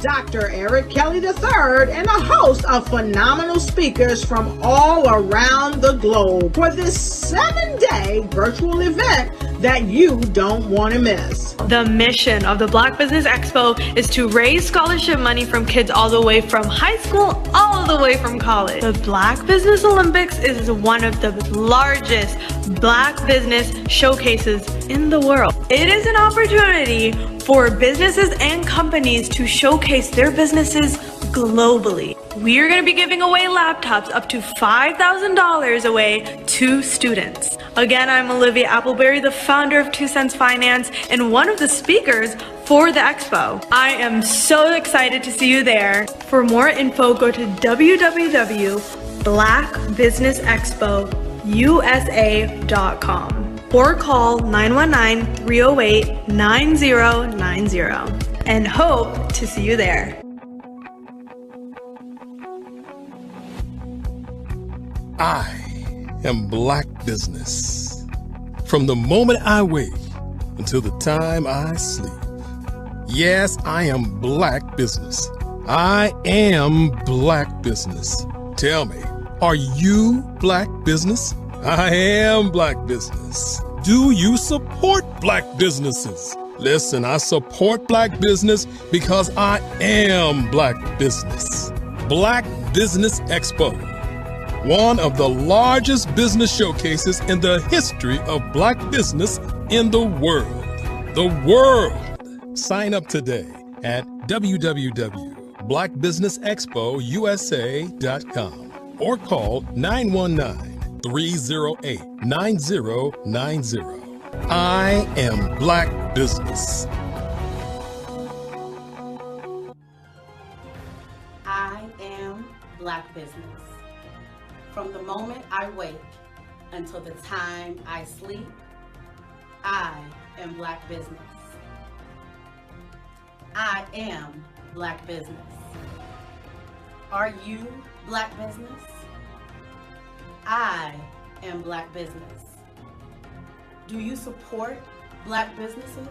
Dr. Eric Kelly III and a host of phenomenal speakers from all around the globe for this 7-day virtual event that you don't want to miss. The mission of the Black Business Expo is to raise scholarship money from kids all the way from high school all the way from college. The Black Business Olympics is one of the largest Black business showcases in the world. It is an opportunity for businesses and companies to showcase their businesses globally. We are going to be giving away laptops up to $5,000 away to students. Again, I'm Olivia Appleberry, the founder of 2 Cents Finance and one of the speakers for the expo. I am so excited to see you there. For more info, go to www.blackbusinessexpousa.com or call 919-308-9090 and hope to see you there. I am Black business. From the moment I wake until the time I sleep. Yes, I am Black business. I am Black business. Tell me, are you Black business? I am Black business. Do you support Black businesses? Listen, I support Black business because I am Black business. Black Business Expo, one of the largest business showcases in the history of Black business in the world. The world! Sign up today at www.blackbusinessexpousa.com or call 919-308-9090. I am Black business. I am Black business. From the moment I wake until the time I sleep, I am Black business. I am Black business. Are you Black business? I am Black business. Do you support Black businesses?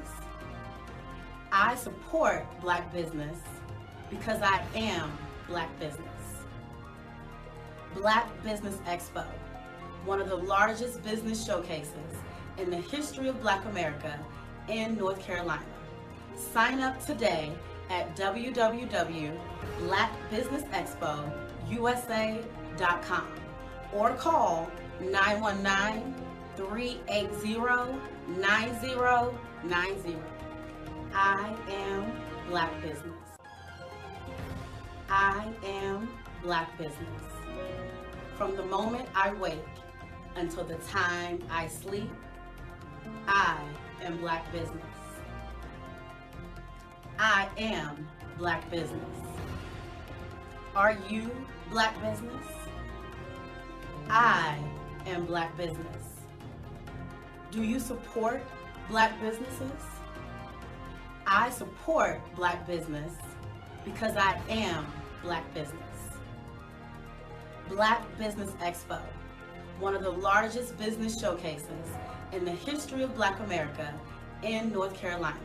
I support Black business because I am Black business. Black Business Expo, one of the largest business showcases in the history of Black America in North Carolina. Sign up today at www.blackbusinessexpousa.com or call 919-380-9090. I am Black business. I am Black business. From the moment I wake until the time I sleep, I am Black business. I am Black business. Are you Black business? I am Black business. Do you support Black businesses? I support Black business because I am Black business. Black Business Expo, one of the largest business showcases in the history of Black America in North Carolina.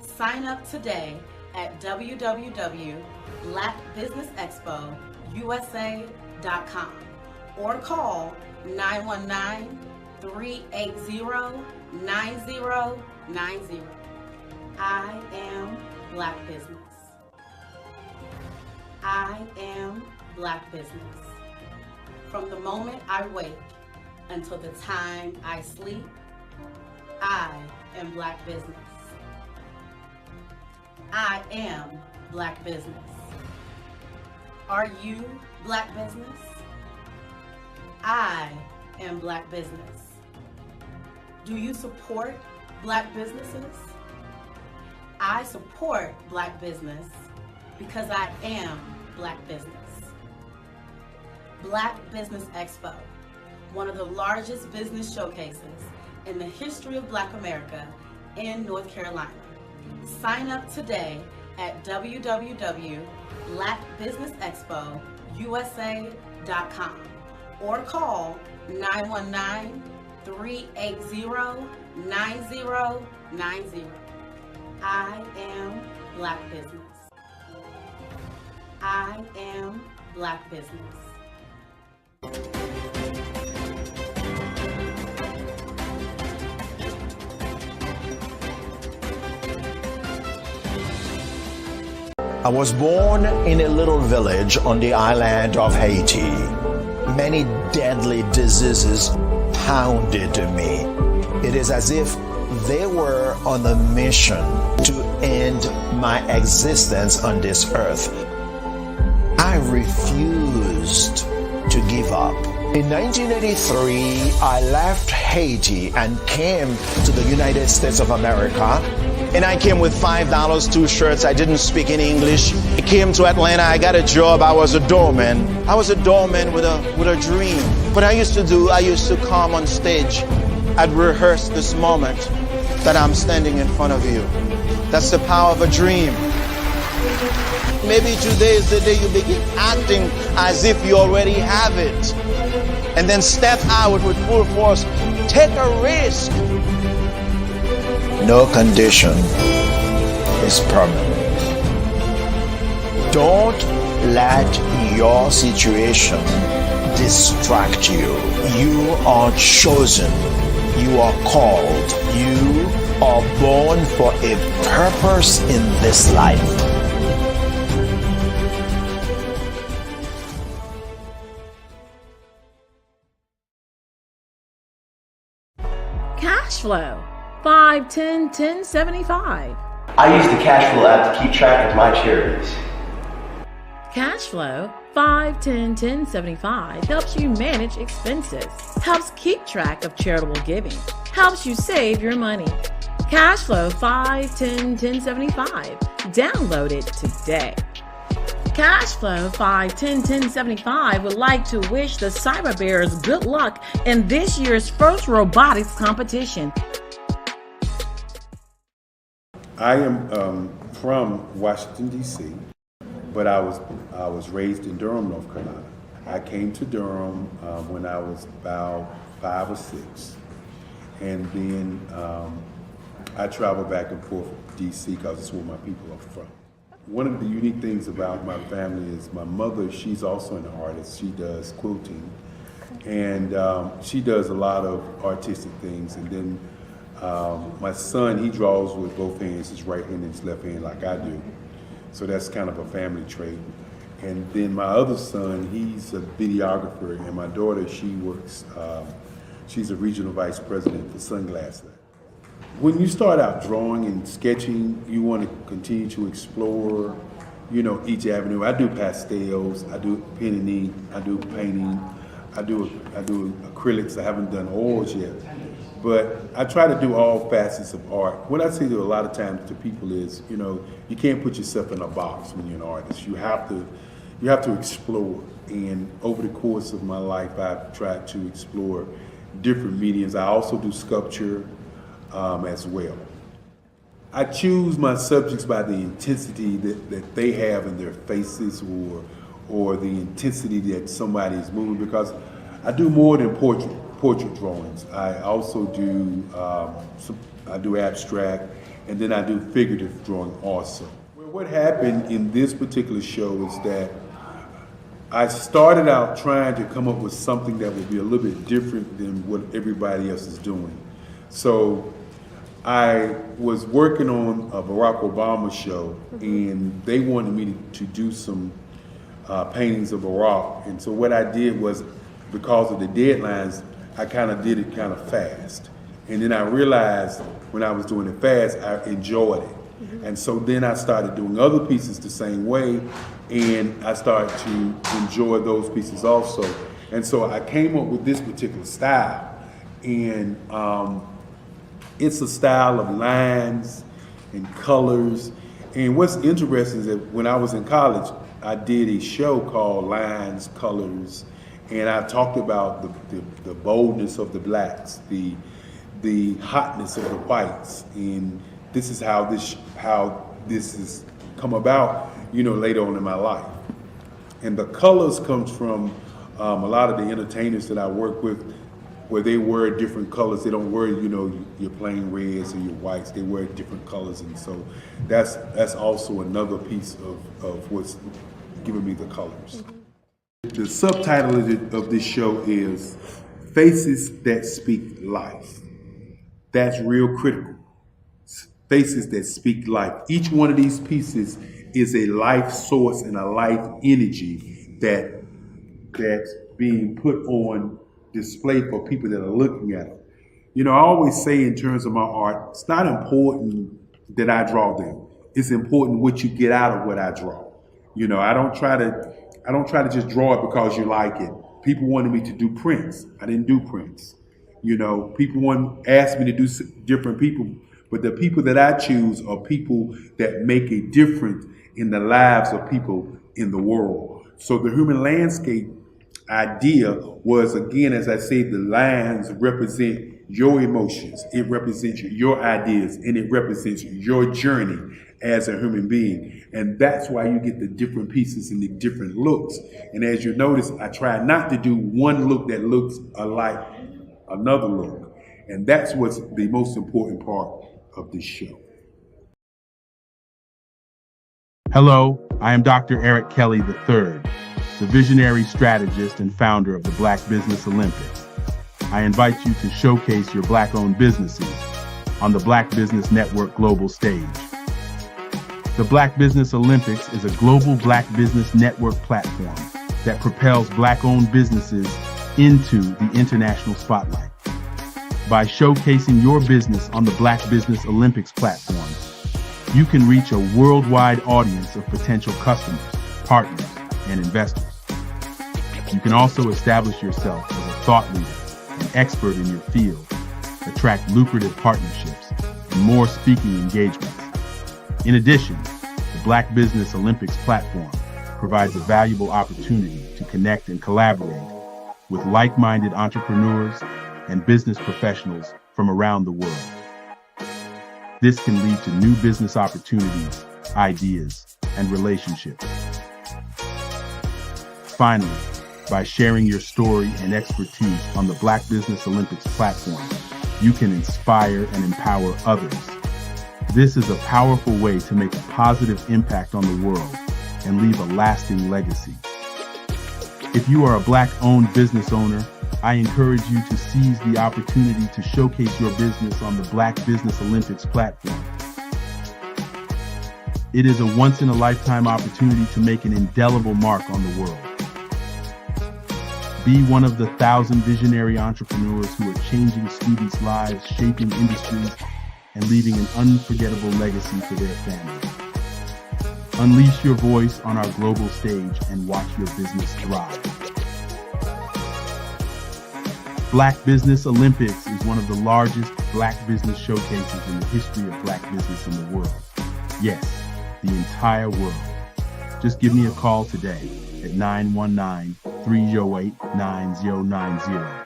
Sign up today at www.blackbusinessexpousa.com or call 919-380-9090. I am Black business. I am Black business. From the moment I wake until the time I sleep, I am Black business. I am Black business. Are you Black business? I am Black business. Do you support Black businesses? I support Black business because I am Black business. Black Business Expo, one of the largest business showcases in the history of Black America in North Carolina. Sign up today at www.blackbusinessexpousa.com or call 919-380-9090. I am Black business. I am Black business. I was born in a little village on the island of Haiti. Many deadly diseases pounded me. It is as if they were on a mission to end my existence on this earth. I refused to give up. In 1983, I left Haiti and came to the United States of America. And I came with $5, 2 shirts. I didn't speak any English. I came to Atlanta. I got a job. I was a doorman. I was a doorman with a dream. What I used to do, I used to come on stage. I'd rehearse this moment that I'm standing in front of you. That's the power of a dream. Maybe today is the day you begin acting as if you already have it. And then step out with full force. Take a risk. No condition is permanent. Don't let your situation distract you. You are chosen. You are called. You are born for a purpose in this life. Cash flow. 5, 10, 10, 75. I use the cash flow app to keep track of my charities. Cash flow 5, 10, 10, 75 helps you manage expenses, helps keep track of charitable giving, helps you save your money. Cash flow 5, 10, 10, 75. Download it today. Cashflow 5, 10, 10, 75 would like to wish the Cyber Bears good luck in this year's first robotics competition. I am from Washington, D.C., but I was raised in Durham, North Carolina. I came to Durham when I was about 5 or 6, and then I traveled back and forth to D.C. because it's where my people are from. One of the unique things about my family is my mother, she's also an artist. She does quilting, and she does a lot of artistic things. And then my son, he draws with both hands, his right hand and his left hand like I do. So that's kind of a family trait. And then my other son, he's a videographer, and my daughter, she works, she's a regional vice president for Sunglass Lab. When you start out drawing and sketching, you want to continue to explore, each avenue. I do pastels, I do pen and ink, I do painting, I do acrylics. I haven't done oils yet, but I try to do all facets of art. What I say to a lot of times to people is, you can't put yourself in a box when you're an artist. You have to explore. And over the course of my life, I've tried to explore different mediums. I also do sculpture as well. I choose my subjects by the intensity that they have in their faces, or the intensity that somebody is moving, because I do more than portrait drawings. I also do I do abstract, and then I do figurative drawing also. Well, what happened in this particular show is that I started out trying to come up with something that would be a little bit different than what everybody else is doing. So I was working on a Barack Obama show, and they wanted me to do some paintings of Barack. And so what I did was, because of the deadlines, I kind of did it kind of fast. And then I realized when I was doing it fast, I enjoyed it. And so then I started doing other pieces the same way, and I started to enjoy those pieces also. And so I came up with this particular style, and it's a style of lines and colors. And what's interesting is that when I was in college, I did a show called Lines, Colors, and I talked about the boldness of the blacks, the hotness of the whites, and this is how this has come about, later on in my life. And the colors comes from a lot of the entertainers that I work with, where they wear different colors. They don't wear, your plain reds or your whites. They wear different colors, and so that's also another piece of what's giving me the colors. The subtitle of this show is Faces That Speak Life. That's real critical. Faces that speak life. Each one of these pieces is a life source and a life energy that's being put on display for people that are looking at it. I always say in terms of my art, it's not important that I draw them. It's important what you get out of what I draw. I don't try to just draw it because you like it. People wanted me to do prints. I didn't do prints. People asked me to do different people, but the people that I choose are people that make a difference in the lives of people in the world. So the human landscape idea was, again, as I say, the lines represent your emotions, it represents your ideas, and it represents your journey as a human being. And that's why you get the different pieces and the different looks. And as you notice, I try not to do one look that looks alike another look. And that's what's the most important part of this show. Hello, I am Dr. Eric Kelly III, the visionary strategist and founder of the Black Business Olympics. I invite you to showcase your Black-owned businesses on the Black Business Network global stage. The Black Business Olympics is a global Black Business Network platform that propels Black-owned businesses into the international spotlight. By showcasing your business on the Black Business Olympics platform, you can reach a worldwide audience of potential customers, partners, and investors. You can also establish yourself as a thought leader and expert in your field, attract lucrative partnerships, and more speaking engagements. In addition, the Black Business Olympics platform provides a valuable opportunity to connect and collaborate with like-minded entrepreneurs and business professionals from around the world. This can lead to new business opportunities, ideas, and relationships. Finally, by sharing your story and expertise on the Black Business Olympics platform, you can inspire and empower others. This is a powerful way to make a positive impact on the world and leave a lasting legacy. If you are a Black-owned business owner, I encourage you to seize the opportunity to showcase your business on the Black Business Olympics platform. It is a once-in-a-lifetime opportunity to make an indelible mark on the world. Be one of the 1,000 visionary entrepreneurs who are changing students' lives, shaping industries, and leaving an unforgettable legacy for their families. Unleash your voice on our global stage and watch your business thrive. Black Business Olympics is one of the largest Black business showcases in the history of Black business in the world. Yes, the entire world. Just give me a call today at 919-308-9090.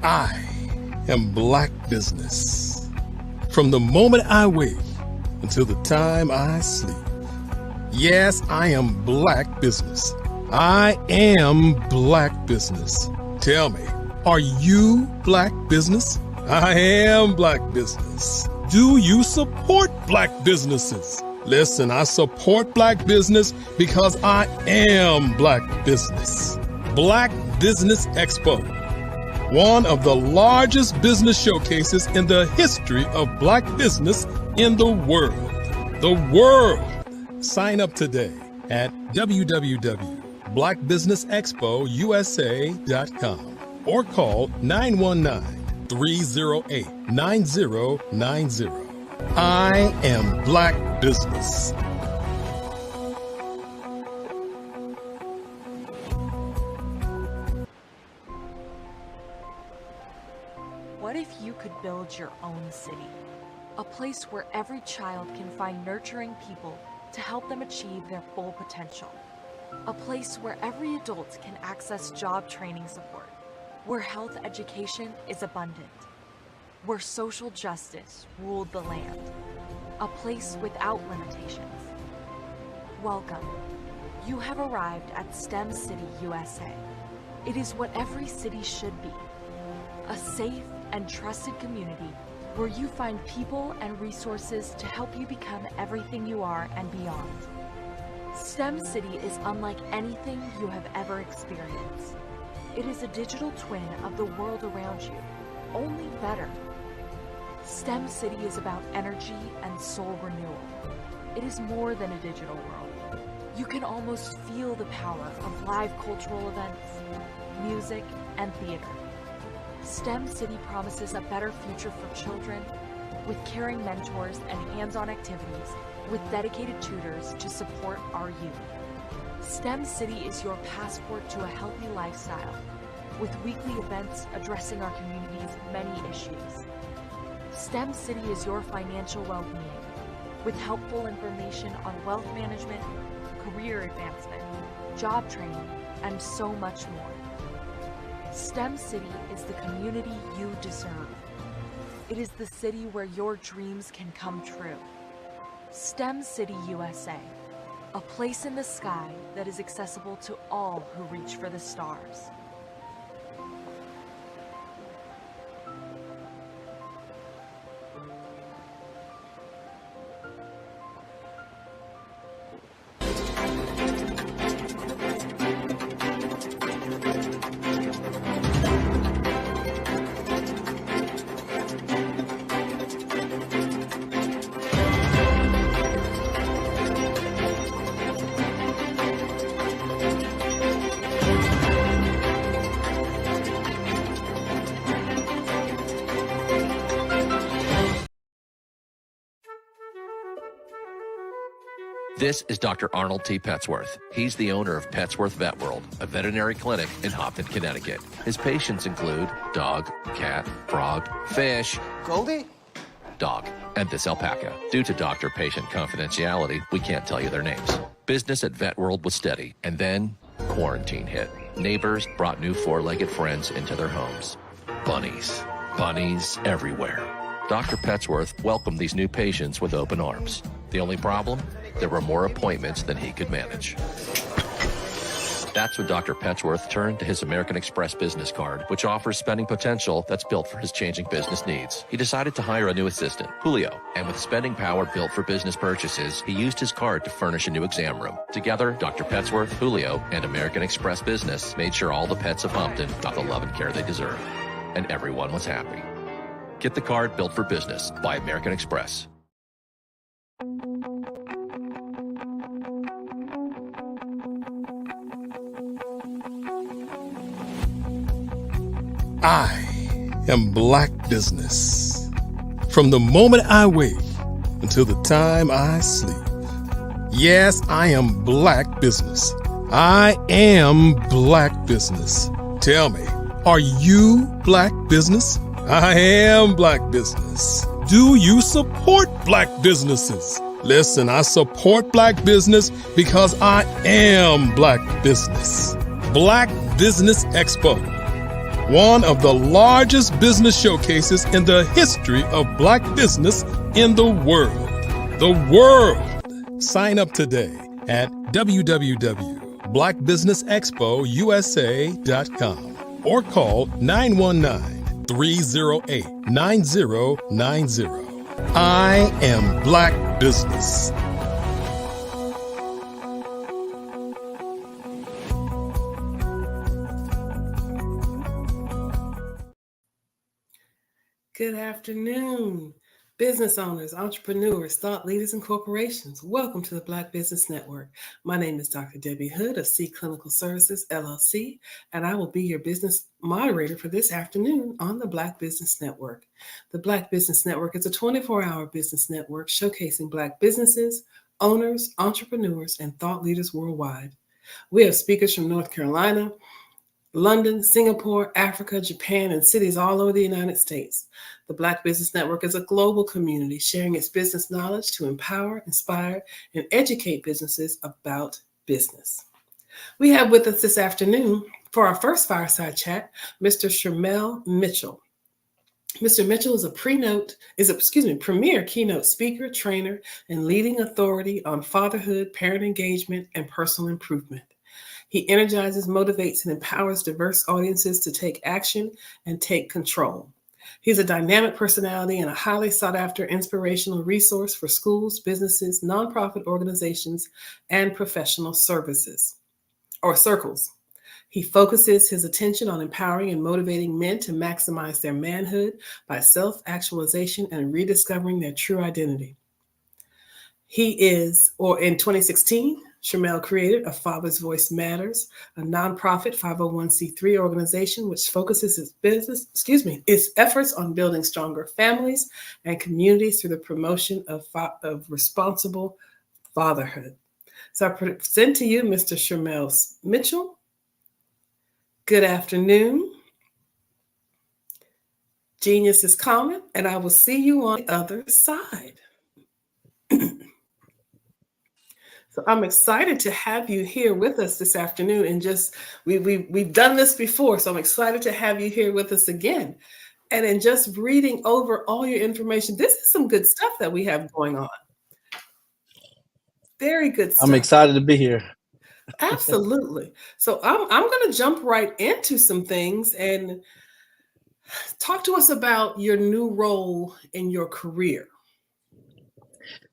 I am Black business. From the moment I wake until the time I sleep. Yes, I am Black business. I am Black business. Tell me, are you Black business? I am Black business. Do you support Black businesses? Listen, I support Black business because I am Black business. Black Business Expo. one of the largest business showcases in the history of black business in the world. The world! Sign up today at www.blackbusinessexpousa.com or call 919-308-9090. I am Black Business. What if you could build your own city? A place where every child can find nurturing people to help them achieve their full potential. A place where every adult can access job training support, where health education is abundant, where social justice ruled the land. A place without limitations. Welcome. You have arrived at STEM City, USA. It is what every city should be. A safe and trusted community where you find people and resources to help you become everything you are and beyond. STEM City is unlike anything you have ever experienced. It is a digital twin of the world around you, only better. STEM City is about energy and soul renewal. It is more than a digital world. You can almost feel the power of live cultural events, music, and theater. STEM City promises a better future for children with caring mentors and hands-on activities with dedicated tutors to support our youth. STEM City is your passport to a healthy lifestyle with weekly events addressing our community's many issues. STEM City is your financial well-being with helpful information on wealth management, career advancement, job training, and so much more. STEM City is the community you deserve. It is the city where your dreams can come true. STEM City USA, a place in the sky that is accessible to all who reach for the stars. This is Dr. Arnold T. Petsworth. He's the owner of Petsworth Vet World, a veterinary clinic in Hopton, Connecticut. His patients include dog, cat, frog, fish, Goldie, dog, and this alpaca. Due to doctor-patient confidentiality, we can't tell you their names. Business at Vet World was steady, and then quarantine hit. Neighbors brought new four-legged friends into their homes. Bunnies. Bunnies everywhere. Dr. Petsworth welcomed these new patients with open arms. The only problem? There were more appointments than he could manage. That's when Dr. Petsworth turned to his American Express business card, which offers spending potential that's built for his changing business needs. He decided to hire a new assistant, Julio, and with spending power built for business purchases, he used his card to furnish a new exam room. Together, Dr. Petsworth, Julio, and American Express Business made sure all the pets of Hopton got the love and care they deserve. And everyone was happy. Get the card built for business by American Express. I am Black Business. From the moment I wake until the time I sleep. Yes, I am Black Business. I am Black Business. Tell me, are you Black Business? I am Black Business. Do you support Black businesses? Listen, I support Black business because I am Black Business. Black Business Expo, one of the largest business showcases in the history of black business in the world. The world! Sign up today at www.blackbusinessexpousa.com or call 919-308-9090. I am Black Business. Good afternoon, business owners, entrepreneurs, thought leaders, and corporations. Welcome to the Black Business Network. My name is Dr. Debbie Hood of C Clinical Services, LLC, and I will be your business moderator for this afternoon on the Black Business Network. The Black Business Network is a 24-hour business network showcasing Black businesses, owners, entrepreneurs, and thought leaders worldwide. We have speakers from North Carolina, London, Singapore, Africa, Japan, and cities all over the United States. The Black Business Network is a global community sharing its business knowledge to empower, inspire, and educate businesses about business. We have with us this afternoon for our first fireside chat, Mr. Shermel Mitchell. Mr. Mitchell is a premier keynote speaker, trainer, and leading authority on fatherhood, parent engagement, and personal improvement. He energizes, motivates, and empowers diverse audiences to take action and take control. He's a dynamic personality and a highly sought-after inspirational resource for schools, businesses, nonprofit organizations, and professional services or circles. He focuses his attention on empowering and motivating men to maximize their manhood by self-actualization and rediscovering their true identity. In 2016, Shermel created A Father's Voice Matters, a nonprofit 501c3 organization which focuses its efforts on building stronger families and communities through the promotion of responsible fatherhood. So I present to you Mr. Shermel Mitchell. Good afternoon. Genius is common, and I will see you on the other side. So I'm excited to have you here with us this afternoon, and we've done this before, so I'm excited to have you here with us again. And in just reading over all your information, this is some good stuff that we have going on. Very good stuff. I'm excited to be here. Absolutely. So I'm going to jump right into some things and talk to us about your new role in your career.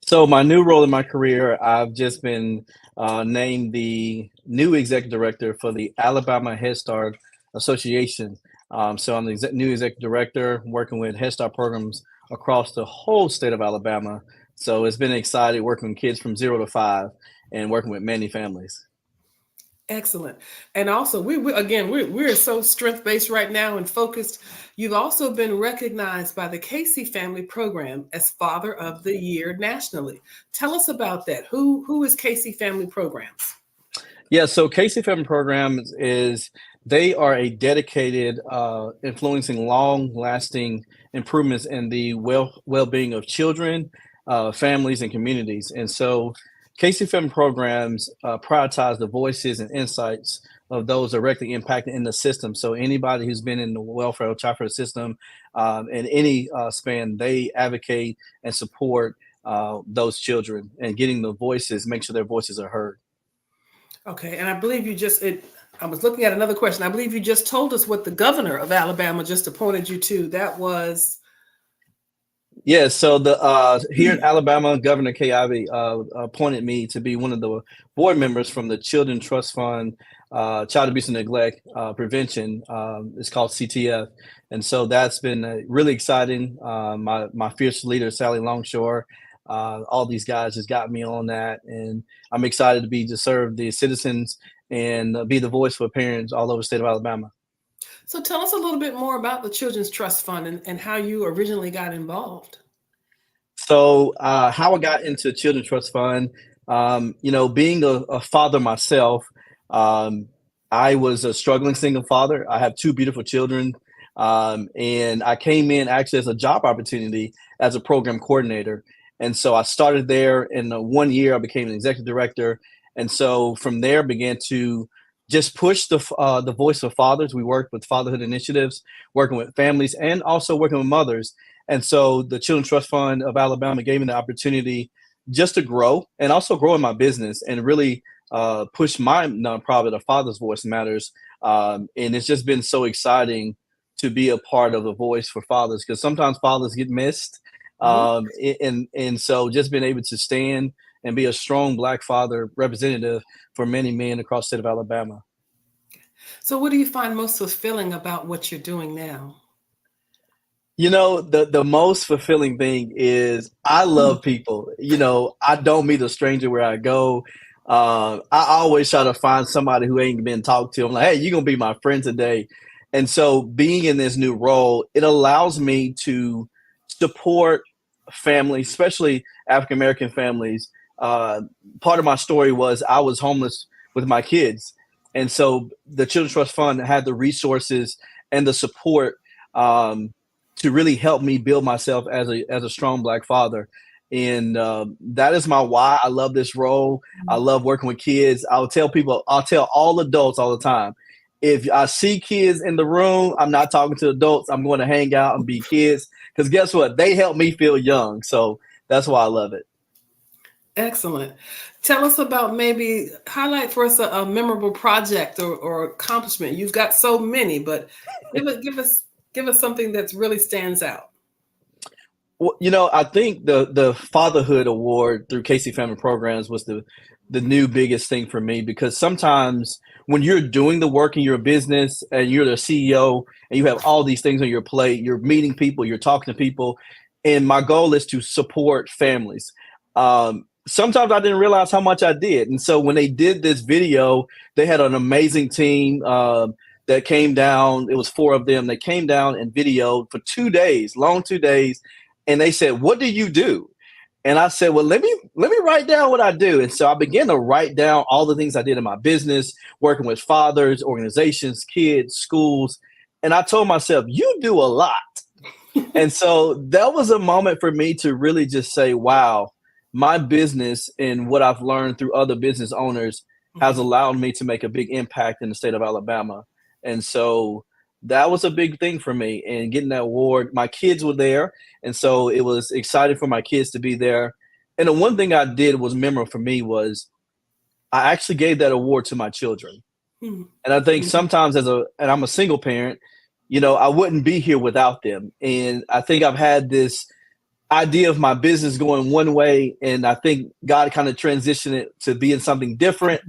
So my new role in my career, I've just been named the new executive director for the Alabama Head Start Association. So I'm the new executive director working with Head Start programs across the whole state of Alabama. So it's been exciting working with kids from 0 to 5 and working with many families. Excellent. And also, we're so strength-based right now and focused. You've also been recognized by the Casey Family Program as Father of the Year nationally. Tell us about that. Who is Casey Family Programs? Yeah, so Casey Family Programs they are a dedicated, influencing long-lasting improvements in the well-being of children, families, and communities. And so Casey Family Programs prioritize the voices and insights of those directly impacted in the system. So anybody who's been in the welfare or child care system in any span, they advocate and support those children and getting the voices, make sure their voices are heard. Okay, and I believe I was looking at another question. I believe you just told us what the governor of Alabama just appointed you to. That was... Yeah, so here in Alabama, Governor Kay Ivey appointed me to be one of the board members from the Children Trust Fund, Child Abuse and Neglect Prevention. It's called CTF, and so that's been really exciting. My fierce leader, Sally Longshore, all these guys just got me on that, and I'm excited to serve the citizens and be the voice for parents all over the state of Alabama. So tell us a little bit more about the Children's Trust Fund and how you originally got involved. So how I got into Children's Trust Fund, being a father myself, I was a struggling single father. I have 2 beautiful children, and I came in actually as a job opportunity as a program coordinator. And so I started there. In 1 year, I became an executive director. And so from there, began to just push the voice of fathers. We worked with fatherhood initiatives, working with families, and also working with mothers. And so the Children's Trust Fund of Alabama gave me the opportunity just to grow and also grow in my business and really push my nonprofit, A Father's Voice Matters. And it's just been so exciting to be a part of the voice for fathers, because sometimes fathers get missed. And so just being able to stand and be a strong Black father representative for many men across the state of Alabama. So what do you find most fulfilling about what you're doing now? The most fulfilling thing is I love people. I don't meet a stranger where I go. I always try to find somebody who ain't been talked to. I'm like, hey, you're going to be my friend today. And so being in this new role, it allows me to support families, especially African-American families. Part of my story was I was homeless with my kids. And so the Children's Trust Fund had the resources and the support to really help me build myself as a strong Black father. And that is my why. I love this role. I love working with kids. I'll tell all adults all the time, if I see kids in the room, I'm not talking to adults. I'm going to hang out and be kids, because guess what? They help me feel young. So that's why I love it. Excellent. Tell us about, maybe highlight for us a memorable project or accomplishment. You've got so many, but give us something that really stands out. Well, I think the Fatherhood Award through Casey Family Programs was the new biggest thing for me, because sometimes when you're doing the work in your business and you're the CEO and you have all these things on your plate, you're meeting people, you're talking to people, and my goal is to support families. Sometimes I didn't realize how much I did. And so when they did this video, they had an amazing team that came down. It was 4 of them. They came down and videoed for 2 days, long 2 days. And they said, "What do you do?" And I said, "Well, let me write down what I do." And so I began to write down all the things I did in my business, working with fathers, organizations, kids, schools. And I told myself, you do a lot. And so that was a moment for me to really just say, wow, my business and what I've learned through other business owners has allowed me to make a big impact in the state of Alabama. And so that was a big thing for me, and getting that award. My kids were there, and so it was exciting for my kids to be there. And the one thing I did was memorable for me was I actually gave that award to my children. And I think sometimes and I'm a single parent, I wouldn't be here without them. And I think I've had this idea of my business going one way, and I think God kind of transitioned it to being something different.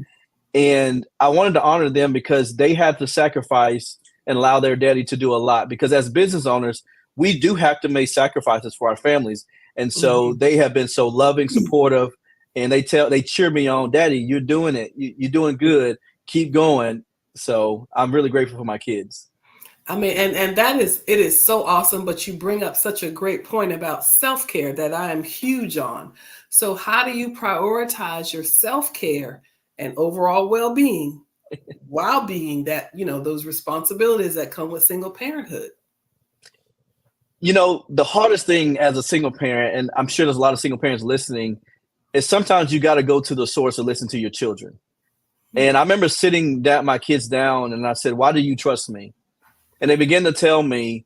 And I wanted to honor them because they had to sacrifice and allow their daddy to do a lot, because as business owners, we do have to make sacrifices for our families. And so they have been so loving, supportive, and they cheer me on. "Daddy, you're doing it. You're doing good. Keep going." So I'm really grateful for my kids. I mean, and it is so awesome, but you bring up such a great point about self-care that I am huge on. So how do you prioritize your self-care and overall well-being while being that, those responsibilities that come with single parenthood? The hardest thing as a single parent, and I'm sure there's a lot of single parents listening, is sometimes you got to go to the source and listen to your children. And I remember sitting my kids down, and I said, "Why do you trust me?" And they began to tell me,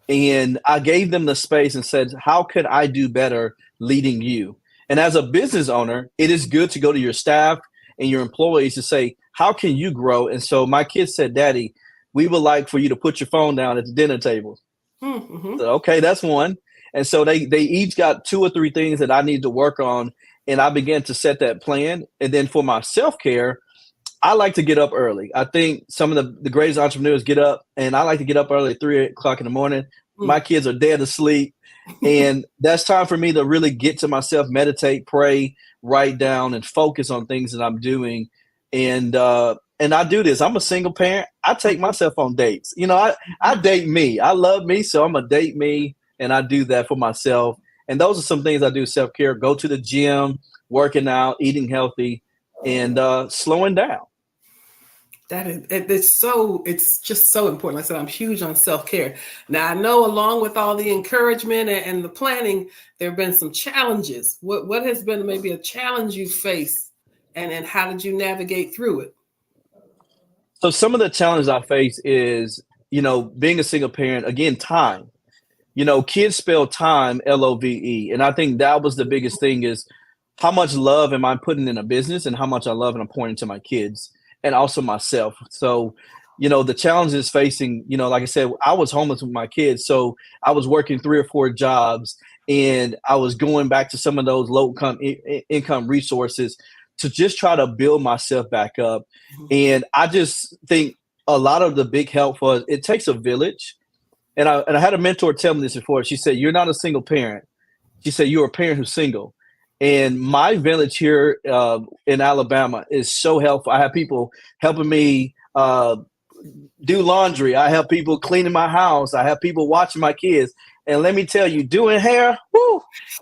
and I gave them the space and said, "How could I do better leading you?" And as a business owner, it is good to go to your staff and your employees to say, "How can you grow?" And so my kids said, "Daddy, we would like for you to put your phone down at the dinner table." So, okay, that's one. And so they each got 2 or 3 things that I need to work on. And I began to set that plan. And then for my self-care, I like to get up early. I think some of the greatest entrepreneurs get up, and I like to get up early at 3 o'clock in the morning. My kids are dead asleep. And that's time for me to really get to myself, meditate, pray, write down, and focus on things that I'm doing. And I do this. I'm a single parent. I take myself on dates. I date me. I love me, so I'm going to date me, and I do that for myself. And those are some things I do, self-care: go to the gym, working out, eating healthy, and slowing down. It's just so important. Like I said, I'm huge on self-care. Now, I know along with all the encouragement and the planning, there have been some challenges. What has been maybe a challenge you faced, and how did you navigate through it? So some of the challenges I face is, being a single parent, again, time. Kids spell time, LOVE. And I think that was the biggest thing, is how much love am I putting in a business and how much I love and I'm pouring into my kids and also myself. So, the challenges facing, like I said, I was homeless with my kids. So I was working 3 or 4 jobs, and I was going back to some of those low income resources to just try to build myself back up. And I just think a lot of the big help was, it takes a village. And I had a mentor tell me this before. She said, "You're not a single parent." She said, "You're a parent who's single." And my village here in Alabama is so helpful. I have people helping me do laundry. I have people cleaning my house. I have people watching my kids. And let me tell you, doing hair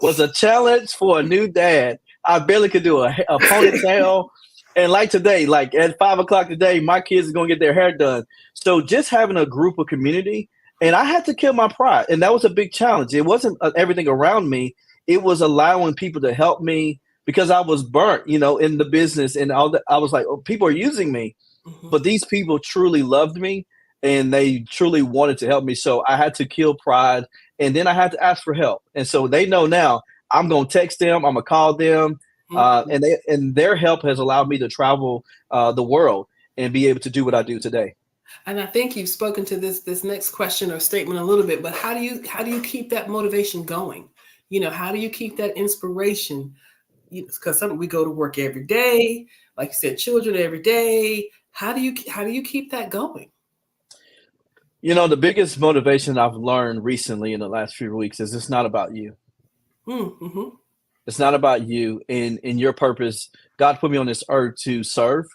was a challenge for a new dad. I barely could do a ponytail. And like today, like at 5 o'clock today, my kids are going to get their hair done. So just having a group of community, and I had to kill my pride. And that was a big challenge. It wasn't everything around me. It was allowing people to help me because I was burnt, in the business and all that. I was like, oh, people are using me. But these people truly loved me and they truly wanted to help me. So I had to kill pride and then I had to ask for help. And so they know now I'm going to text them. I'm going to call them. And their help has allowed me to travel the world and be able to do what I do today. And I think you've spoken to this next question or statement a little bit, but how do you keep that motivation going? How do you keep that inspiration? Because we go to work every day, like you said, children every day. How do you keep that going? The biggest motivation I've learned recently in the last few weeks is it's not about you. Mm-hmm. It's not about you and your purpose. God put me on this earth to serve.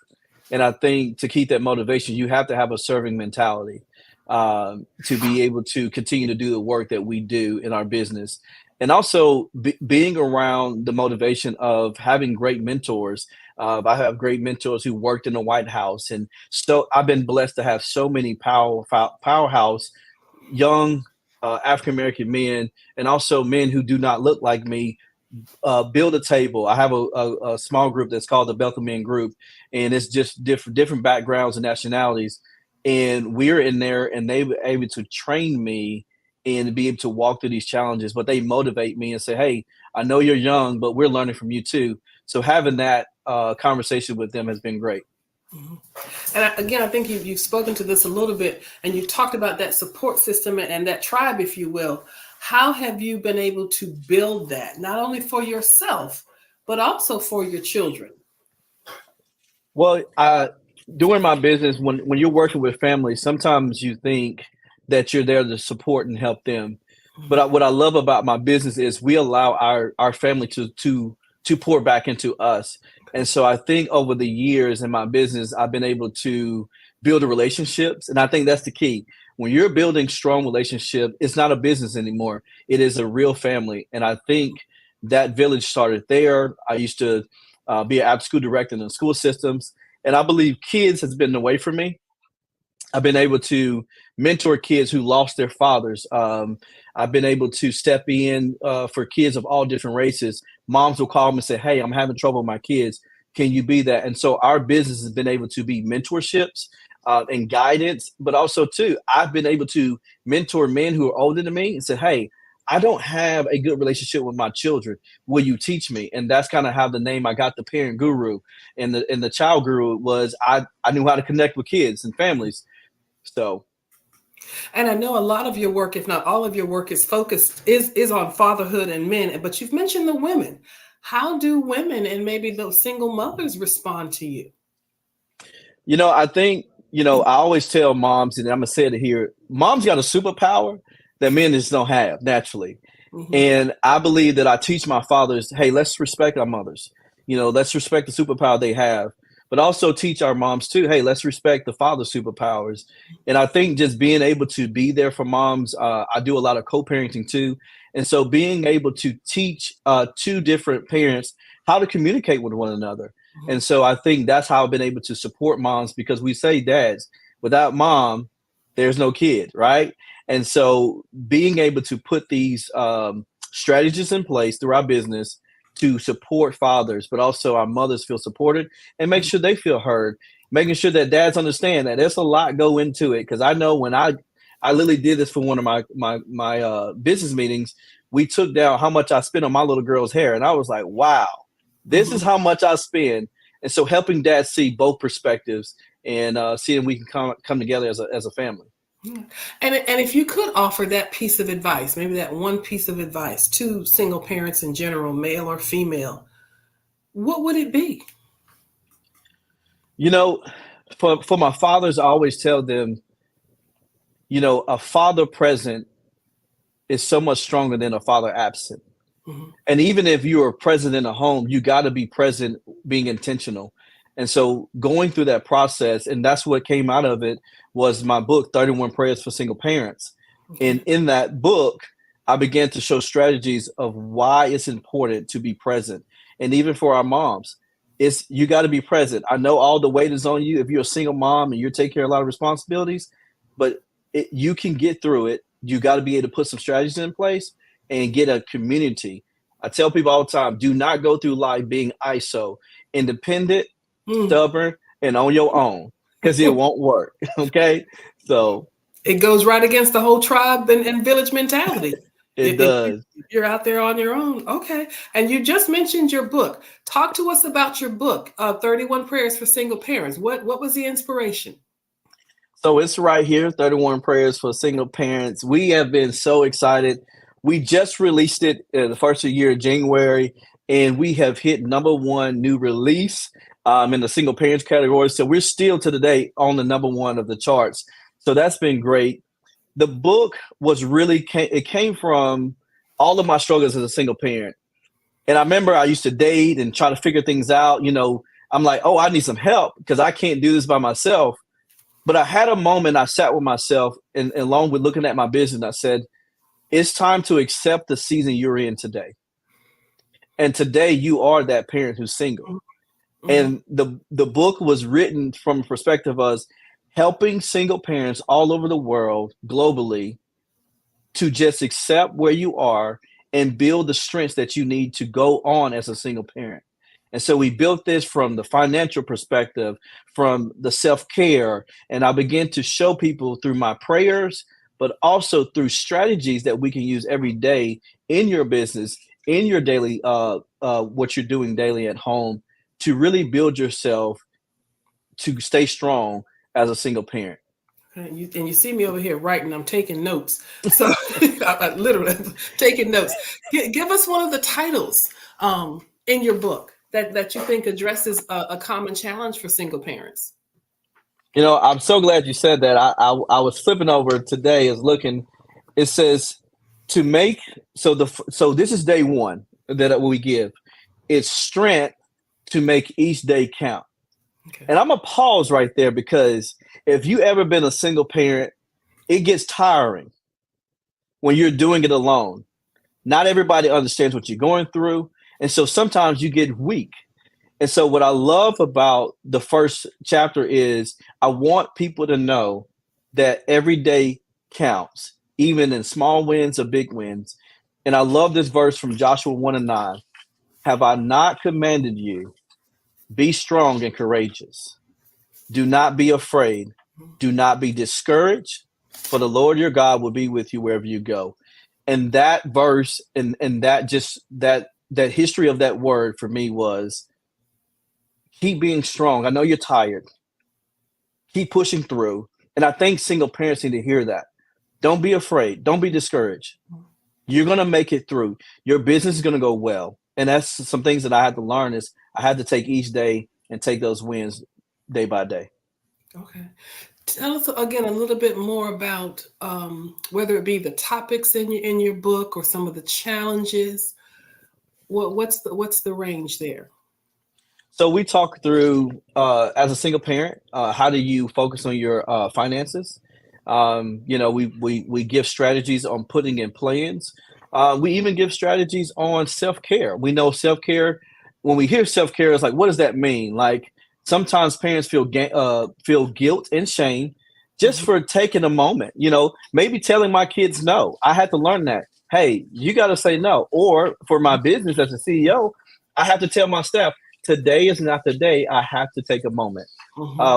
And I think to keep that motivation, you have to have a serving mentality to be able to continue to do the work that we do in our business. And also being around the motivation of having great mentors. I have great mentors who worked in the White House. And so I've been blessed to have so many powerhouse young African-American men and also men who do not look like me build a table. I have a small group that's called the Belka Men Group, and it's just different backgrounds and nationalities. And we're in there, and they were able to train me and be able to walk through these challenges. But they motivate me and say, "Hey, I know you're young, but we're learning from you too." So having that conversation with them has been great. Mm-hmm. And again, I think you've spoken to this a little bit, and you talked about that support system and that tribe, if you will. How have you been able to build that, not only for yourself, but also for your children? Well, doing my business, when you're working with families, sometimes you think that you're there to support and help them. But what I love about my business is we allow our family to pour back into us. And so I think over the years in my business, I've been able to build the relationships. And I think that's the key. When you're building strong relationship, it's not a business anymore. It is a real family. And I think that village started there. I used to be an after school director in the school systems. And I believe kids has been away from me. I've been able to mentor kids who lost their fathers. I've been able to step in for kids of all different races. Moms will call me and say, "Hey, I'm having trouble with my kids. Can you be that?" And so our business has been able to be mentorships and guidance, but also too, I've been able to mentor men who are older than me and say, "Hey, I don't have a good relationship with my children. Will you teach me?" And that's kind of how the name I got, the parent guru, and the child guru was I knew how to connect with kids and families. So, and I know a lot of your work, if not all of your work, is focused is on fatherhood and men. But you've mentioned the women. How do women and maybe those single mothers respond to you? I think I always tell moms, and I'm gonna say it here: moms got a superpower that men just don't have naturally. Mm-hmm. And I believe that I teach my fathers, hey, let's respect our mothers. Let's respect the superpower they have. But also teach our moms too, hey, let's respect the father's superpowers. And I think just being able to be there for moms, I do a lot of co-parenting too. And so being able to teach two different parents how to communicate with one another. Mm-hmm. And so I think that's how I've been able to support moms, because we say, dads, without mom, there's no kid, right? And so being able to put these strategies in place through our business to support fathers, but also our mothers feel supported and make sure they feel heard, making sure that dads understand that there's a lot go into it. Because I know when I literally did this for one of my business meetings, we took down how much I spent on my little girl's hair. And I was like, wow, this is how much I spend. And so helping dads see both perspectives and seeing we can come together as a family. And if you could offer that piece of advice, maybe that one piece of advice to single parents in general, male or female, what would it be? For my fathers, I always tell them, a father present is so much stronger than a father absent. Mhm. And even if you are present in a home, you got to be present, being intentional. And so going through that process, and that's what came out of it, was my book, 31 Prayers for Single Parents. And in that book, I began to show strategies of why it's important to be present. And even for our moms, you got to be present. I know all the weight is on you if you're a single mom and you're taking care of a lot of responsibilities, but you can get through it. You got to be able to put some strategies in place and get a community. I tell people all the time, do not go through life being ISO, independent, stubborn, and on your own, because it won't work. Okay? So it goes right against the whole tribe and village mentality. It does. You're out there on your own. Okay. And you just mentioned your book. Talk to us about your book, 31 Prayers for Single Parents. What was the inspiration? So it's right here, 31 Prayers for Single Parents. We have been so excited. We just released it the first of the year, January, and we have hit #1 new release in the single parents category. So we're still to today on the #1 of the charts. So that's been great. The book was it came from all of my struggles as a single parent. And I remember I used to date and try to figure things out. I'm like, oh, I need some help because I can't do this by myself. But I had a moment, I sat with myself and along with looking at my business, I said, it's time to accept the season you're in today. And today you are that parent who's single. And the book was written from a perspective of helping single parents all over the world, globally, to just accept where you are and build the strengths that you need to go on as a single parent. And so we built this from the financial perspective, from the self-care, and I began to show people through my prayers, but also through strategies that we can use every day in your business, in your daily, what you're doing daily at home, to really build yourself to stay strong as a single parent. And you see me over here writing, I'm taking notes. So I literally taking notes. Give us one of the titles in your book that you think addresses a common challenge for single parents. I'm so glad you said that. I was flipping over today, is looking. It says to make, so this is day 1 that we give. It's strength to make each day count. Okay. And I'm gonna pause right there, because if you ever been a single parent, it gets tiring when you're doing it alone. Not everybody understands what you're going through. And so sometimes you get weak. And so what I love about the first chapter is I want people to know that every day counts, even in small wins or big wins. And I love this verse from Joshua 1:9. Have I not commanded you? Be strong and courageous. Do not be afraid. Do not be discouraged, for the Lord your God will be with you wherever you go. And that verse and that history of that word for me was keep being strong. I know you're tired. Keep pushing through. And I think single parents need to hear that. Don't be afraid. Don't be discouraged. You're going to make it through. Your business is going to go well. And that's some things that I had to learn is I had to take each day and take those wins day by day. Okay. Tell us again a little bit more about whether it be the topics in your book or some of the challenges. What's the range there? So we talk through as a single parent, how do you focus on your finances? We give strategies on putting in plans. We even give strategies on self-care. We know self-care. When we hear self-care, it's like, what does that mean? Like sometimes parents feel guilt and shame just for taking a moment. Maybe telling my kids no. I had to learn that. Hey, you got to say no. Or for my business as a CEO, I have to tell my staff, today is not the day. I have to take a moment.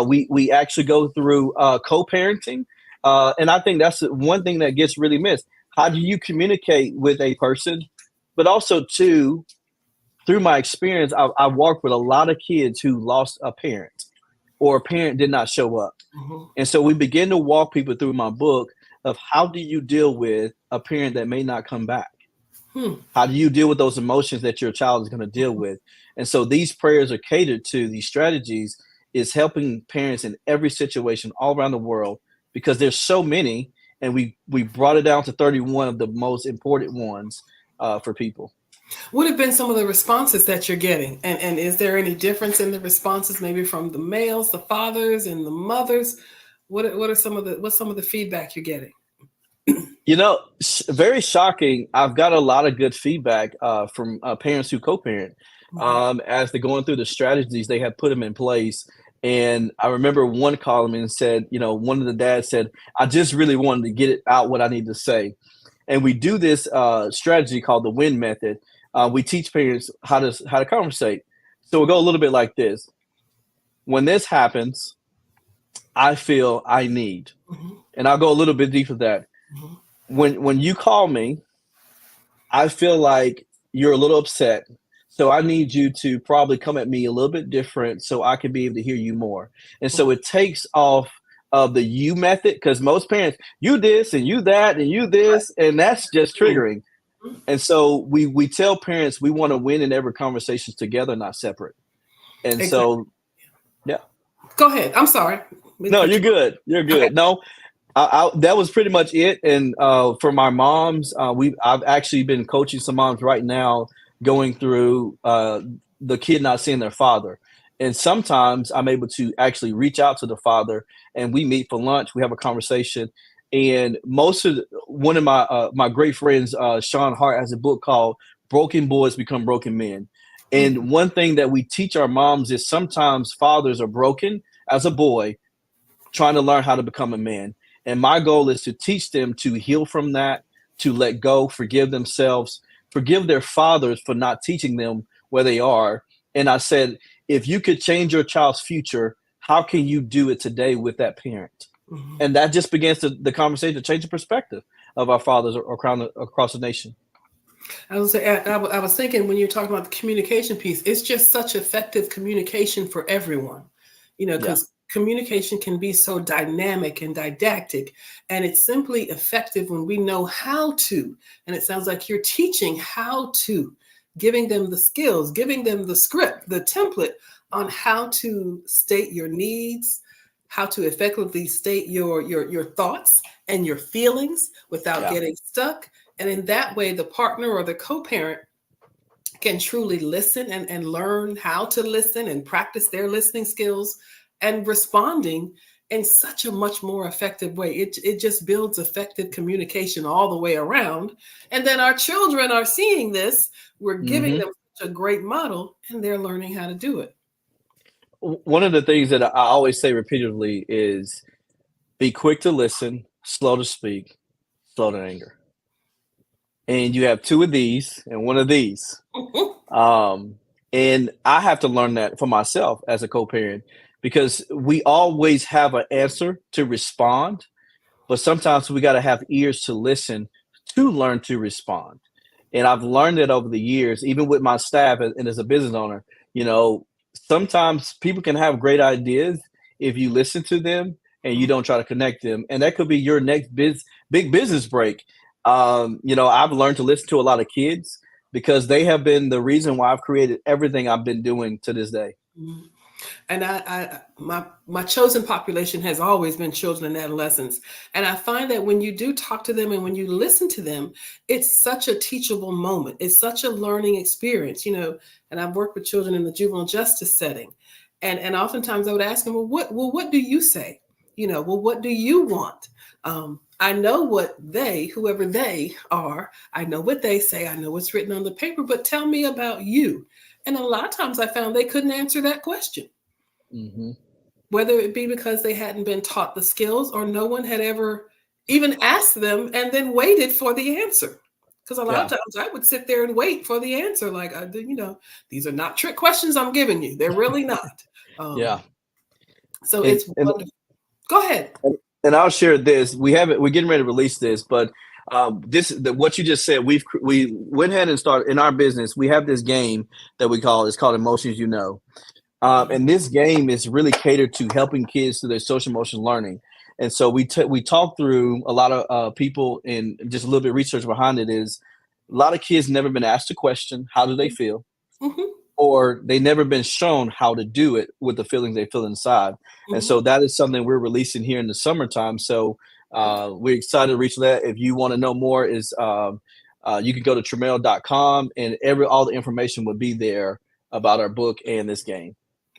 We actually go through co-parenting. And I think that's one thing that gets really missed. How do you communicate with a person? But also, too, through my experience, I worked with a lot of kids who lost a parent or a parent did not show up. And so we begin to walk people through my book of how do you deal with a parent that may not come back? How do you deal with those emotions that your child is going to deal with? And so these prayers are catered to, these strategies is helping parents in every situation all around the world, because there's so many. and we brought it down to 31 of the most important ones for people. What have been some of the responses that you're getting? And is there any difference in the responses, maybe from the males, the fathers, and the mothers? What's some of the feedback you're getting? Very shocking. I've got a lot of good feedback from parents who co-parent as they're going through the strategies. They have put them in place. And I remember one calling me and said, one of the dads said, I just really wanted to get it out what I need to say. And we do this strategy called the WIN method. We teach parents how to conversate. So we'll go a little bit like this. When this happens, I feel I need, and I'll go a little bit deeper that. When you call me, I feel like you're a little upset. So I need you to probably come at me a little bit different so I can be able to hear you more. And so it takes off of the you method, because most parents, you this and you that and you this, and that's just triggering. And so we tell parents we want to win in every conversation together, not separate. And so, yeah. Go ahead. I'm sorry. No, you're good. You're good. Okay. No, that was pretty much it. And for my moms, I've actually been coaching some moms right now going through the kid not seeing their father. And sometimes I'm able to actually reach out to the father and we meet for lunch. We have a conversation. And one of my great friends, Sean Hart, has a book called Broken Boys Become Broken Men. And one thing that we teach our moms is sometimes fathers are broken as a boy, trying to learn how to become a man. And my goal is to teach them to heal from that, to let go, forgive themselves, forgive their fathers for not teaching them where they are. And I said, if you could change your child's future, how can you do it today with that parent? And that just begins the conversation to change the perspective of our fathers across the nation. I was thinking when you're talking about the communication piece, it's just such effective communication for everyone, because communication can be so dynamic and didactic, and it's simply effective when we know how to. And it sounds like you're teaching how to, giving them the skills, giving them the script, the template on how to state your needs, how to effectively state your thoughts and your feelings without getting stuck. And in that way, the partner or the co-parent can truly listen and learn how to listen and practice their listening skills and responding in such a much more effective way. It just builds effective communication all the way around. And then our children are seeing this. We're giving them such a great model, and they're learning how to do it. One of the things that I always say repeatedly is be quick to listen, slow to speak, slow to anger. And you have two of these and one of these. And I have to learn that for myself as a co-parent, because we always have an answer to respond, but sometimes we got to have ears to listen to learn to respond. And I've learned that over the years, even with my staff and as a business owner, sometimes people can have great ideas if you listen to them and you don't try to connect them. And that could be your next big business break. I've learned to listen to a lot of kids because they have been the reason why I've created everything I've been doing to this day. And my chosen population has always been children and adolescents. And I find that when you do talk to them and when you listen to them, it's such a teachable moment. It's such a learning experience, and I've worked with children in the juvenile justice setting. And oftentimes I would ask them, what do you say? What do you want? I know what whoever they are, I know what they say, I know what's written on the paper, but tell me about you. And a lot of times I found they couldn't answer that question. Whether it be because they hadn't been taught the skills or no one had ever even asked them and then waited for the answer. Because a lot of times I would sit there and wait for the answer. Like, these are not trick questions I'm giving you. They're really not. So it's wonderful. Go ahead. And I'll share this. We're getting ready to release this, but what you just said, we went ahead and started in our business. We have this game that it's called Emotions You Know. And this game is really catered to helping kids through their social emotional learning. And so we talk through a lot of people, and just a little bit of research behind it is a lot of kids never been asked a question, how do they feel? Or they never been shown how to do it with the feelings they feel inside. And so that is something we're releasing here in the summertime. So We're excited to reach that. If you want to know more, is you can go to tremel.com, and all the information will be there about our book and this game.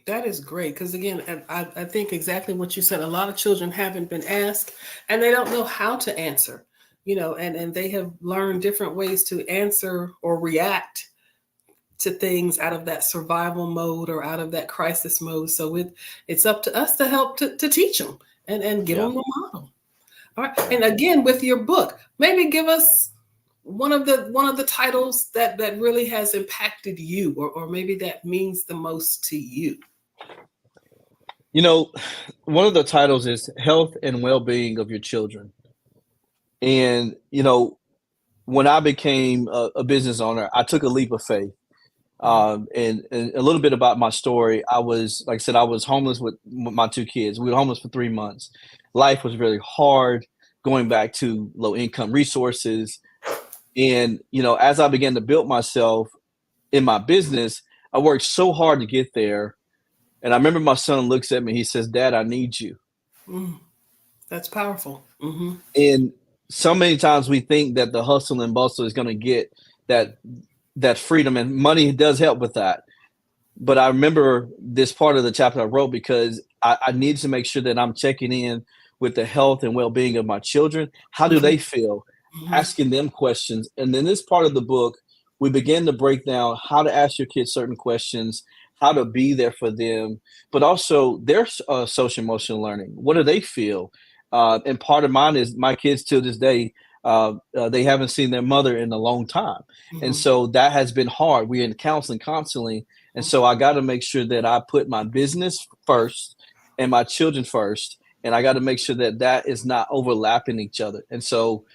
That is great, because again, I think exactly what you said. A lot of children haven't been asked, and they don't know how to answer, and they have learned different ways to answer or react to things out of that survival mode or out of that crisis mode. So it's up to us to help to teach them and give them the model. All right. And again, with your book, maybe give us one of the titles that really has impacted you, or maybe that means the most to you. One of the titles is Health and Well-Being of Your Children. And, when I became a business owner, I took a leap of faith. And a little bit about my story. I was homeless with my two kids. We were homeless for 3 months. Life was really hard, going back to low income resources. And, as I began to build myself in my business, I worked so hard to get there. And I remember my son looks at me, he says, "Dad, I need you." That's powerful. Mm-hmm. And so many times we think that the hustle and bustle is going to get that freedom, and money does help with that. But I remember this part of the chapter I wrote because I need to make sure that I'm checking in with the health and well-being of my children. How do they feel? Asking them questions. And then this part of the book, we begin to break down how to ask your kids certain questions, how to be there for them, but also their social emotional learning. What do they feel? And part of mine is my kids till this day, they haven't seen their mother in a long time. And so that has been hard. We're in counseling constantly. And so I got to make sure that I put my business first and my children first. And I got to make sure that that is not overlapping each other. And so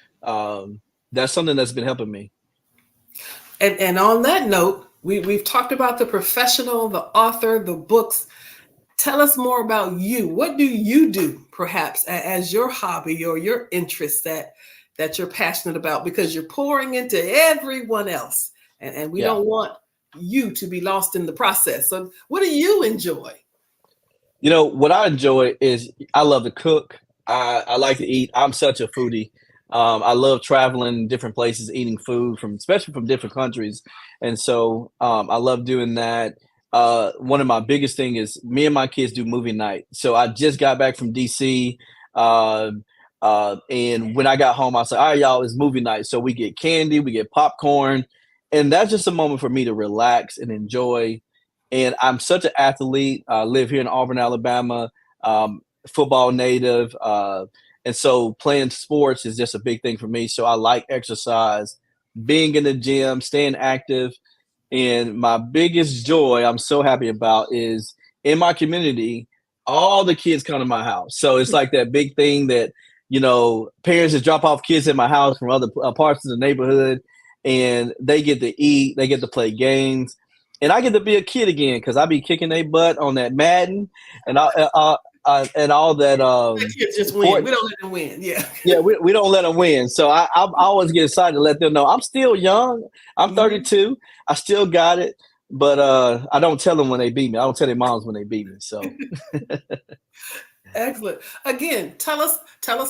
that's something that's been helping me. And on that note, we've talked about the professional, the author, the books. Tell us more about you. What do you do, perhaps, as your hobby or your interest that you're passionate about? Because you're pouring into everyone else, and we don't want you to be lost in the process. So what do you enjoy? What I enjoy is I love to cook. I like to eat. I'm such a foodie. I love traveling different places, eating food especially from different countries. And so I love doing that. One of my biggest thing is me and my kids do movie night. So I just got back from DC. And when I got home, I said, "All right, y'all, it's movie night." So we get candy, we get popcorn. And that's just a moment for me to relax and enjoy. And I'm such an athlete. I live here in Auburn, Alabama, football native. And so playing sports is just a big thing for me. So I like exercise, being in the gym, staying active. And my biggest joy I'm so happy about is in my community, all the kids come to my house. So it's like that big thing that, parents just drop off kids in my house from other parts of the neighborhood, and they get to eat, they get to play games. And I get to be a kid again because I be kicking their butt on that Madden and all that. Kids just win. We don't let them win. Yeah, we don't let them win. So I always get excited to let them know I'm still young. I'm 32. I still got it. But I don't tell them when they beat me. I don't tell their moms when they beat me. So excellent. Again, tell us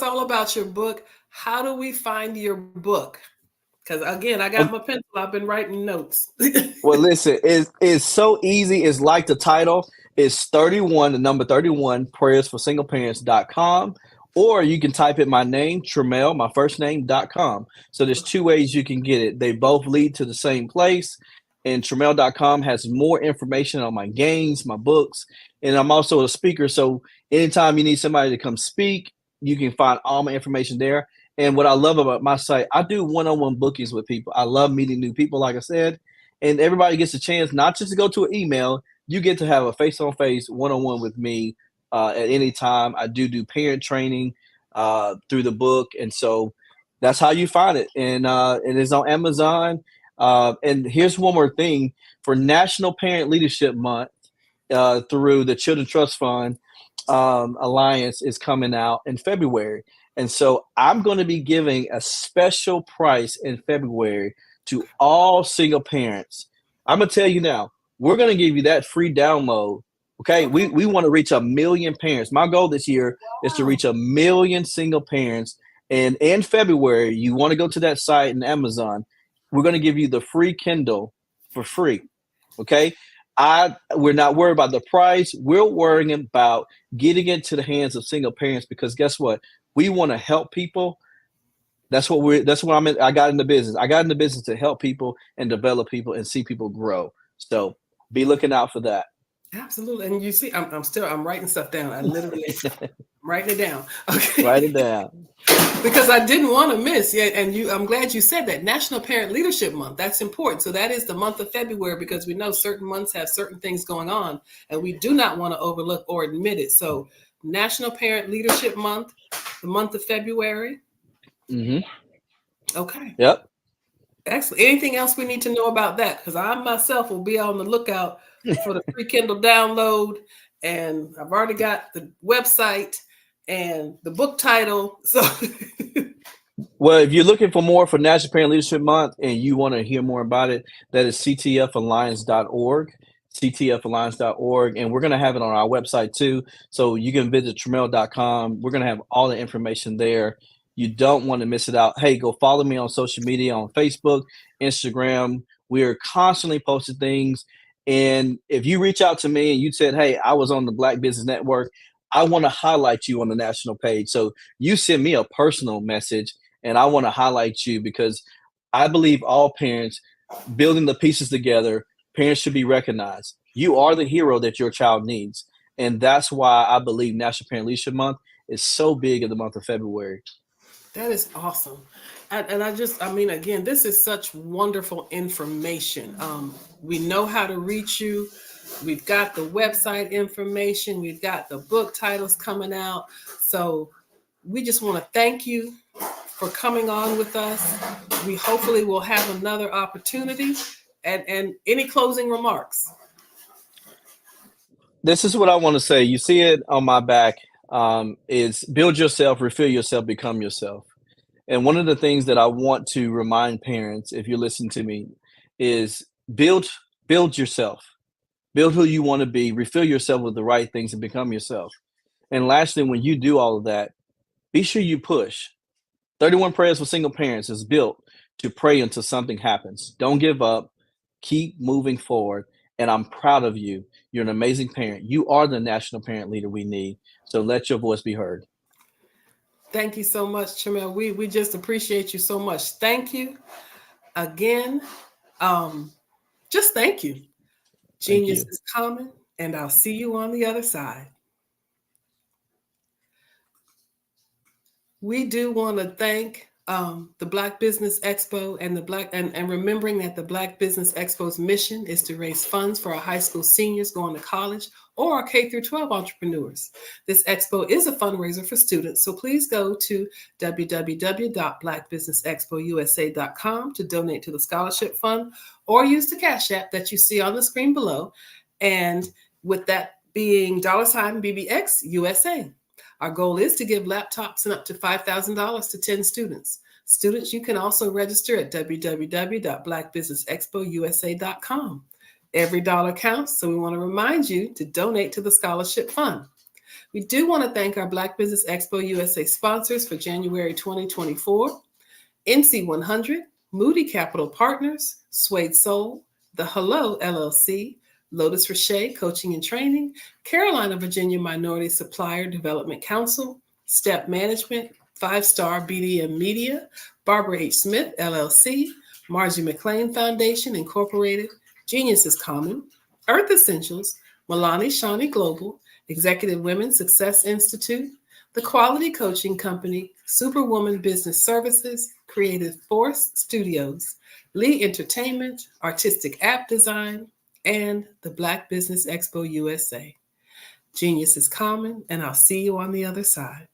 all about your book. How do we find your book? Because again, I got my pencil. I've been writing notes. Well, listen, it's so easy. It's like the title. It's 31, the number 31, prayersforsingleparents.com. Or you can type in my name, Tremel, my first name.com. So there's two ways you can get it. They both lead to the same place. And Tremel.com has more information on my games, my books. And I'm also a speaker. So anytime you need somebody to come speak, you can find all my information there. And what I love about my site, I do one-on-one bookings with people. I love meeting new people, like I said. And everybody gets a chance not just to go to an email. You get to have a face-on-face, one-on-one with me at any time. I do parent training through the book. And so that's how you find it. And it's on Amazon. And here's one more thing. For National Parent Leadership Month through the Children's Trust Fund Alliance is coming out in February. And so I'm going to be giving a special price in February to all single parents. I'm going to tell you now, we're going to give you that free download Okay, we want to reach 1 million parents. My goal this year is to reach 1 million single parents. And in February, you want to go to that site in Amazon. We're going to give you the free Kindle for free. Okay, we're not worried about the price. We're worrying about getting it to the hands of single parents, because guess what? We want to help people. That's what I'm in. I got in the business. I got in the business to help people and develop people and see people grow. So be looking out for that. Absolutely. And you see, I'm writing stuff down. I literally I'm writing it down. Okay. Write it down. Because I didn't want to miss. Yeah, and I'm glad you said that. National Parent Leadership Month. That's important. So that is the month of February, because we know certain months have certain things going on, and we do not want to overlook or admit it. So National Parent Leadership Month, the month of February. Mm-hmm. Okay. Yep. Excellent. Anything else we need to know about that? Because I myself will be on the lookout for the free Kindle download, and I've already got the website and the book title. So, well, if you're looking for more for National Parent Leadership Month and you want to hear more about it, that is ctfalliance.org, ctfalliance.org, and we're going to have it on our website too. So you can visit Trammell.com. We're going to have all the information there. You don't want to miss it out. Hey, go follow me on social media, on Facebook, Instagram. We are constantly posting things. And if you reach out to me and you said, hey, I was on the Black Business Network, I want to highlight you on the national page. So you send me a personal message and I want to highlight you, because I believe all parents, building the pieces together, parents should be recognized. You are the hero that your child needs. And that's why I believe National Parent Leadership Month is so big in the month of February. That is awesome. Again, this is such wonderful information. We know how to reach you. We've got the website information. We've got the book titles coming out. So we just want to thank you for coming on with us. We hopefully will have another opportunity. And any closing remarks? This is what I want to say. You see it on my back. Is build yourself, refill yourself, become yourself. And one of the things that I want to remind parents, if you listen to me, is build yourself, build who you want to be, refill yourself with the right things, and become yourself. And lastly, when you do all of that, be sure you push. 31 Prayers for Single Parents is built to pray until something happens. Don't give up. Keep moving forward. And I'm proud of you. You're an amazing parent. You are the national parent leader we need. So let your voice be heard. Thank you so much, Trammell. We just appreciate you so much. Thank you again. Just thank you. Genius is coming, and I'll see you on the other side. We do want to thank the Black Business Expo and remembering that the Black Business Expo's mission is to raise funds for our high school seniors going to college or our K through 12 entrepreneurs. This expo is a fundraiser for students, so please go to www.blackbusinessexpousa.com to donate to the scholarship fund, or use the Cash App that you see on the screen below, and with that being $BBX USA. Our goal is to give laptops and up to $5,000 to 10 students. Students, you can also register at www.blackbusinessexpousa.com. Every dollar counts, so we want to remind you to donate to the scholarship fund. We do want to thank our Black Business Expo USA sponsors for January 2024, NC100, Moody Capital Partners, Suede Soul, The Hello LLC, Lotus Roche Coaching and Training, Carolina, Virginia Minority Supplier Development Council, Step Management, 5-Star BDM Media, Barbara H. Smith, LLC, Margie McLean Foundation, Incorporated, Genius is Common, Earth Essentials, Milani Shawnee Global, Executive Women Success Institute, The Quality Coaching Company, Superwoman Business Services, Creative Force Studios, Lee Entertainment, Artistic App Design, and the Black Business Expo USA. Genius is common, and I'll see you on the other side.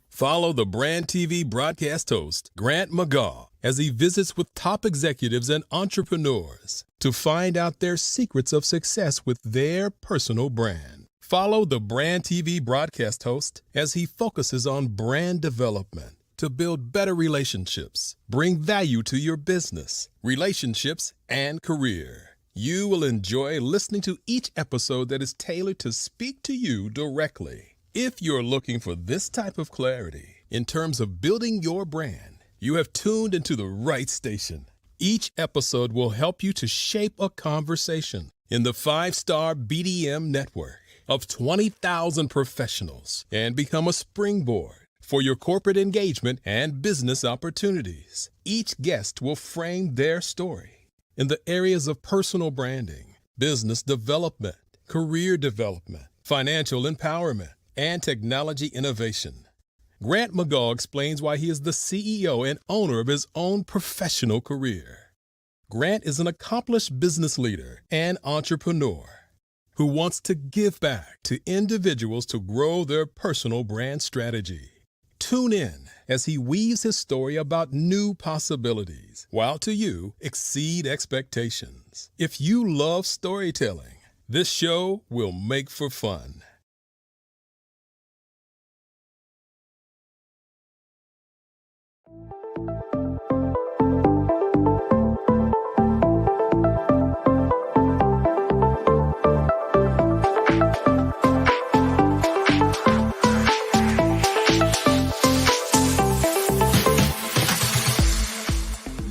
Follow the Brand TV broadcast host, Grant McGaw, as he visits with top executives and entrepreneurs to find out their secrets of success with their personal brand. Follow the Brand TV broadcast host as he focuses on brand development, to build better relationships, bring value to your business, relationships, and career. You will enjoy listening to each episode that is tailored to speak to you directly. If you're looking for this type of clarity in terms of building your brand, you have tuned into the right station. Each episode will help you to shape a conversation in the 5-star BDM network of 20,000 professionals and become a springboard for your corporate engagement and business opportunities. Each guest will frame their story in the areas of personal branding, business development, career development, financial empowerment, and technology innovation. Grant McGaugh explains why he is the CEO and owner of his own professional career. Grant is an accomplished business leader and entrepreneur who wants to give back to individuals to grow their personal brand strategy. Tune in as he weaves his story about new possibilities, while to you exceed expectations. If you love storytelling, this show will make for fun.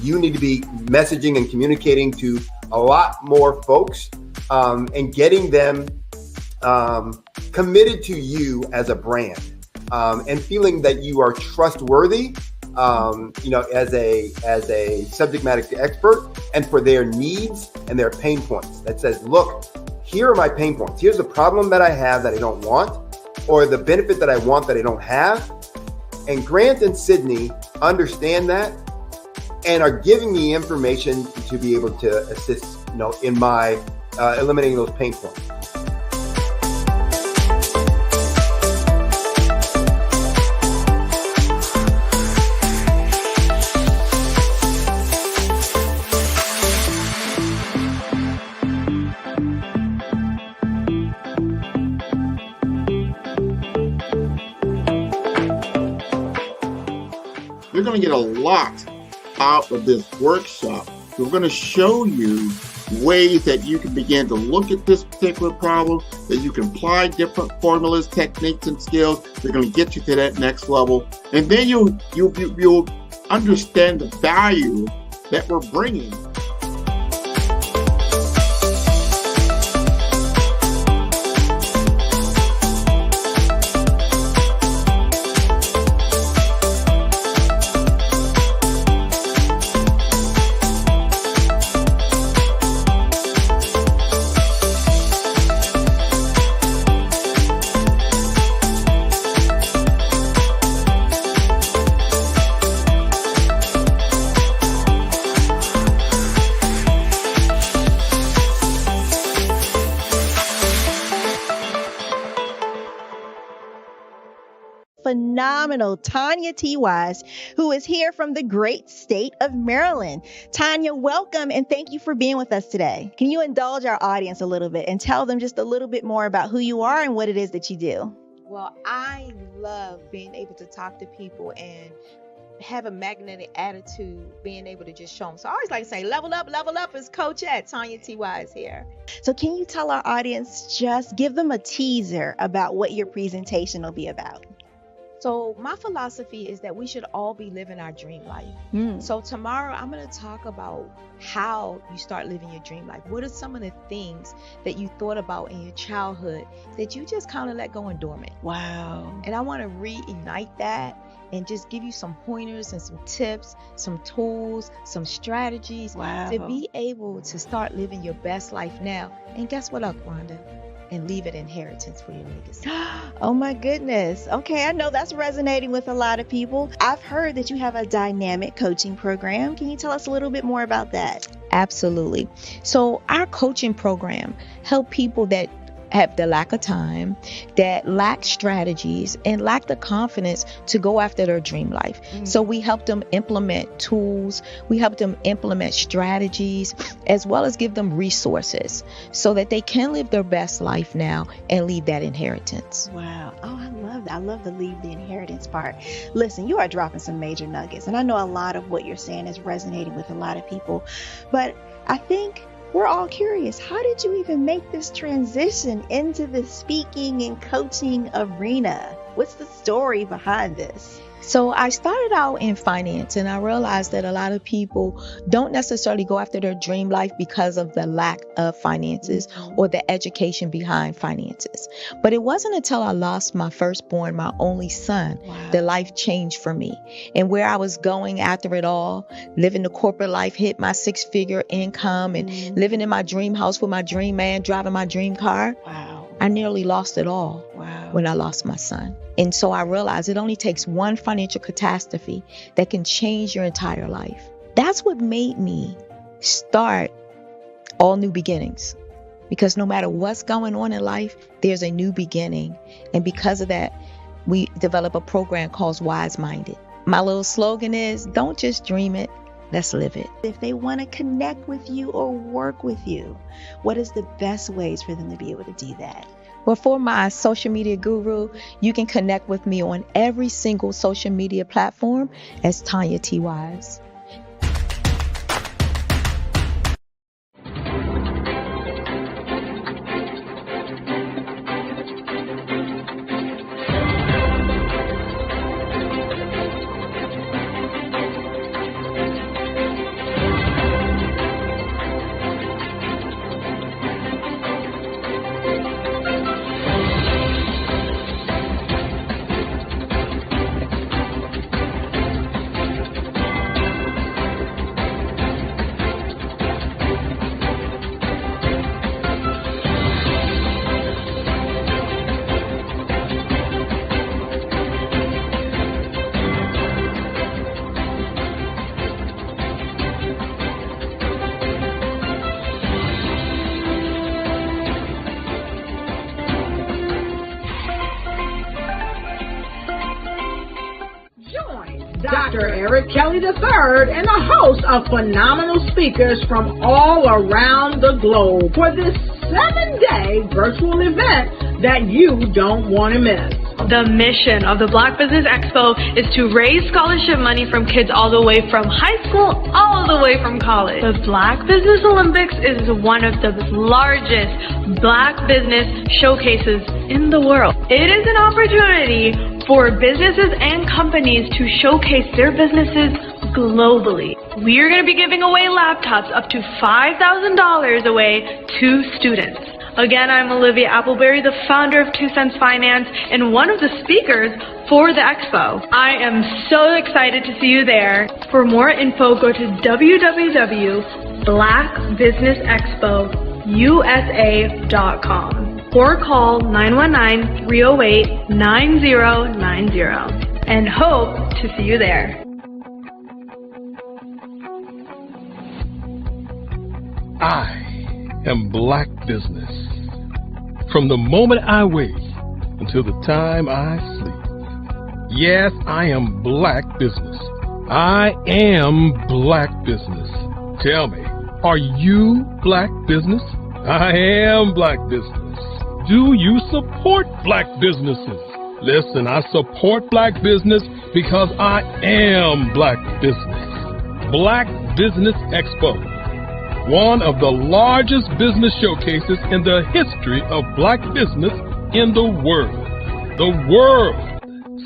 You need to be messaging and communicating to a lot more folks and getting them committed to you as a brand and feeling that you are trustworthy, as a subject matter expert, and for their needs and their pain points. That says, look, here are my pain points. Here's the problem that I have that I don't want, or the benefit that I want that I don't have. And Grant and Sydney understand that and are giving me information to be able to assist, in my eliminating those pain points. You're going to get a lot out of this workshop. We're going to show you ways that you can begin to look at this particular problem, that you can apply different formulas, techniques, and skills. They're going to get you to that next level. And then you'll understand the value that we're bringing. Phenomenal Tanya T. Wise, who is here from the great state of Maryland. Tanya, welcome and thank you for being with us today. Can you indulge our audience a little bit and tell them just a little bit more about who you are and what it is that you do? Well, I love being able to talk to people and have a magnetic attitude, being able to just show them. So I always like to say, level up is Coach at Tanya T. Wise here. So can you tell our audience, just give them a teaser about what your presentation will be about? So my philosophy is that we should all be living our dream life. So tomorrow I'm going to talk about how you start living your dream life. What are some of the things that you thought about in your childhood that you just kind of let go and dormant? Wow. And I want to reignite that and just give you some pointers and some tips, some tools, some strategies to be able to start living your best life now. And guess what, Wanda? And leave it inheritance for your legacy. Oh my goodness. Okay, I know that's resonating with a lot of people. I've heard that you have a dynamic coaching program. Can you tell us a little bit more about that? Absolutely. So our coaching program help people that have the lack of time, that lack strategies, and lack the confidence to go after their dream life. So we help them implement tools, we help them implement strategies, as well as give them resources so that they can live their best life now and leave that inheritance. Wow. Oh, I love that. I love the leave the inheritance part. Listen, you are dropping some major nuggets, and I know a lot of what you're saying is resonating with a lot of people, but I think we're all curious. How did you even make this transition into the speaking and coaching arena? What's the story behind this? So I started out in finance, and I realized that a lot of people don't necessarily go after their dream life because of the lack of finances or the education behind finances. But it wasn't until I lost my firstborn, my only son, that life changed for me. And where I was going after it all, living the corporate life, hit my 6-figure income, and living in my dream house with my dream man, driving my dream car. I nearly lost it all when I lost my son. And so I realized it only takes one financial catastrophe that can change your entire life. That's what made me start All New Beginnings. Because no matter what's going on in life, there's a new beginning. And because of that, we develop a program called Wise Minded. My little slogan is, don't just dream it, let's live it. If they want to connect with you or work with you, what is the best ways for them to be able to do that? Well, for my social media guru, you can connect with me on every single social media platform as Tanya T. Wise. Dr. Eric Kelly III and a host of phenomenal speakers from all around the globe for this 7-day virtual event that you don't want to miss. The mission of the Black Business Expo is to raise scholarship money from kids all the way from high school, all the way from college. The Black Business Olympics is one of the largest Black business showcases in the world. It is an opportunity for businesses and companies to showcase their businesses globally. We are going to be giving away laptops up to $5,000 away to students. Again, I'm Olivia Appleberry, the founder of 2 Cents Finance and one of the speakers for the expo. I am so excited to see you there. For more info, go to www.blackbusinessexpousa.com or call 919-308-9090 and hope to see you there. I am Black Business. From the moment I wake until the time I sleep. Yes, I am Black Business. I am Black Business. Tell me, are you Black Business? I am Black Business. Do you support Black businesses? Listen, I support Black business because I am Black Business. Black Business Expo, one of the largest business showcases in the history of Black business in the world. The world!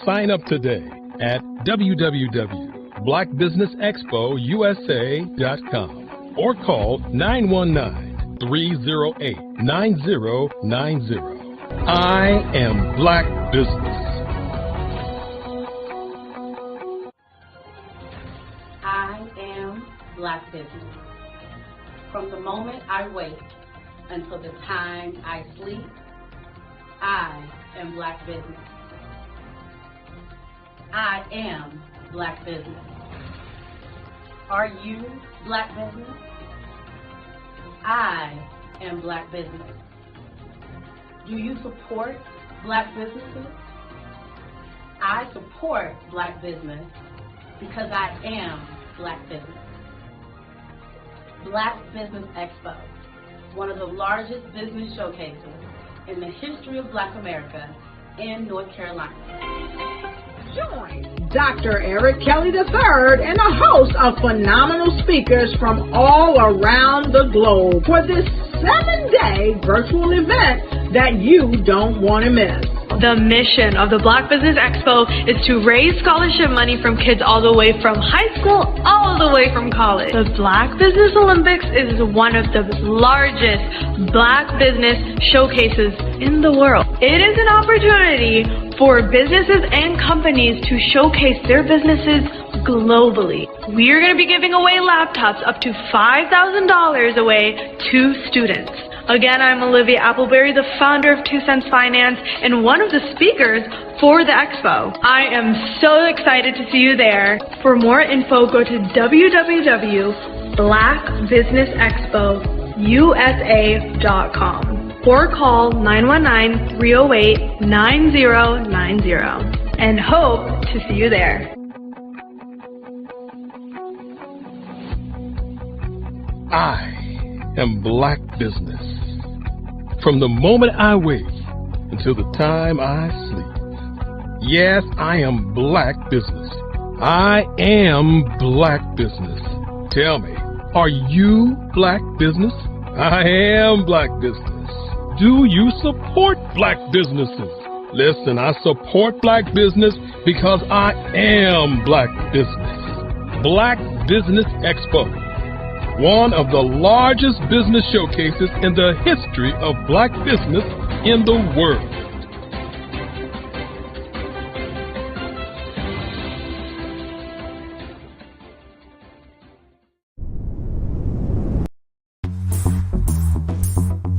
Sign up today at www.blackbusinessexpousa.com or call 919-308-9090. I am Black Business. I am Black Business. From the moment I wake until the time I sleep, I am Black Business. I am Black Business. Are you Black Business? I am Black Business. Do you support Black businesses? I support Black business because I am Black business. Black Business Expo, one of the largest business showcases in the history of Black America in North Carolina. Join Dr. Eric Kelly III and a host of phenomenal speakers from all around the globe for this 7-day virtual event that you don't want to miss. The mission of the Black Business Expo is to raise scholarship money from kids all the way from high school, all the way from college. The Black Business Olympics is one of the largest Black business showcases in the world. It is an opportunity for businesses and companies to showcase their businesses globally. We are going to be giving away laptops up to $5,000 away to students. Again, I'm Olivia Appleberry, the founder of 2 Cents Finance and one of the speakers for the expo. I am so excited to see you there. For more info, go to www.blackbusinessexpousa.com or call 919-308-9090 and hope to see you there. I am Black business. From the moment I wake until the time I sleep. Yes, I am Black business. I am Black business. Tell me, are you Black business? I am Black business. Do you support Black businesses? Listen, I support Black business because I am Black business. Black Business Expo, one of the largest business showcases in the history of Black business in the world.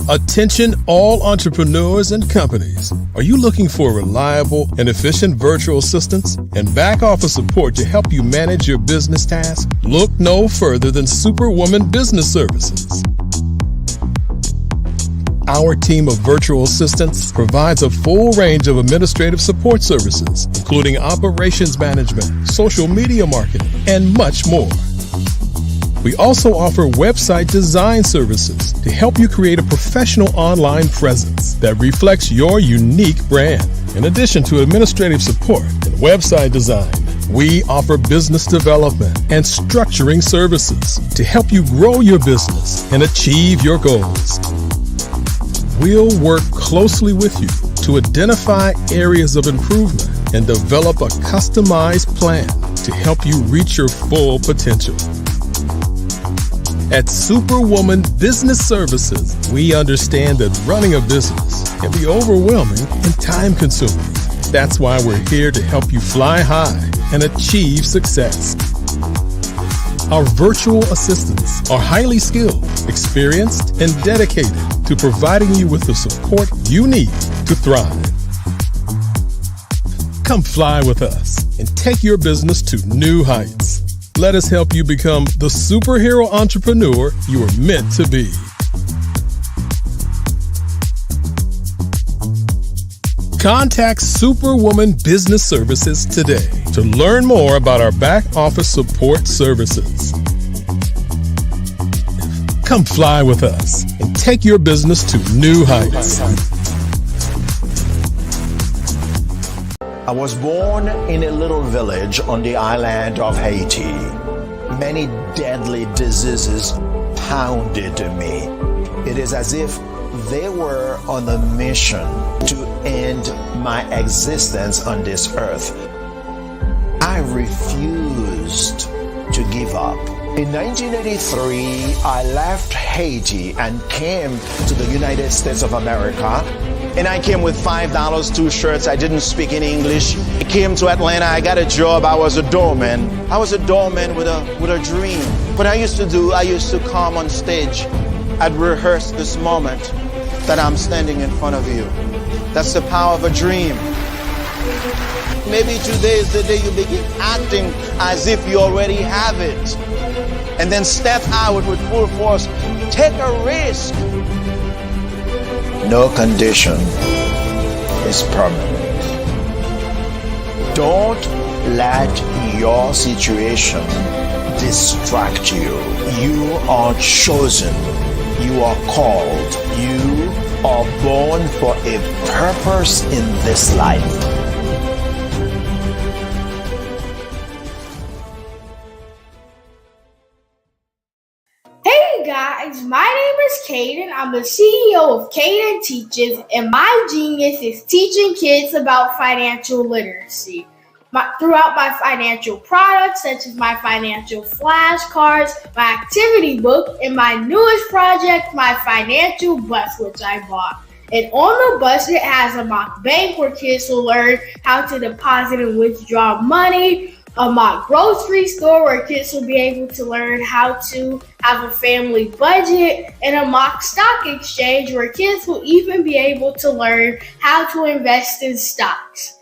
Attention all entrepreneurs and companies. Are you looking for reliable and efficient virtual assistance and back office support to help you manage your business tasks? Look no further than Superwoman Business Services. Our team of virtual assistants provides a full range of administrative support services, including operations management, social media marketing, and much more. We also offer website design services to help you create a professional online presence that reflects your unique brand. In addition to administrative support and website design, we offer business development and structuring services to help you grow your business and achieve your goals. We'll work closely with you to identify areas of improvement and develop a customized plan to help you reach your full potential. At Superwoman Business Services, we understand that running a business can be overwhelming and time-consuming. That's why we're here to help you fly high and achieve success. Our virtual assistants are highly skilled, experienced, and dedicated to providing you with the support you need to thrive. Come fly with us and take your business to new heights. Let us help you become the superhero entrepreneur you are meant to be. Contact Superwoman Business Services today to learn more about our back office support services. Come fly with us and take your business to new heights. I was born in a little village on the island of Haiti. Many deadly diseases pounded me. It is as if they were on a mission to end my existence on this earth. I refused to give up. In 1983, I left Haiti and came to the United States of America. And I came with $5, 2 shirts. I didn't speak in English. I came to Atlanta. I got a job. I was a doorman. I was a doorman with a dream. What I used to do, I used to come on stage. I'd rehearse this moment that I'm standing in front of you. That's the power of a dream. Maybe today is the day you begin acting as if you already have it. And then step out with full force. Take a risk. No condition is permanent. Don't let your situation distract you. You are chosen. You are called. You are born for a purpose in this life. Hey guys, my name is Caden. I'm the CEO of Caden Teaches, and my genius is teaching kids about financial literacy. Throughout my financial products, such as my financial flashcards, my activity book, and my newest project, my financial bus, which I bought. And on the bus, it has a mock bank where kids will learn how to deposit and withdraw money, a mock grocery store where kids will be able to learn how to have a family budget, and a mock stock exchange where kids will even be able to learn how to invest in stocks.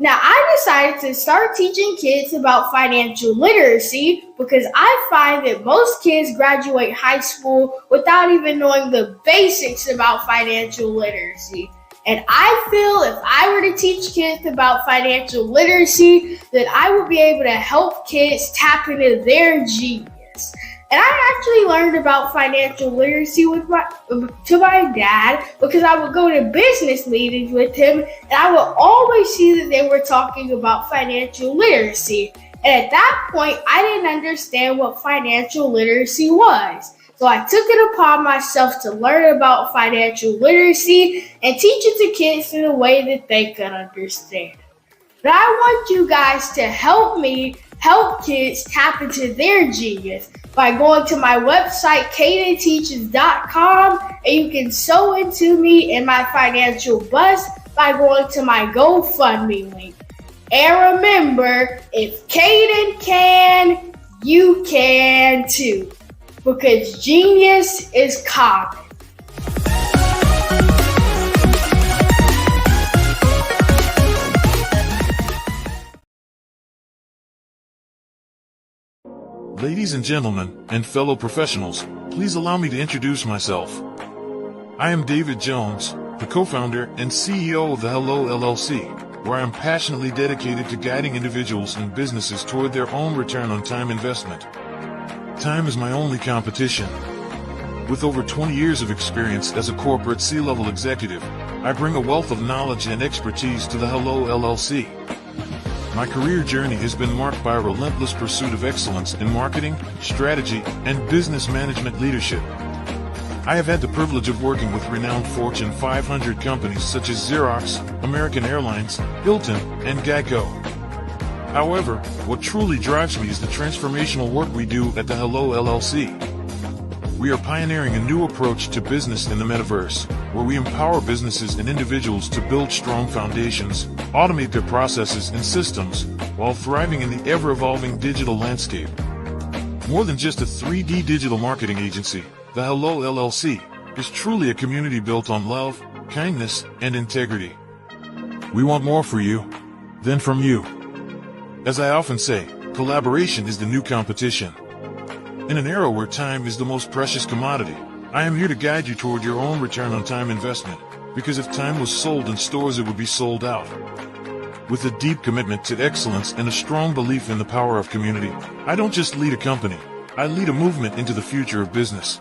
Now, I decided to start teaching kids about financial literacy because I find that most kids graduate high school without even knowing the basics about financial literacy. And I feel if I were to teach kids about financial literacy, that I would be able to help kids tap into their genius. And I actually learned about financial literacy to my dad because I would go to business meetings with him and I would always see that they were talking about financial literacy. And at that point, I didn't understand what financial literacy was. So I took it upon myself to learn about financial literacy and teach it to kids in a way that they could understand. But I want you guys to help me help kids tap into their genius by going to my website, cadenteaches.com, and you can sew into me in my financial bus by going to my GoFundMe link. And remember, if Caden can, you can too. Because genius is common. Ladies and gentlemen, and fellow professionals, please allow me to introduce myself. I am David Jones, the co-founder and CEO of the Hello LLC, where I am passionately dedicated to guiding individuals and businesses toward their own return on time investment. Time is my only competition. With over 20 years of experience as a corporate C-level executive, I bring a wealth of knowledge and expertise to the Hello LLC. My career journey has been marked by a relentless pursuit of excellence in marketing, strategy, and business management leadership. I have had the privilege of working with renowned Fortune 500 companies such as Xerox, American Airlines, Hilton, and Geico. However, what truly drives me is the transformational work we do at the Hello LLC. We are pioneering a new approach to business in the metaverse, where we empower businesses and individuals to build strong foundations, automate their processes and systems, while thriving in the ever-evolving digital landscape. More than just a 3D digital marketing agency, the Hello LLC is truly a community built on love, kindness, and integrity. We want more for you than from you. As I often say, collaboration is the new competition. In an era where time is the most precious commodity, I am here to guide you toward your own return on time investment, because if time was sold in stores, it would be sold out. With a deep commitment to excellence and a strong belief in the power of community, I don't just lead a company, I lead a movement into the future of business.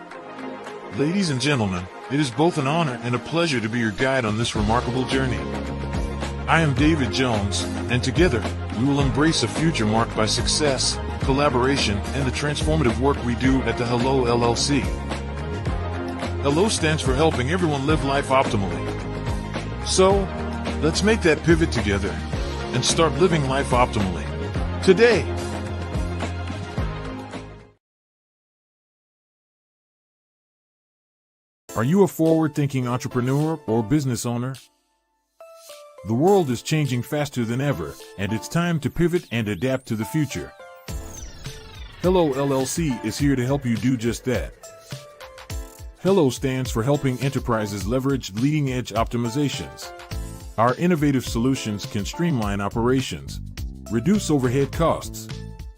Ladies and gentlemen, it is both an honor and a pleasure to be your guide on this remarkable journey. I am David Jones, and together, we will embrace a future marked by success, collaboration, and the transformative work we do at the Hello LLC. Hello stands for helping everyone live life optimally. So, let's make that pivot together and start living life optimally today. Are you a forward-thinking entrepreneur or business owner? The world is changing faster than ever, and it's time to pivot and adapt to the future. Hello LLC is here to help you do just that. Hello stands for helping enterprises leverage leading-edge optimizations. Our innovative solutions can streamline operations, reduce overhead costs,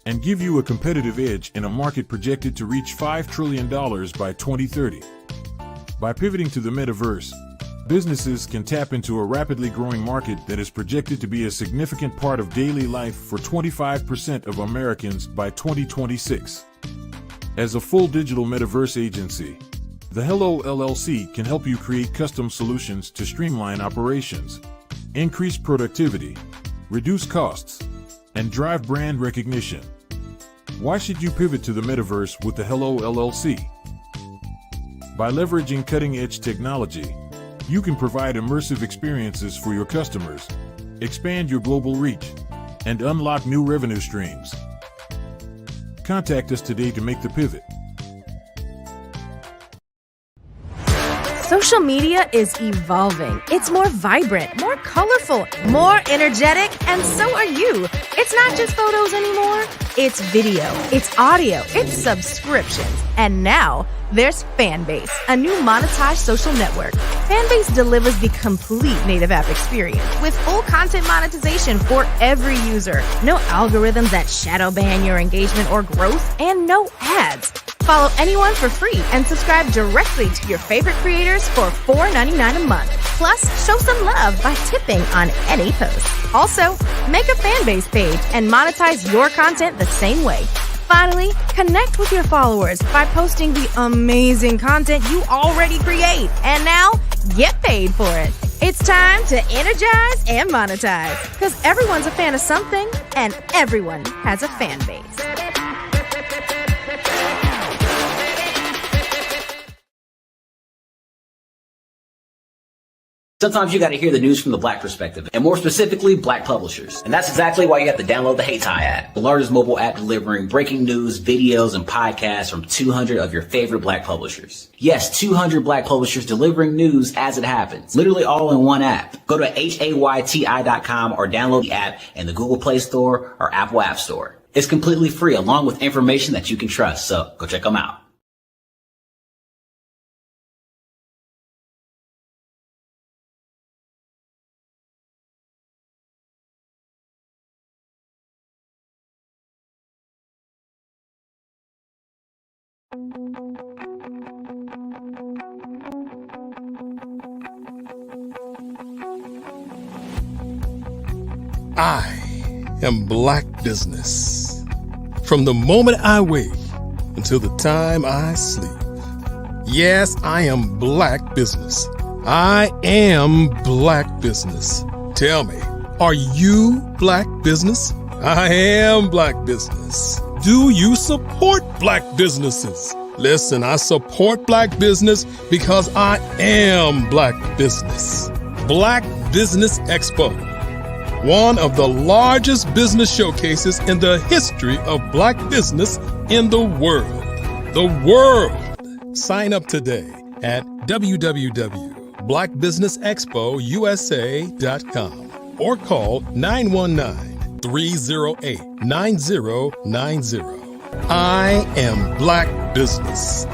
and give you a competitive edge in a market projected to reach $5 trillion by 2030. By pivoting to the metaverse, businesses can tap into a rapidly growing market that is projected to be a significant part of daily life for 25% of Americans by 2026. As a full digital metaverse agency, the Hello LLC can help you create custom solutions to streamline operations, increase productivity, reduce costs, and drive brand recognition. Why should you pivot to the metaverse with the Hello LLC? By leveraging cutting-edge technology, you can provide immersive experiences for your customers, expand your global reach, and unlock new revenue streams. Contact us today to make the pivot. Social media is evolving. It's more vibrant, more colorful, more energetic, and so are you. It's not just photos anymore. It's video, it's audio, it's subscriptions. And now there's Fanbase, a new monetized social network. Fanbase delivers the complete native app experience with full content monetization for every user. No algorithms that shadow ban your engagement or growth, and no ads. Follow anyone for free and subscribe directly to your favorite creators for $4.99 a month. Plus, show some love by tipping on any post. Also, make a Fanbase page and monetize your content the same way. Finally, connect with your followers by posting the amazing content you already create. And now, get paid for it. It's time to energize and monetize. Because everyone's a fan of something, and everyone has a fan base. Sometimes you got to hear the news from the Black perspective, and more specifically, Black publishers. And that's exactly why you have to download the HeyTie app, the largest mobile app delivering breaking news, videos, and podcasts from 200 of your favorite Black publishers. Yes, 200 Black publishers delivering news as it happens, literally all in one app. Go to HAYTI.com or download the app in the Google Play Store or Apple App Store. It's completely free, along with information that you can trust, so go check them out. I am Black business. From the moment I wake until the time I sleep. Yes, I am Black business. I am Black business. Tell me, are you Black business? I am Black business. Do you support Black businesses? Listen, I support Black business because I am Black business. Black Business Expo, one of the largest business showcases in the history of Black business in the world. The world! Sign up today at www.blackbusinessexpousa.com or call 919-308-9090. I am Black business.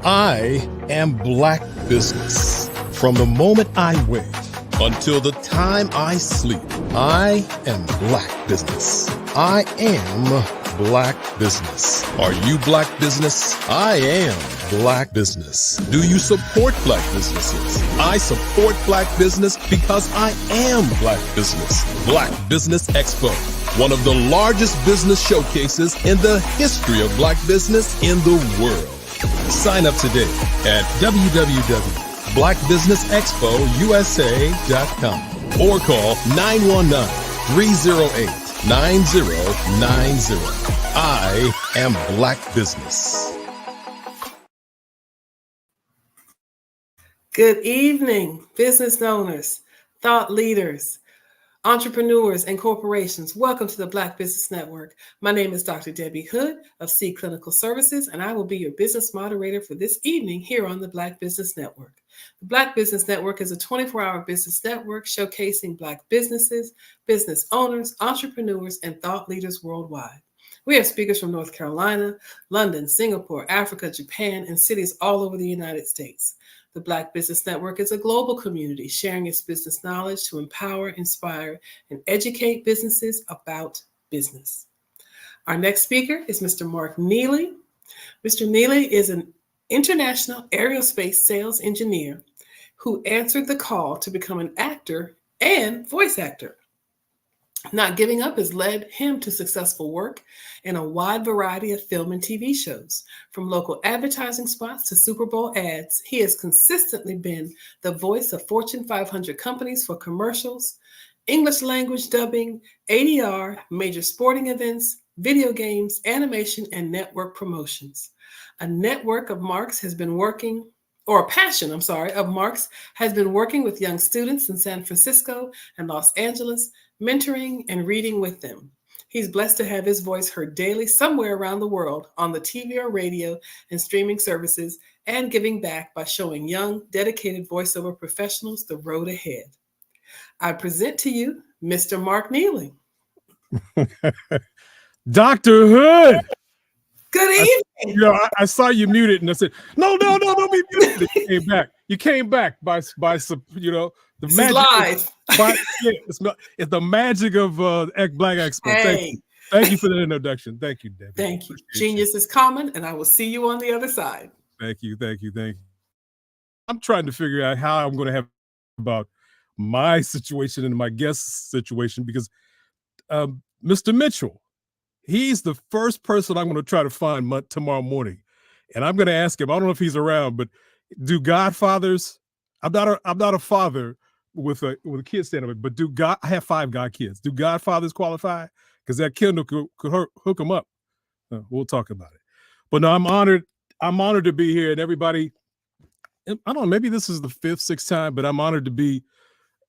I am Black business. From the moment I wake until the time I sleep, I am Black business. I am Black business. Are you Black business? I am Black business. Do you support Black businesses? I support Black business because I am Black business. Black Business Expo, one of the largest business showcases in the history of Black business in the world. Sign up today at www.blackbusinessexpousa.com or call 919-308-9090. I am Black business. Good evening, business owners, thought leaders. Entrepreneurs and corporations, welcome to the Black Business Network. My name is Dr. Debbie Hood of C Clinical Services, and I will be your business moderator for this evening here on the Black Business Network. The Black Business Network is a 24-hour business network showcasing Black businesses, business owners, entrepreneurs, and thought leaders worldwide. We have speakers from North Carolina, London, Singapore, Africa, Japan, and cities all over the United States. The Black Business Network is a global community sharing its business knowledge to empower, inspire, and educate businesses about business. Our next speaker is Mr. Mark Neely. Mr. Neely is an international aerospace sales engineer who answered the call to become an actor and voice actor. Not giving up has led him to successful work in a wide variety of film and TV shows. From local advertising spots to Super Bowl ads, he has consistently been the voice of Fortune 500 companies for commercials, English language dubbing, ADR, major sporting events, video games, animation, and network promotions. A network of Marks has been working or a passion, of Mark's has been working with young students in San Francisco and Los Angeles, mentoring and reading with them. He's blessed to have his voice heard daily somewhere around the world on the TV or radio and streaming services, and giving back by showing young, dedicated voiceover professionals the road ahead. I present to you Mr. Mark Neely. Dr. Hood! Good evening. I saw you muted, and I said, "No, don't be muted." You came back. You came back by the this magic. Is live. It's the magic of Black Expo. Hey. Thank you for that introduction. Thank you, Debbie. Thank you. Genius is common, and I will see you on the other side. Thank you. I'm trying to figure out how I'm going to have about my situation and my guest situation because Mr. Mitchell. He's the first person I'm going to try to find tomorrow morning, and I'm going to ask him. I don't know if he's around, but do godfathers? I'm not a father with a kid standing up, but I have 5 god kids. Do godfathers qualify? Because that Kindle could hook them up. We'll talk about it. But no, I'm honored. I'm honored to be here, and everybody. I don't know. Maybe this is the 5th, 6th time, but I'm honored to be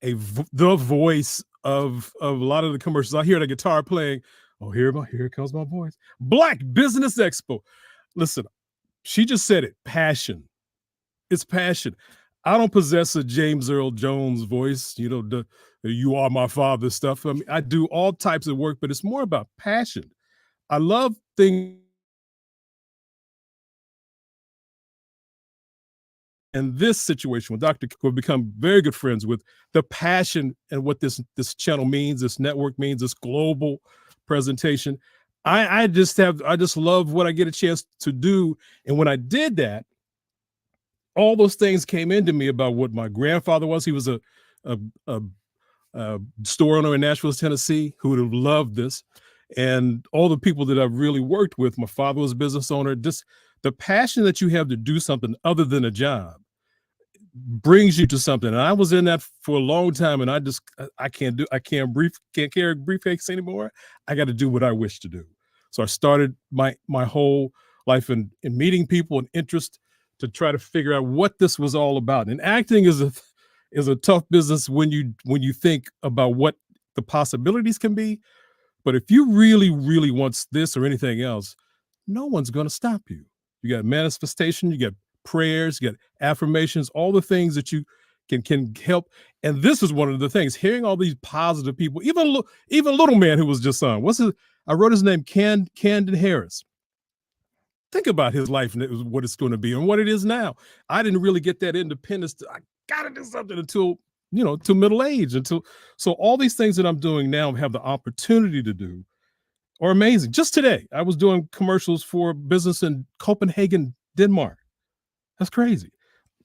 the voice of a lot of the commercials. I hear the guitar playing. Oh, here comes my voice. Black Business Expo. Listen, she just said it. Passion. It's passion. I don't possess a James Earl Jones voice, the "you are my father" stuff. I mean, I do all types of work, but it's more about passion. I love things. In this situation with Dr. We've become very good friends with the passion and what this channel means, this network means, this global presentation. I just love what I get a chance to do. And when I did that, all those things came into me about what my grandfather was. He was a store owner in Nashville, Tennessee, who would have loved this. And all the people that I've really worked with, my father was a business owner. Just the passion that you have to do something other than a job brings you to something. And I was in that for a long time, and I can't carry a briefcase anymore. I got to do what I wish to do. So I started my whole life in meeting people and interest to try to figure out what this was all about. And acting is a tough business when you think about what the possibilities can be. But if you really, really want this or anything else, no one's going to stop you. You got manifestation, you got prayers, you got affirmations, all the things that you can help. And this is one of the things, hearing all these positive people, even little man who was just on. I wrote his name, Camden Harris. Think about his life and what it's going to be and what it is now. I didn't really get that independence. I got to do something until middle age. So all these things that I'm doing now have the opportunity to do are amazing. Just today, I was doing commercials for business in Copenhagen, Denmark. That's crazy.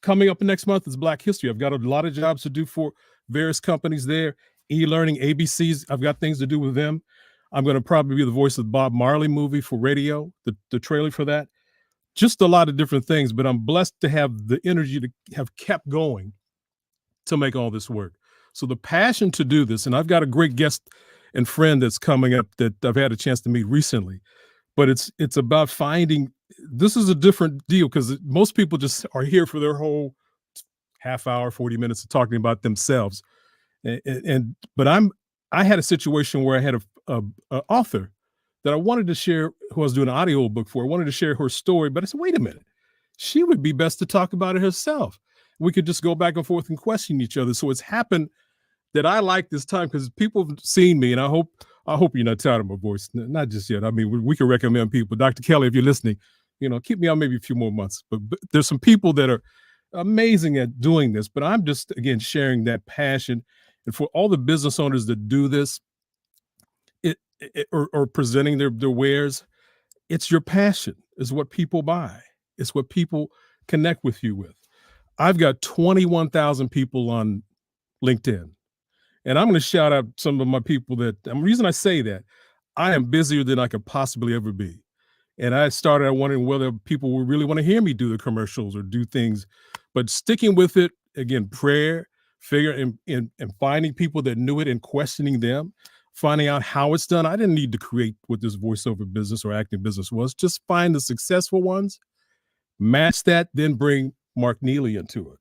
Coming up next month is Black History. I've got a lot of jobs to do for various companies there. E-learning, ABCs, I've got things to do with them. I'm going to probably be the voice of the Bob Marley movie for radio, the trailer for that. Just a lot of different things, but I'm blessed to have the energy to have kept going to make all this work. So the passion to do this, and I've got a great guest and friend that's coming up that I've had a chance to meet recently, but it's about finding, this is a different deal because most people just are here for their whole half hour, 40 minutes of talking about themselves. But I'm I had a situation where I had a author that I wanted to share, who I was doing an audio book for. I wanted to share her story, but I said, wait a minute, she would be best to talk about it herself. We could just go back and forth and question each other. So it's happened that I like this time because people have seen me, and I hope you're not tired of my voice. Not just yet. I mean, we can recommend people. Dr. Kelly, if you're listening, keep me on maybe a few more months. But there's some people that are amazing at doing this. But I'm just, again, sharing that passion. And for all the business owners that do this, or presenting their wares, it's your passion is what people buy. It's what people connect with you with. I've got 21,000 people on LinkedIn. And I'm going to shout out some of my people that, the reason I say that, I am busier than I could possibly ever be. And I started wondering whether people would really want to hear me do the commercials or do things, but sticking with it, again, prayer, and finding people that knew it and questioning them, finding out how it's done. I didn't need to create what this voiceover business or acting business was. Just find the successful ones, match that, then bring Mark Neely into it.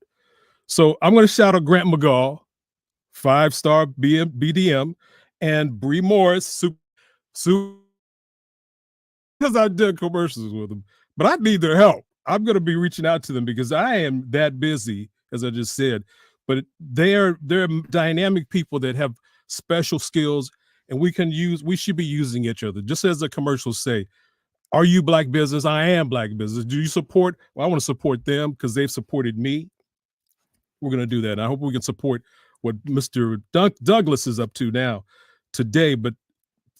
So I'm going to shout out Grant McGall, 5-star BDM, and Bree Morris, because I did commercials with them, but I need their help. I'm going to be reaching out to them because I am that busy, as I just said, but they're dynamic people that have special skills, and we should be using each other. Just as the commercials say, are you Black business? I am Black business. Do you support? Well, I want to support them because they've supported me. We're going to do that. And I hope we can support what Mr. Douglas is up to now today. But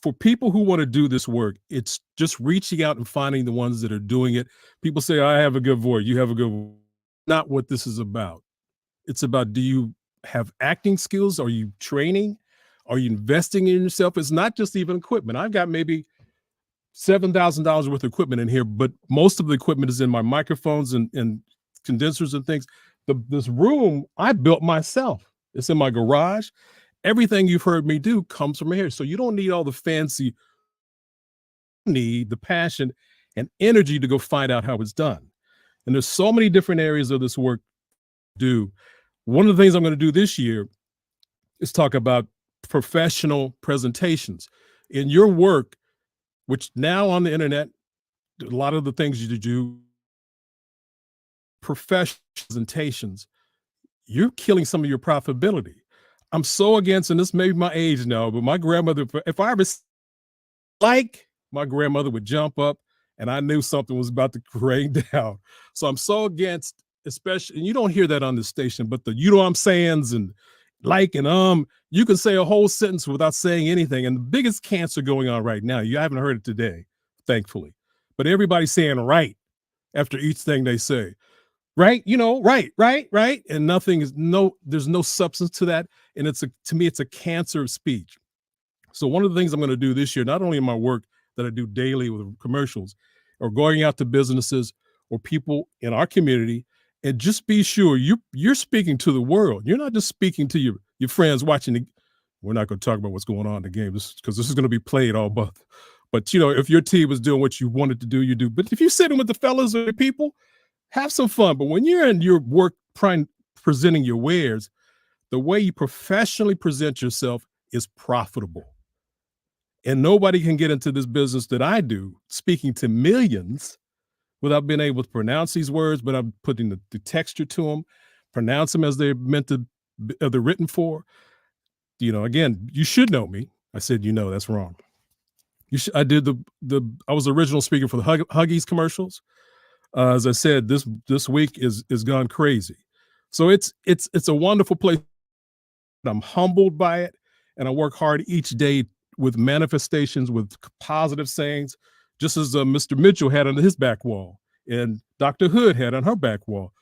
for people who want to do this work, it's just reaching out and finding the ones that are doing it. People say, I have a good voice. You have a good voice. Not what this is about. It's about, do you have acting skills? Are you training? Are you investing in yourself? It's not just even equipment. I've got maybe $7,000 worth of equipment in here, but most of the equipment is in my microphones and condensers and things. This room I built myself. It's in my garage. Everything you've heard me do comes from here. So you don't need all the fancy, you need the passion and energy to go find out how it's done. And there's so many different areas of this work to do. One of the things I'm going to do this year is talk about professional presentations. In your work, which now on the internet, a lot of the things you do, professional presentations, you're killing some of your profitability. I'm so against, and this may be my age now, but my grandmother, if I ever, my grandmother would jump up and I knew something was about to rain down. So I'm so against, especially, and you don't hear that on the station, but the, you know what I'm sayings and you can say a whole sentence without saying anything. And the biggest cancer going on right now, you haven't heard it today, thankfully, but everybody's saying right after each thing they say. Right, right, and there's no substance to that, and to me it's a cancer of speech. So one of the things I'm going to do this year, not only in my work that I do daily with commercials, or going out to businesses or people in our community, and just be sure you're speaking to the world. You're not just speaking to your friends watching. We're not going to talk about what's going on in the game because this is going to be played all month. But if your team is doing what you wanted to do, you do. But if you're sitting with the fellas or the people, have some fun. But when you're in your work presenting your wares, the way you professionally present yourself is profitable. And nobody can get into this business that I do, speaking to millions, without being able to pronounce these words, but I'm putting the texture to them, pronounce them as they're meant to, they're written for. Again, you should know me. I said, that's wrong. I did I was the original speaker for the Huggies commercials. As I said, this week is gone crazy. So it's a wonderful place. I'm humbled by it, and I work hard each day with manifestations, with positive sayings, just as Mr. Mitchell had on his back wall and Dr. Hood had on her back wall.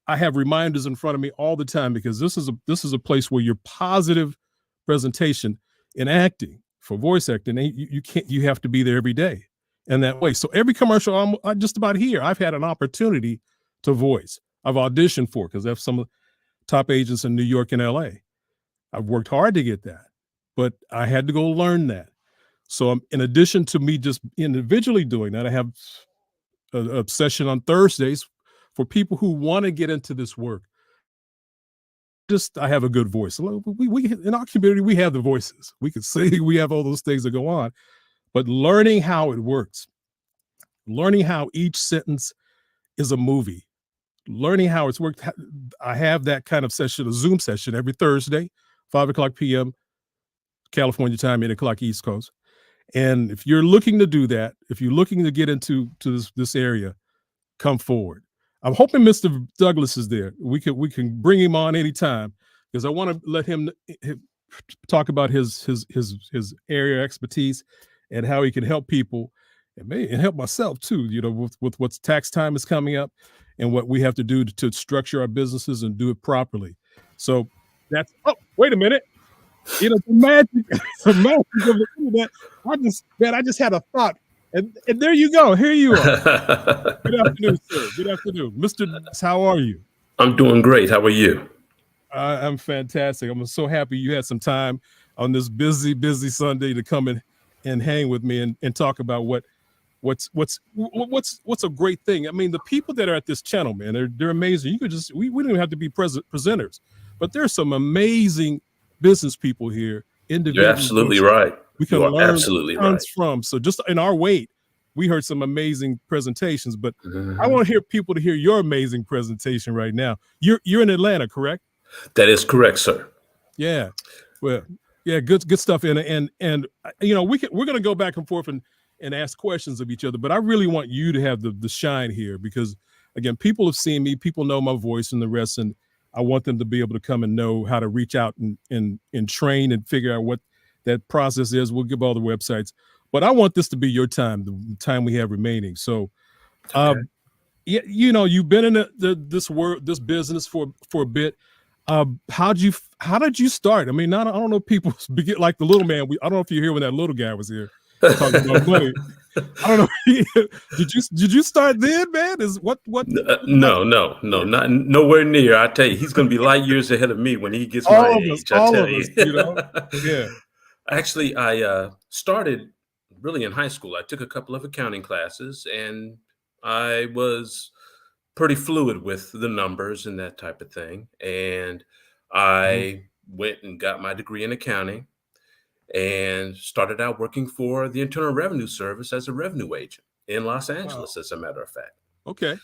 I have reminders in front of me all the time because this is a place where your positive presentation in acting, for voice acting, you have to be there every day. And that way. So every commercial I'm just about here, I've had an opportunity to voice. I've auditioned for, because I have some of the top agents in New York and LA. I've worked hard to get that, but I had to go learn that. So in addition to me just individually doing that, I have a session on Thursdays for people who want to get into this work. just I have a good voice. We in our community, we have the voices. We can sing, we have all those things that go on. But learning how it works, learning how each sentence is a movie, learning how it's worked. I have that kind of session, a Zoom session every Thursday, 5:00 p.m. California time, 8:00 East Coast. And if you're looking to do that, if you're looking to get into this area, come forward. I'm hoping Mr. Douglas is there. We can bring him on anytime, because I want to let him talk about his area expertise and how he can help people and help myself too, with what's tax time is coming up and what we have to do to structure our businesses and do it properly. So that's, oh, wait a minute. The magic of the internet. I just had a thought. And there you go. Here you are. Good afternoon, sir. Good afternoon. Mr. How are you? I'm doing great. How are you? I'm fantastic. I'm so happy you had some time on this busy Sunday to come and hang with me and talk about what's a great thing. I mean, the people that are at this channel, man, they're amazing. You could just we don't even have to be presenters, but there's some amazing business people here. You're absolutely right. We can learn absolutely right from. So just in our wait, we heard some amazing presentations, but I want to hear people to hear your amazing presentation right now. You're in Atlanta, correct? That is correct, sir. Yeah. Well, yeah, good stuff. And we're going to go back and forth and ask questions of each other, but I really want you to have the shine here, because again, people have seen me, people know my voice and the rest, and I want them to be able to come and know how to reach out and train and figure out what that process is. We'll give all the websites, but I want this to be your time, the time we have remaining. So, okay. You've been in this business for a bit. How did you start? I mean, I don't know, people begin like the little man. I don't know if you hear when that little guy was here talking about money. I don't know. Did you start then, man? Is what? No, not nowhere near. I tell you, he's going to be light years ahead of me when he gets my age. I tell you. Yeah. Actually, I started really in high school. I took a couple of accounting classes, and I was pretty fluid with the numbers and that type of thing. And I went and got my degree in accounting and started out working for the Internal Revenue Service as a revenue agent in Los Angeles, as a matter of fact. Okay.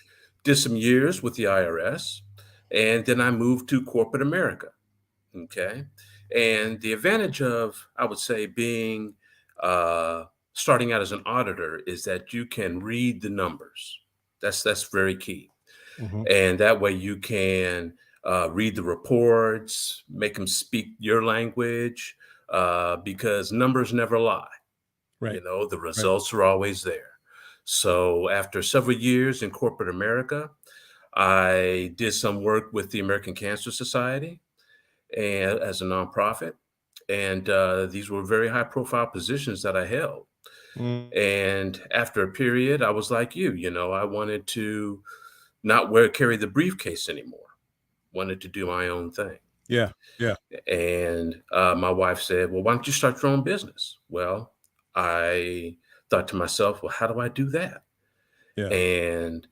Did some years with the IRS, and then I moved to corporate America. Okay. And the advantage of, I would say, being starting out as an auditor is that you can read the numbers. That's very key. And that way you can read the reports, make them speak your language, because numbers never lie. Right. The results are always there. So after several years in corporate America, I did some work with the American Cancer Society and as a nonprofit. And these were very high profile positions that I held. And after a period, I was like you, I wanted to not carry the briefcase anymore. Wanted to do my own thing. Yeah. And my wife said, well, why don't you start your own business? Well, I thought to myself, well, how do I do that? Yeah. And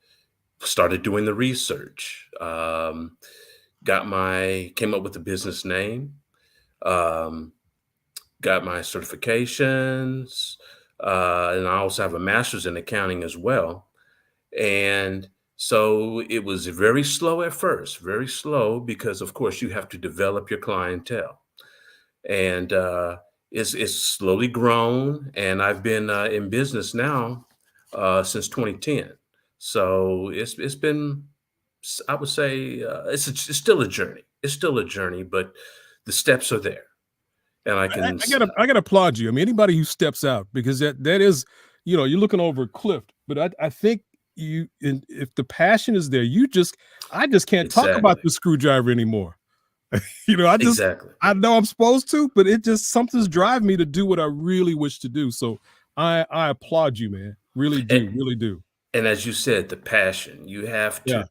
started doing the research. Came up with the business name, got my certifications, and I also have a master's in accounting as well. And so it was very slow at first, very slow, because of course you have to develop your clientele, and it's slowly grown. And I've been in business now since 2010. So it's been, I would say, it's still a journey. It's still a journey, but the steps are there. And I gotta applaud you. I mean, anybody who steps out, because that is, you're looking over a cliff. But I think if the passion is there, I just can't talk about the screwdriver anymore. I know I'm supposed to, but something's driving me to do what I really wish to do. So I applaud you, man. Really do. And as you said, the passion, you have to,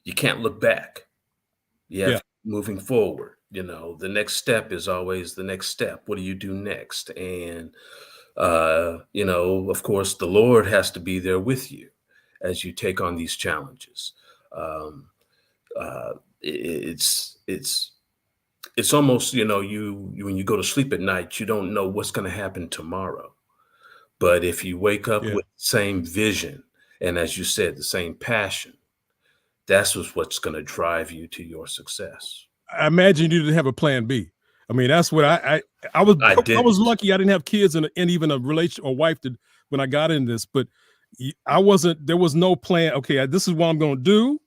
you can't look back. You have to moving forward. The next step is always the next step. What do you do next? And, of course, the Lord has to be there with you as you take on these challenges. It's it's almost, you when you go to sleep at night, you don't know what's going to happen tomorrow. But if you wake up Yeah. with the same vision, and as you said, the same passion, that's what's going to drive you to your success. I imagine you didn't have a plan B. I mean, that's what I was. I I was didn't. lucky I didn't have kids and even a relation or wife when I got in this. But I wasn't. There was no plan. Okay, this is what I'm going to do.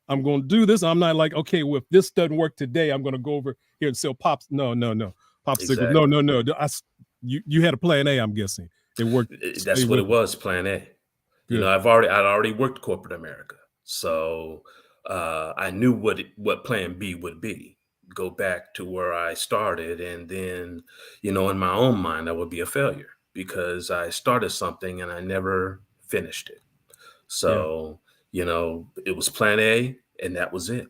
I'm going to do this. I'm not like, okay, well, if this doesn't work today, I'm going to go over here and sell pops. No, popsicles. Exactly. No. You had a plan A. I'm guessing it worked. That's what it was, plan A. Good. I'd already worked corporate America, so I knew what plan B would be. Go back to where I started, and then, in my own mind, I would be a failure because I started something and I never finished it. So, it was plan A, and that was it.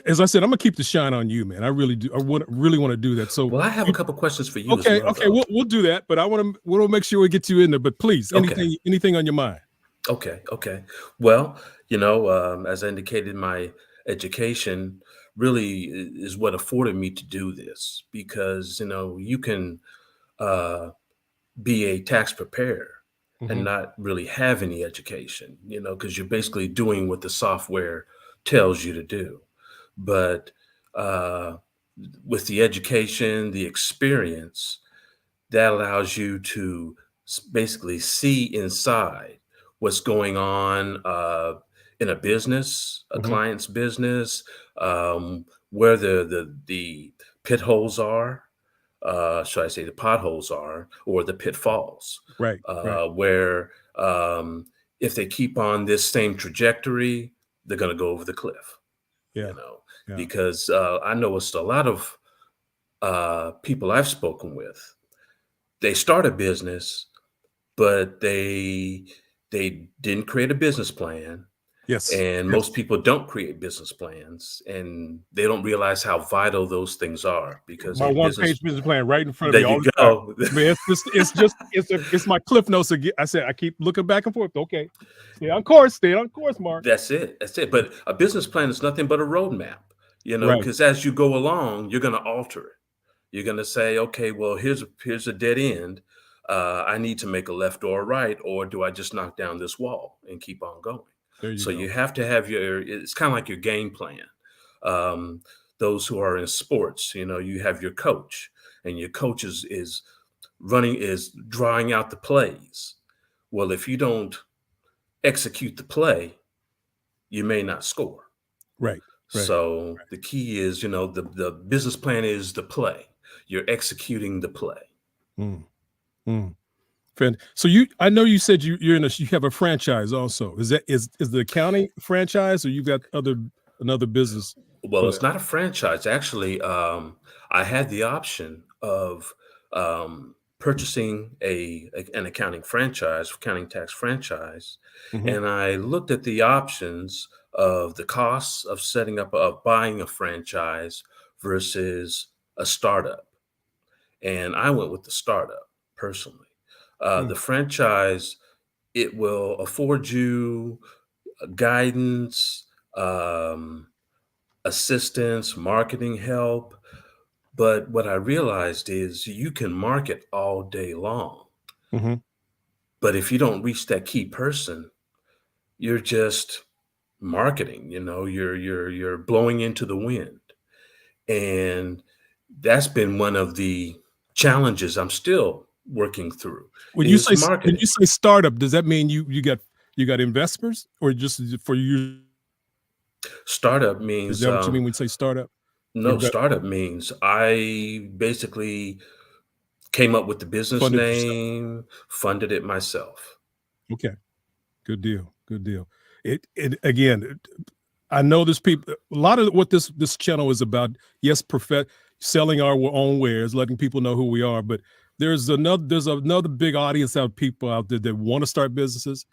As I said, I'm gonna keep the shine on you, man. I really do. I really want to do that. So, well, I have a couple questions for you. Okay, as well, okay, we'll do that. But I want to make sure we get you in there. But please, anything on your mind? Okay. Well, as I indicated, my education really is what afforded me to do this because, you can be a tax preparer and not really have any education, because you're basically doing what the software tells you to do. But with the education, the experience, that allows you to basically see inside what's going on in a business, a client's business, where the pit holes are, should I say the potholes are, or the pitfalls. Right. Where if they keep on this same trajectory, they're going to go over the cliff. Yeah. Because I know it's a lot of people I've spoken with. They start a business, but they didn't create a business plan. Yes. And most people don't create business plans, and they don't realize how vital those things are. Because my one-page business plan right in front of me. There you go. I mean, it's my cliff notes again. I said I keep looking back and forth. Okay, stay on course, Mark. That's it. But a business plan is nothing but a roadmap. Because as you go along, you're going to alter it. You're going to say, okay, well, here's a dead end. I need to make a left or a right, or do I just knock down this wall and keep on going? You have to have it's kind of like your game plan. Those who are in sports, you have your coach, and your coach is drawing out the plays. Well, if you don't execute the play, you may not score. Right. So the key is, the business plan is the play. You're executing the play. Friend, so I know you said you have a franchise also. Is the accounting franchise, or you got another business? Well, it's not a franchise. Actually, I had the option of purchasing an accounting tax franchise, and I looked at the options of the costs of buying a franchise versus a startup, and I went with the startup personally. The franchise, it will afford you guidance, assistance, marketing help. But what I realized is you can market all day long. But if you don't reach that key person, you're just marketing, you're blowing into the wind. And that's been one of the challenges I'm still working through. When you say startup, does that mean you got investors, or just for you? Startup means, is that what you mean when you say startup? No, startup means I basically came up with the business name, funded it myself. Okay, good deal. It again, I know there's people. A lot of what this channel is about. Yes, selling our own wares, letting people know who we are, but there's another big audience of people out there that want to start businesses.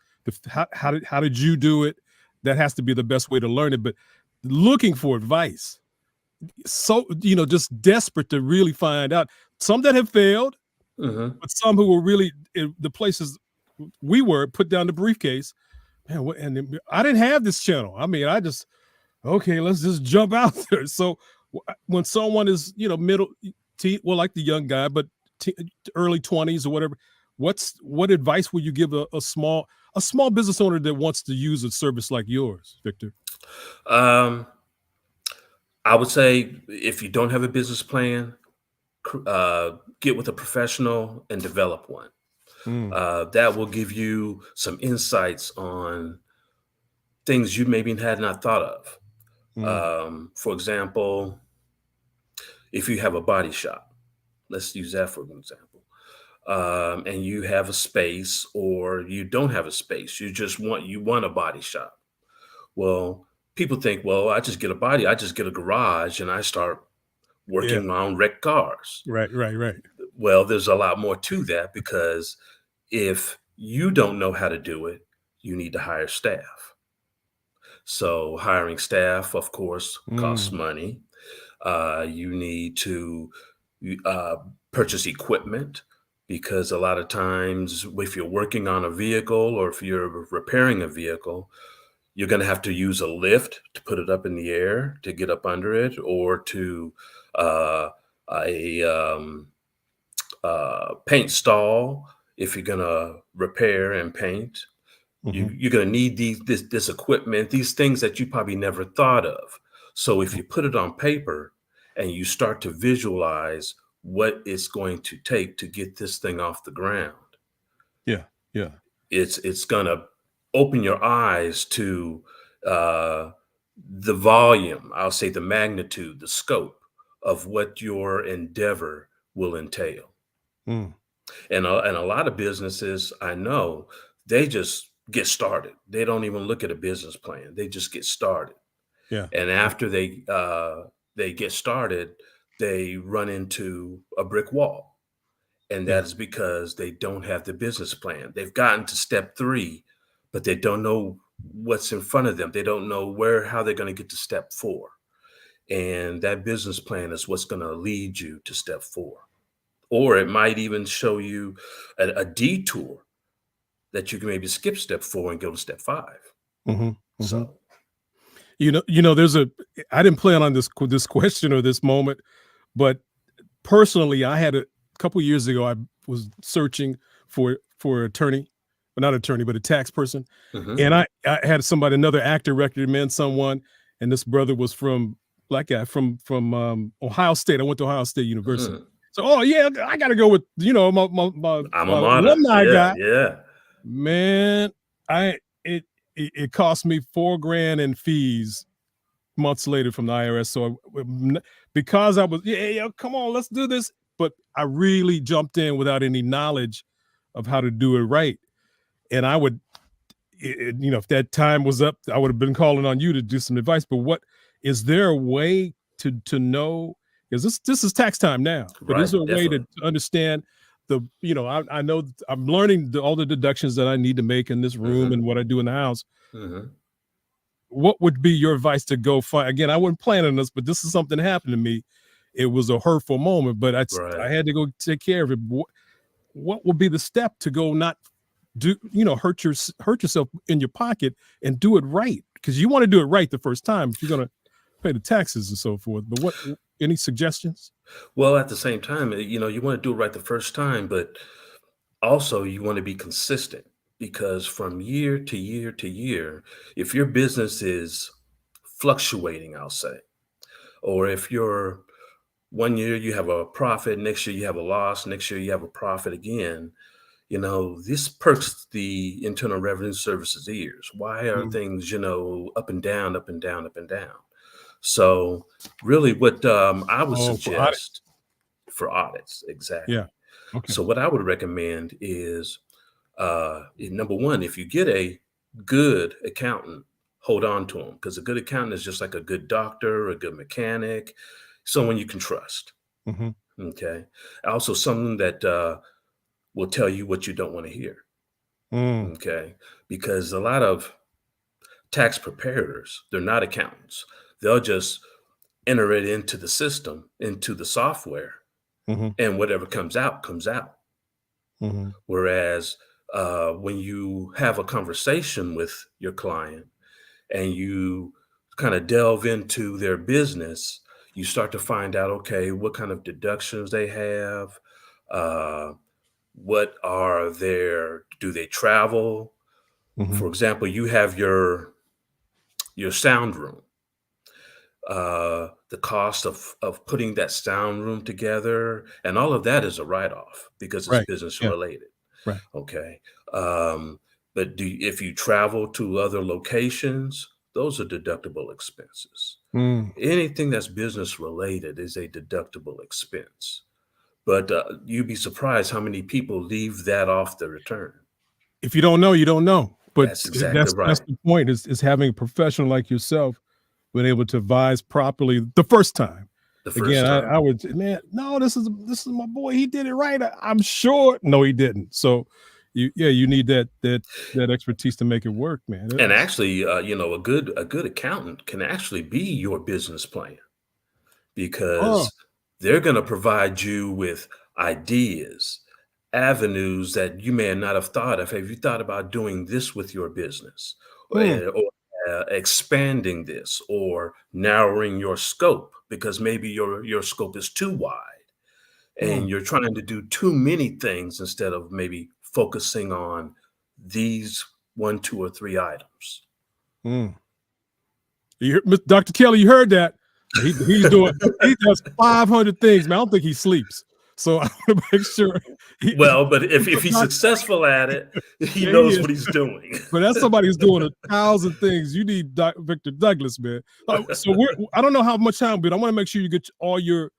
How did you do it? That has to be the best way to learn it. But looking for advice, so just desperate to really find out. Some that have failed, but some who were really the places we were put down the briefcase. Man, and I didn't have this channel. I mean, let's just jump out there. So when someone is, middle well, like the young guy, but early 20s or whatever, what advice would you give a small business owner that wants to use a service like yours, Victor? I would say if you don't have a business plan, get with a professional and develop one. That will give you some insights on things you maybe had not thought of. For example, if you have a body shop, let's use that for an example, and you have a space or you don't have a space, you want a body shop. Well, people think, well, I just get a garage and I start working on wrecked cars. Right. Well, there's a lot more to that, because if you don't know how to do it, you need to hire staff. So hiring staff, of course, costs money. You need to purchase equipment, because a lot of times if you're working on a vehicle or if you're repairing a vehicle, you're going to have to use a lift to put it up in the air, to get up under it, or to paint stall if you're going to repair and paint. You're going to need this equipment, these things that you probably never thought of. So if you put it on paper and you start to visualize what it's going to take to get this thing off the ground, it's going to open your eyes to the volume, I'll say the magnitude, the scope of what your endeavor will entail. And a lot of businesses, I know, they just get started. They don't even look at a business plan. They just get started. And after they get started, they run into a brick wall. And that is because they don't have the business plan. They've gotten to step 3, but they don't know what's in front of them. They don't know how they're going to get to step 4. And that business plan is what's going to lead you to step 4. Or it might even show you a detour that you can maybe skip step 4 and go to step 5. So, I didn't plan on this question or this moment, but personally, I had a couple years ago, I was searching for attorney, well, not attorney, but a tax person. And I had another actor recommend someone, and this brother was from Ohio State. I went to Ohio State University. So, I got to go with, my alumni guy. Man, it cost me $4,000 in fees months later from the IRS. So because I was, come on, let's do this. But I really jumped in without any knowledge of how to do it right. And I would, if that time was up, I would have been calling on you to do some advice. But is there a way to know? Because this is tax time now. But is there a way to understand I know I'm learning all the deductions that I need to make in this room and what I do in the house. What would be your advice to go find? Again, I wasn't planning this, but this is something that happened to me. It was a hurtful moment, but I had to go take care of it. What would be the step to go not do, hurt yourself in your pocket and do it right? Because you want to do it right the first time if you're going to pay the taxes and so forth. But any suggestions? Well, at the same time, you want to do it right the first time, but also you want to be consistent, because from year to year to year, if your business is fluctuating, I'll say, or if you're 1 year you have a profit, next year you have a loss, next year you have a profit again, this perks the Internal Revenue Service's ears. Why are things, up and down, up and down, up and down? So really what I would suggest for audits, exactly. So what I would recommend is, number one, if you get a good accountant, hold on to them, because a good accountant is just like a good doctor, a good mechanic, someone you can trust. Okay. Also someone that will tell you what you don't want to hear. Okay. Because a lot of tax preparers, they're not accountants. They'll just enter it into the system, into the software, and whatever comes out, comes out. Whereas when you have a conversation with your client and you kind of delve into their business, You start to find out, okay, what kind of deductions they have. What are their, do they travel? For example, you have your sound room. The cost of putting that sound room together, and all of that is a write-off because it's Right. business Yeah. related. Right. Okay. But if you travel to other locations, those are deductible expenses. Mm. Anything that's business related is a deductible expense. But you'd be surprised how many people leave that off the return. If you don't know, you don't know. But That's exactly that's right. the point is having a professional like yourself been able to advise properly the first time. The first Again, time. I would, man, no, this is my boy. He did it right. I'm sure. No, he didn't. So you need that expertise to make it work, man. And actually, a good accountant can actually be your business plan, because they're going to provide you with ideas, avenues that you may not have thought of. Have you thought about doing this with your business, or expanding this, or narrowing your scope, because maybe your scope is too wide and you're trying to do too many things instead of maybe focusing on these 1, 2, or 3 items. Dr. Kelly, you heard that? He does 500 things, man. I don't think he sleeps. So I want to make sure. Well, but if he's successful at it, he knows what he's doing. But that's somebody who's doing 1,000 things. You need Victor Douglas, man. So I don't know how much time, but I want to make sure you get all your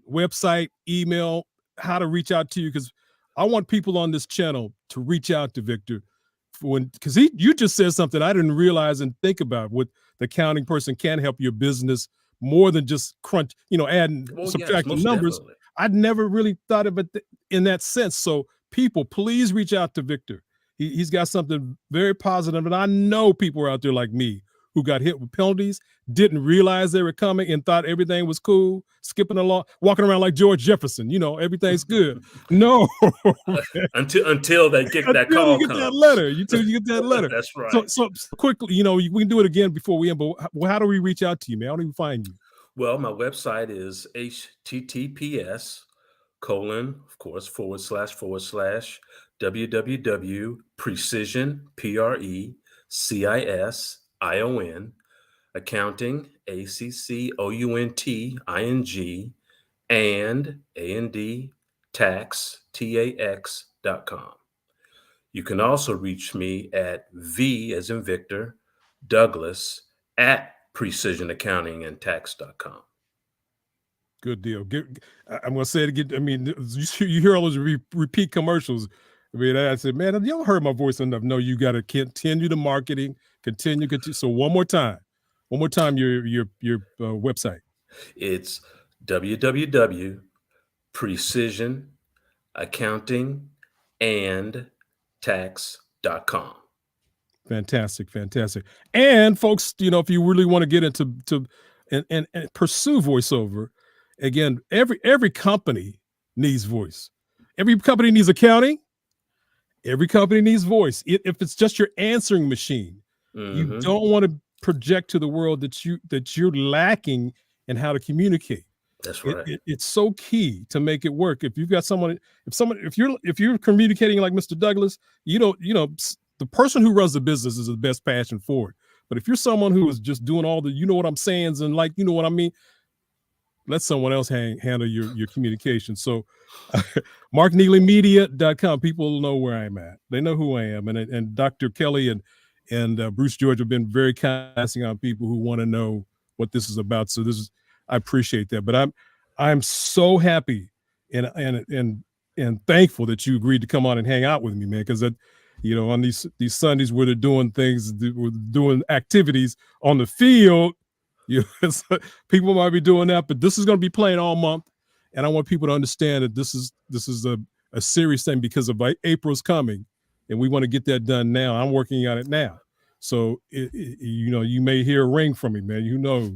website, email, how to reach out to you, because I want people on this channel to reach out to Victor because you just said something I didn't realize and think about. What the accounting person can help your business more than just crunch, adding, subtracting numbers. Definitely. I'd never really thought of it in that sense. So people, please reach out to Victor. He's got something very positive, and I know people are out there like me who got hit with penalties, didn't realize they were coming, and thought everything was cool, skipping along, walking around like George Jefferson. Everything's good. No, until they get that call. You get that letter. You get that letter. That's right. So quickly, we can do it again before we end. But how do we reach out to you, man? How do we find you? Well, my website is https:// www.precision, PRECISION, accounting, ACCOUNTING, and tax, TAX.com. You can also reach me at V as in Victor, Douglas at precisionaccountingandtax.com. Good deal. I'm going to say it again. I mean, you hear all those repeat commercials. I mean, I said, man, y'all heard my voice enough. No, you got to continue the marketing, continue. So one more time, your website. It's www.precisionaccountingandtax.com. Fantastic. And folks, if you really want to get into and pursue voiceover, again, every company needs voice. Every company needs accounting. Every company needs voice. If it's just your answering machine, you don't want to project to the world that you're lacking in how to communicate. That's right. It's so key to make it work. If you've got if you're communicating like Mr. Douglas, the person who runs the business is the best passion for it. But if you're someone who is just doing all the, what I'm saying, and what I mean, let someone else handle your communication. So markneelymedia.com, people know where I'm at. They know who I am. And Dr. Kelly and Bruce George have been very kind on people who want to know what this is about. So I appreciate that. But I'm so happy and thankful that you agreed to come on and hang out with me, man, because on these Sundays where they're doing things, doing activities on the field, people might be doing that, but this is going to be playing all month, and I want people to understand that this is a serious thing because of April's coming, and we want to get that done now. I'm working on it now, so you may hear a ring from me, man.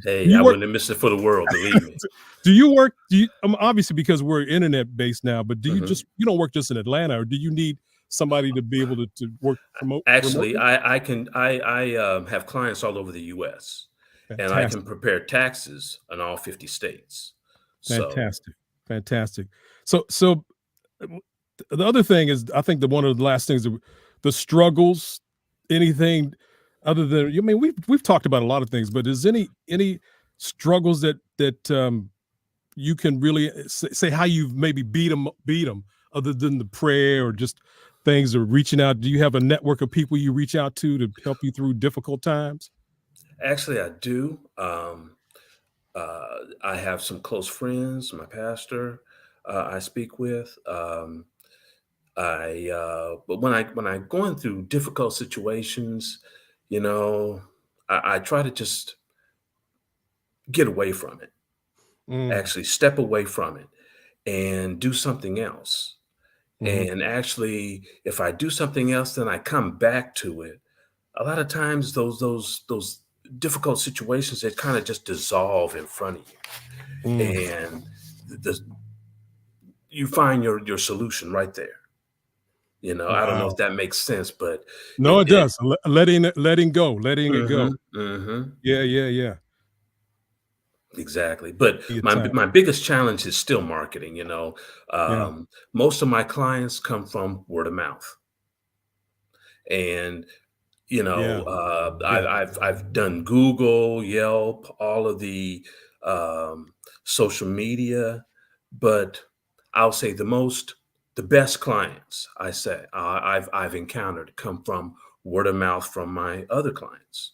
Hey, I wouldn't have missed it for the world, believe me. Do you work? Obviously because we're internet based now, but do you you don't work just in Atlanta, or do you need somebody to be able to work promote? Actually, remotely? I have clients all over the U.S. and I can Fantastic. prepare taxes in all 50 states. So Fantastic. Fantastic. So the other thing is, I think one of the last things, the struggles, anything other than, I mean, we've talked about a lot of things, but is any struggles that you can really say how you've maybe beat them other than the prayer or just things, or reaching out? Do you have a network of people you reach out to help you through difficult times? actually, I do. I have some close friends, my pastor, I speak with. But when I going through difficult situations, you know, I try to just get away from it. Mm. Actually, step away from it and do something else. Mhm. And actually, if I do something else, then I come back to it. A lot of times, those difficult situations, they kind of just dissolve in front of you, Mm. and the you find your solution right there. I don't know if Wow. that makes sense, but No, it it it does. Letting it go. Mhm, mhm. Yeah, yeah, yeah. Exactly. But Your my time. my biggest challenge is still marketing. Yeah. Most of my clients come from word of mouth, and Yeah. Yeah. I've done Google, Yelp, all of the um, social media, but I'll say the best clients I've encountered come from word of mouth from my other clients.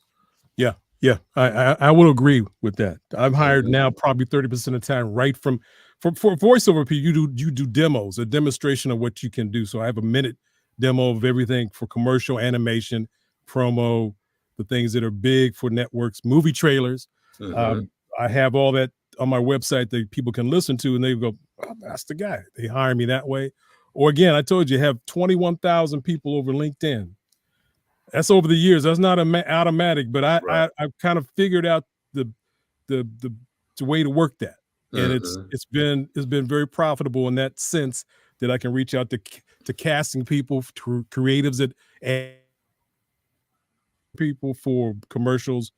Yeah, yeah, I will agree with that. I'm hired Mhm. now probably 30% of the time, right from for voiceover people. You do demos, a demonstration of what you can do. So I have a minute demo of everything for commercial, animation, promo, the things that are big for networks, movie trailers. Mhm. Um, I have all that on my website that people can listen to, and they go, "Oh, that's the guy." They hire me that way. Or again, I told you, have 21,000 people over LinkedIn. That's over the years. That's not automatic, but Right. I've kind of figured out the the the the way to work that, and it's Mhm. it's been it's been very profitable in that sense, that I can reach out to casting people, to creatives that and people for commercials.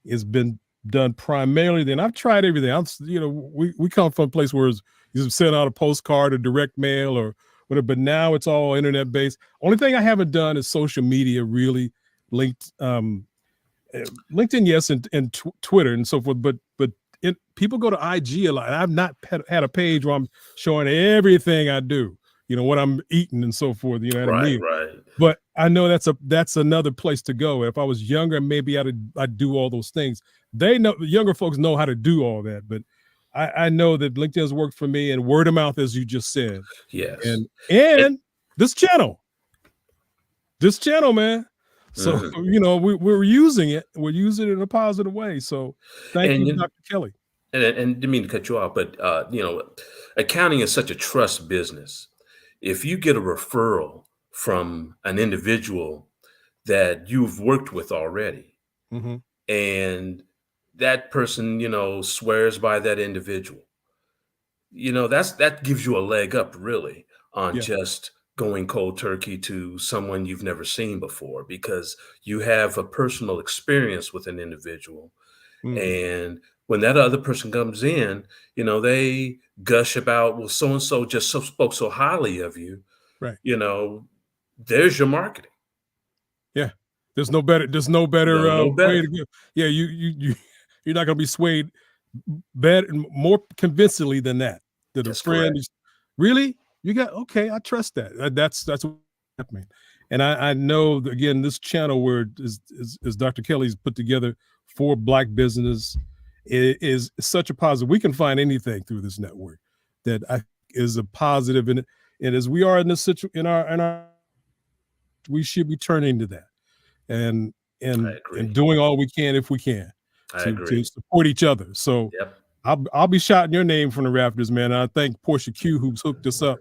It's been done primarily. Then I've tried everything. We come from a place where you send out a postcard or direct mail or whatever, but now it's all internet based. Only thing I haven't done is social media, really linked. LinkedIn, yes, and Twitter and so forth. But people go to IG a lot. I've not had a page where I'm showing everything I do. What I'm eating and so forth. At a Right, meal. right. But I know that's another place to go. If I was younger, maybe I'd do all those things. They know, the younger folks know how to do all that. But I know that LinkedIn has worked for me, and word of mouth, as you just said, Yes. and this channel. This channel, man. So, Mhm. we're using it. We're using it in a positive way. So thank And you, you Dr. Kelly. and didn't mean to cut you off, but accounting is such a trust business. If you get a referral from an individual that you've worked with already, Mhm. and that person, swears by that individual, that gives you a leg up really on Yeah. just going cold turkey to someone you've never seen before, because you have a personal experience with an individual. Mhm. And when that other person comes in, they gush about, well, so and so just spoke so highly of you. Right. you know there's your marketing. Yeah. There's no better No way to better. go. Yeah, you're not gonna be swayed better, more convincingly than that. That a That's friend correct. is really, you got, okay, I trust that. That's what happening. And I know that, again, this channel where is Dr. Kelly's put together for Black business is such a positive. We can find anything through this network that I is a positive, and as we are in this in our we should be turning to that and I and agree. doing all we can, if we can, I to agree. support each other. So Yep. I'll be shouting your name from the rafters, man. And I thank Portia Q who's hooked us up.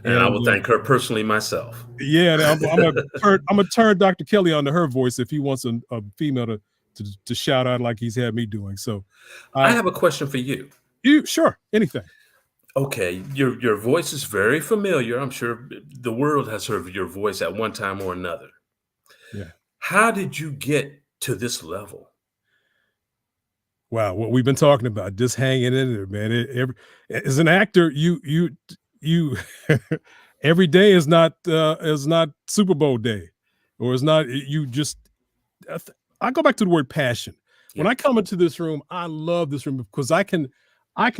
And I And will thank her personally myself. yeah, and I'm gonna turn Dr. Kelly onto her voice if he wants a female to shout out like he's had me doing. So I I have a question for you. you sure anything. Okay, your voice is very familiar. I'm sure the world has heard your voice at one time or another. Yeah. How did you get to this level? Wow, what we've been talking about, just hanging in there, man. As an actor, you every day is not Super Bowl day, or is not you just. I go back to the word passion. When I come into this room, I love this room because I can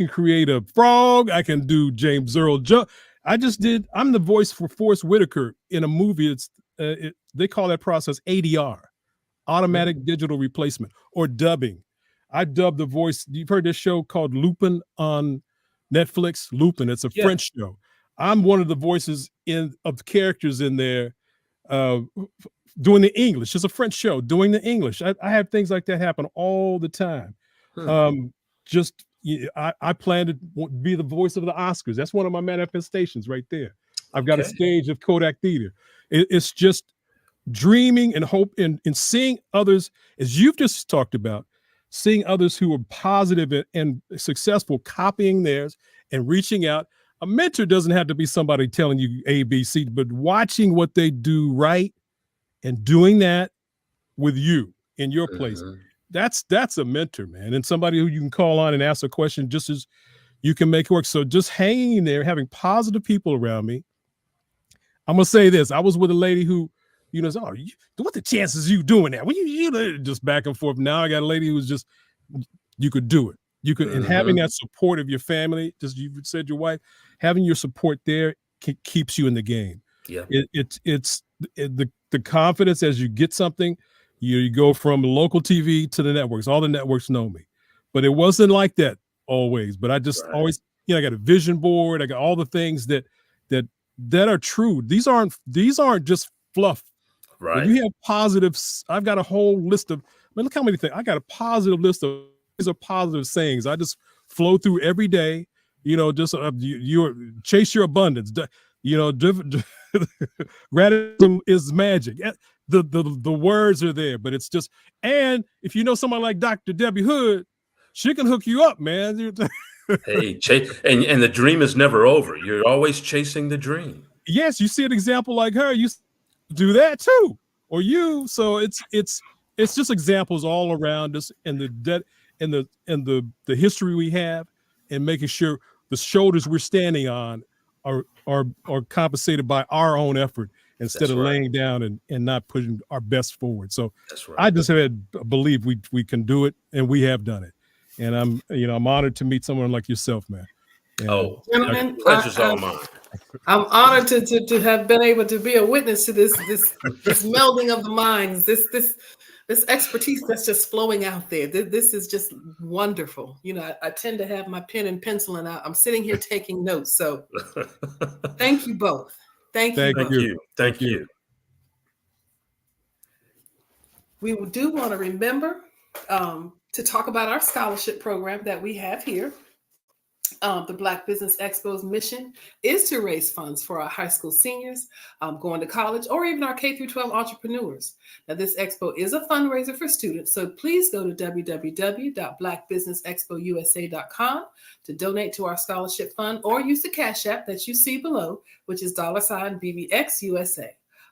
create a frog. I can do James Earl Jones. I'm the voice for Forrest Whitaker in a movie. They call that process ADR, automatic digital replacement, or dubbing. I dubbed the voice. You've heard this show called Lupin on Netflix? Lupin. It's a French show. I'm one of the voices of the characters in there doing the English. It's a French show doing the English. I have things like that happen all the time. I plan to be the voice of the Oscars. That's one of my manifestations right there. I've got a stage of Kodak Theater. It's just dreaming and hope and seeing others, as you've just talked about, seeing others who are positive and successful, copying theirs and reaching out. A mentor doesn't have to be somebody telling you A, B, C, but watching what they do right and doing that with you in your place. That's a mentor, man. And somebody who you can call on and ask a question just as you can make it work. So just hanging in there, having positive people around me. I'm going to say this. I was with a lady who, what the chances of you doing that? Well, you just back and forth. Now I got a lady who's just, you could do it. You could, and having that support of your family, just you said your wife, having your support there keeps you in the game. Yeah. It's the confidence as you get something, you go from local TV to the networks. All the networks know me, but it wasn't like that always. But I just always, I got a vision board. I got all the things that are true. These aren't just fluff. Right. When you have positives, I've got a whole list of, look how many things. I got a positive list of, these are positive sayings. I just flow through every day, just you chase your abundance. Gratitude is magic. The words are there, but it's just, and if you know someone like Dr. Debbie Hood, she can hook you up, man. Hey, and the dream is never over. You're always chasing the dream. Yes, you see an example like her, you do that too, or you. So it's just examples all around us, and the history we have, and making sure the shoulders we're standing on are compensated by our own effort instead of laying down and not putting our best forward. So I just believe we can do it, and we have done it. And I'm honored to meet someone like yourself, man. And Gentlemen, pleasure's all mine. I'm honored to have been able to be a witness to this melding of the minds, this expertise that's just flowing out there. This is just wonderful. I tend to have my pen and pencil, and I'm sitting here taking notes. So thank you both. Thank you. Thank you. We do want to remember to talk about our scholarship program that we have here. The Black Business Expo's mission is to raise funds for our high school seniors going to college, or even our K through 12 entrepreneurs. Now, this expo is a fundraiser for students, so please go to www.blackbusinessexpousa.com to donate to our scholarship fund, or use the Cash App that you see below, which is $BBXUSA.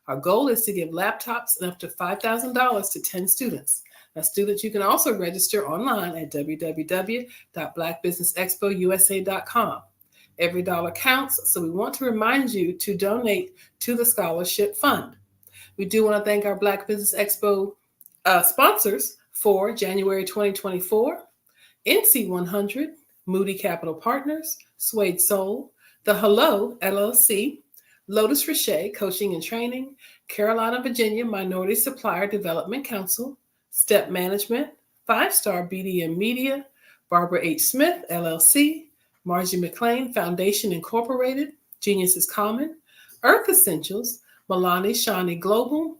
Our goal is to give laptops and up to $5,000 to 10 students. Now, students, you can also register online at www.blackbusinessexpousa.com. Every dollar counts, so we want to remind you to donate to the scholarship fund. We do want to thank our Black Business Expo sponsors for January 2024, NC100, Moody Capital Partners, Suede Soul, The Hello LLC, Lotus Richey Coaching and Training, Carolina, Virginia Minority Supplier Development Council, Step Management, 5-Star BDM Media, Barbara H. Smith, LLC, Margie McLean Foundation Incorporated, Genius is Common, Earth Essentials, Milani Shani Global,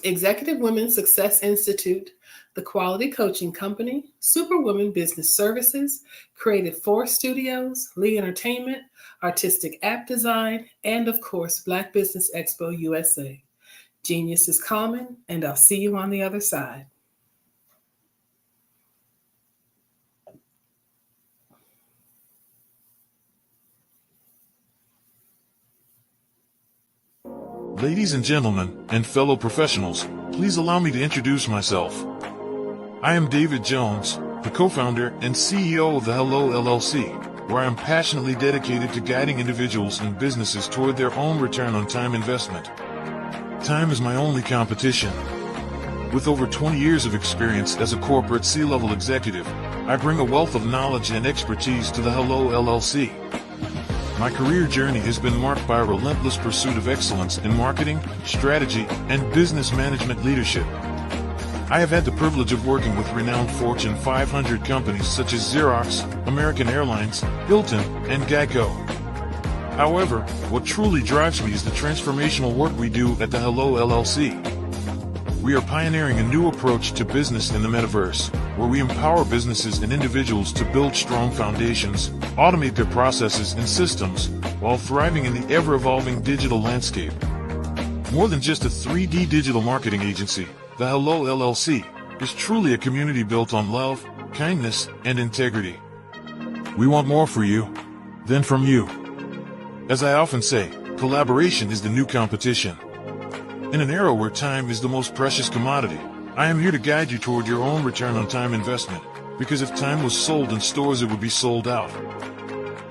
Executive Women Success Institute, The Quality Coaching Company, Superwoman Business Services, Creative Force Studios, Lee Entertainment, Artistic App Design, and of course, Black Business Expo USA. Genius is common, and I'll see you on the other side. Ladies and gentlemen, and fellow professionals, please allow me to introduce myself. I am David Jones, the co-founder and CEO of the Hello LLC, where I'm passionately dedicated to guiding individuals and businesses toward their own return on time investment. Time is my only competition. With over 20 years of experience as a corporate C-level executive, I bring a wealth of knowledge and expertise to the Hello LLC. My career journey has been marked by a relentless pursuit of excellence in marketing, strategy, and business management leadership. I have had the privilege of working with renowned Fortune 500 companies such as Xerox, American Airlines, Hilton, and Geico. However, what truly drives me is the transformational work we do at the Hello LLC. We are pioneering a new approach to business in the metaverse, where we empower businesses and individuals to build strong foundations, automate their processes and systems, while thriving in the ever-evolving digital landscape. More than just a 3D digital marketing agency, the Hello LLC is truly a community built on love, kindness, and integrity. We want more for you than from you. As I often say, collaboration is the new competition. In an era where time is the most precious commodity, I am here to guide you toward your own return on time investment, because if time was sold in stores, it would be sold out.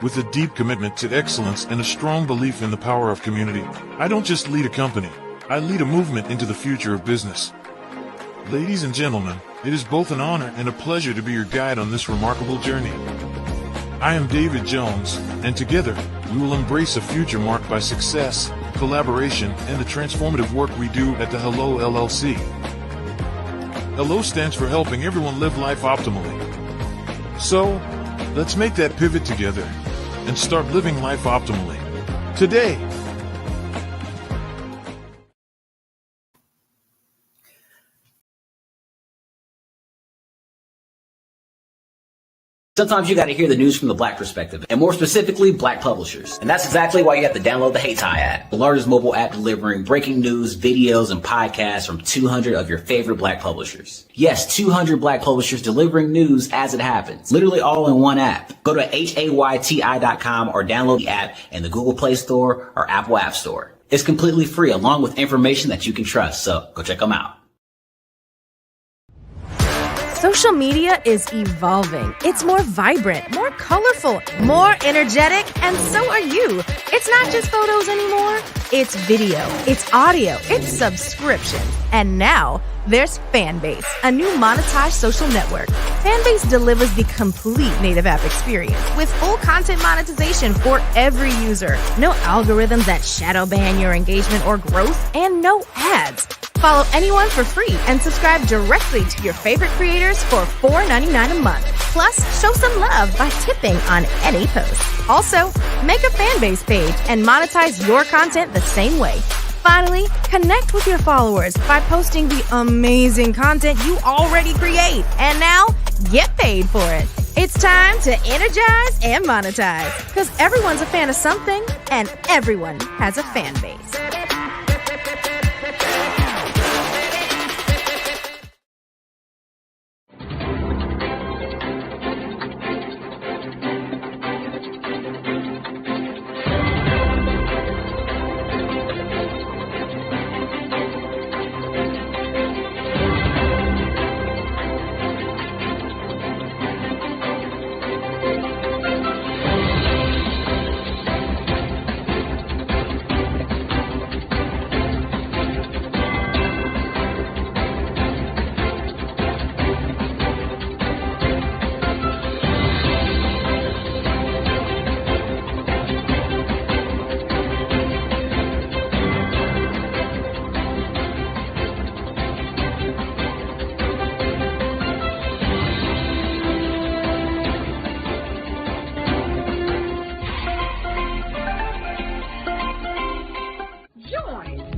With a deep commitment to excellence and a strong belief in the power of community, I don't just lead a company, I lead a movement into the future of business. Ladies and gentlemen, it is both an honor and a pleasure to be your guide on this remarkable journey. I am David Jones, and together, we will embrace a future marked by success, collaboration, and the transformative work we do at the Hello LLC. Hello stands for helping everyone live life optimally. So, let's make that pivot together and start living life optimally today. Sometimes you got to hear the news from the Black perspective, and more specifically, Black publishers. And that's exactly why you have to download the HeyTie app, the largest mobile app delivering breaking news, videos, and podcasts from 200 of your favorite Black publishers. Yes, 200 Black publishers delivering news as it happens, literally all in one app. Go to HAYTI.com or download the app in the Google Play Store or Apple App Store. It's completely free, along with information that you can trust, so go check them out. Social media is evolving. It's more vibrant, more colorful, more energetic, and so are you. It's not just photos anymore. It's video, it's audio, it's subscription. And now, there's Fanbase, a new monetized social network. Fanbase delivers the complete native app experience with full content monetization for every user. No algorithms that shadow ban your engagement or growth, and no ads. Follow anyone for free and subscribe directly to your favorite creators for $4.99 a month. Plus, show some love by tipping on any post. Also, make a Fanbase page and monetize your content the same way. Finally, connect with your followers by posting the amazing content you already create. And now, get paid for it. It's time to energize and monetize, because everyone's a fan of something and everyone has a fan base.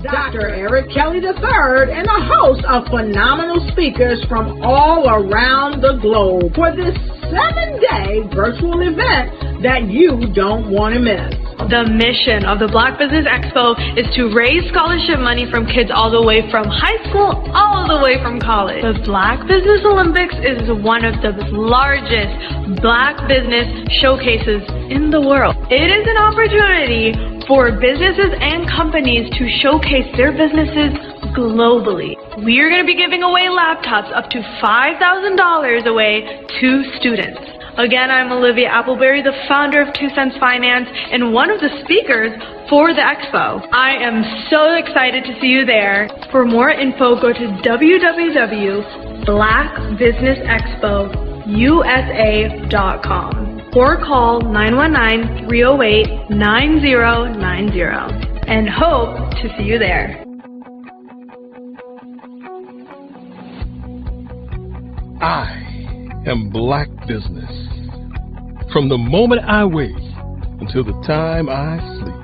Dr. Eric Kelly III and a host of phenomenal speakers from all around the globe for this 7-day virtual event that you don't want to miss. The mission of the Black Business Expo is to raise scholarship money from kids all the way from high school, all the way from college. The Black Business Olympics is one of the largest Black business showcases in the world. It is an opportunity for businesses and companies to showcase their businesses globally. We are going to be giving away laptops up to $5,000 away to students. Again, I'm Olivia Appleberry, the founder of 2 Cents Finance and one of the speakers for the expo. I am so excited to see you there. For more info, go to www.blackbusinessexpousa.com or call 919-308-9090 and hope to see you there. I am Black business. From the moment I wake until the time I sleep.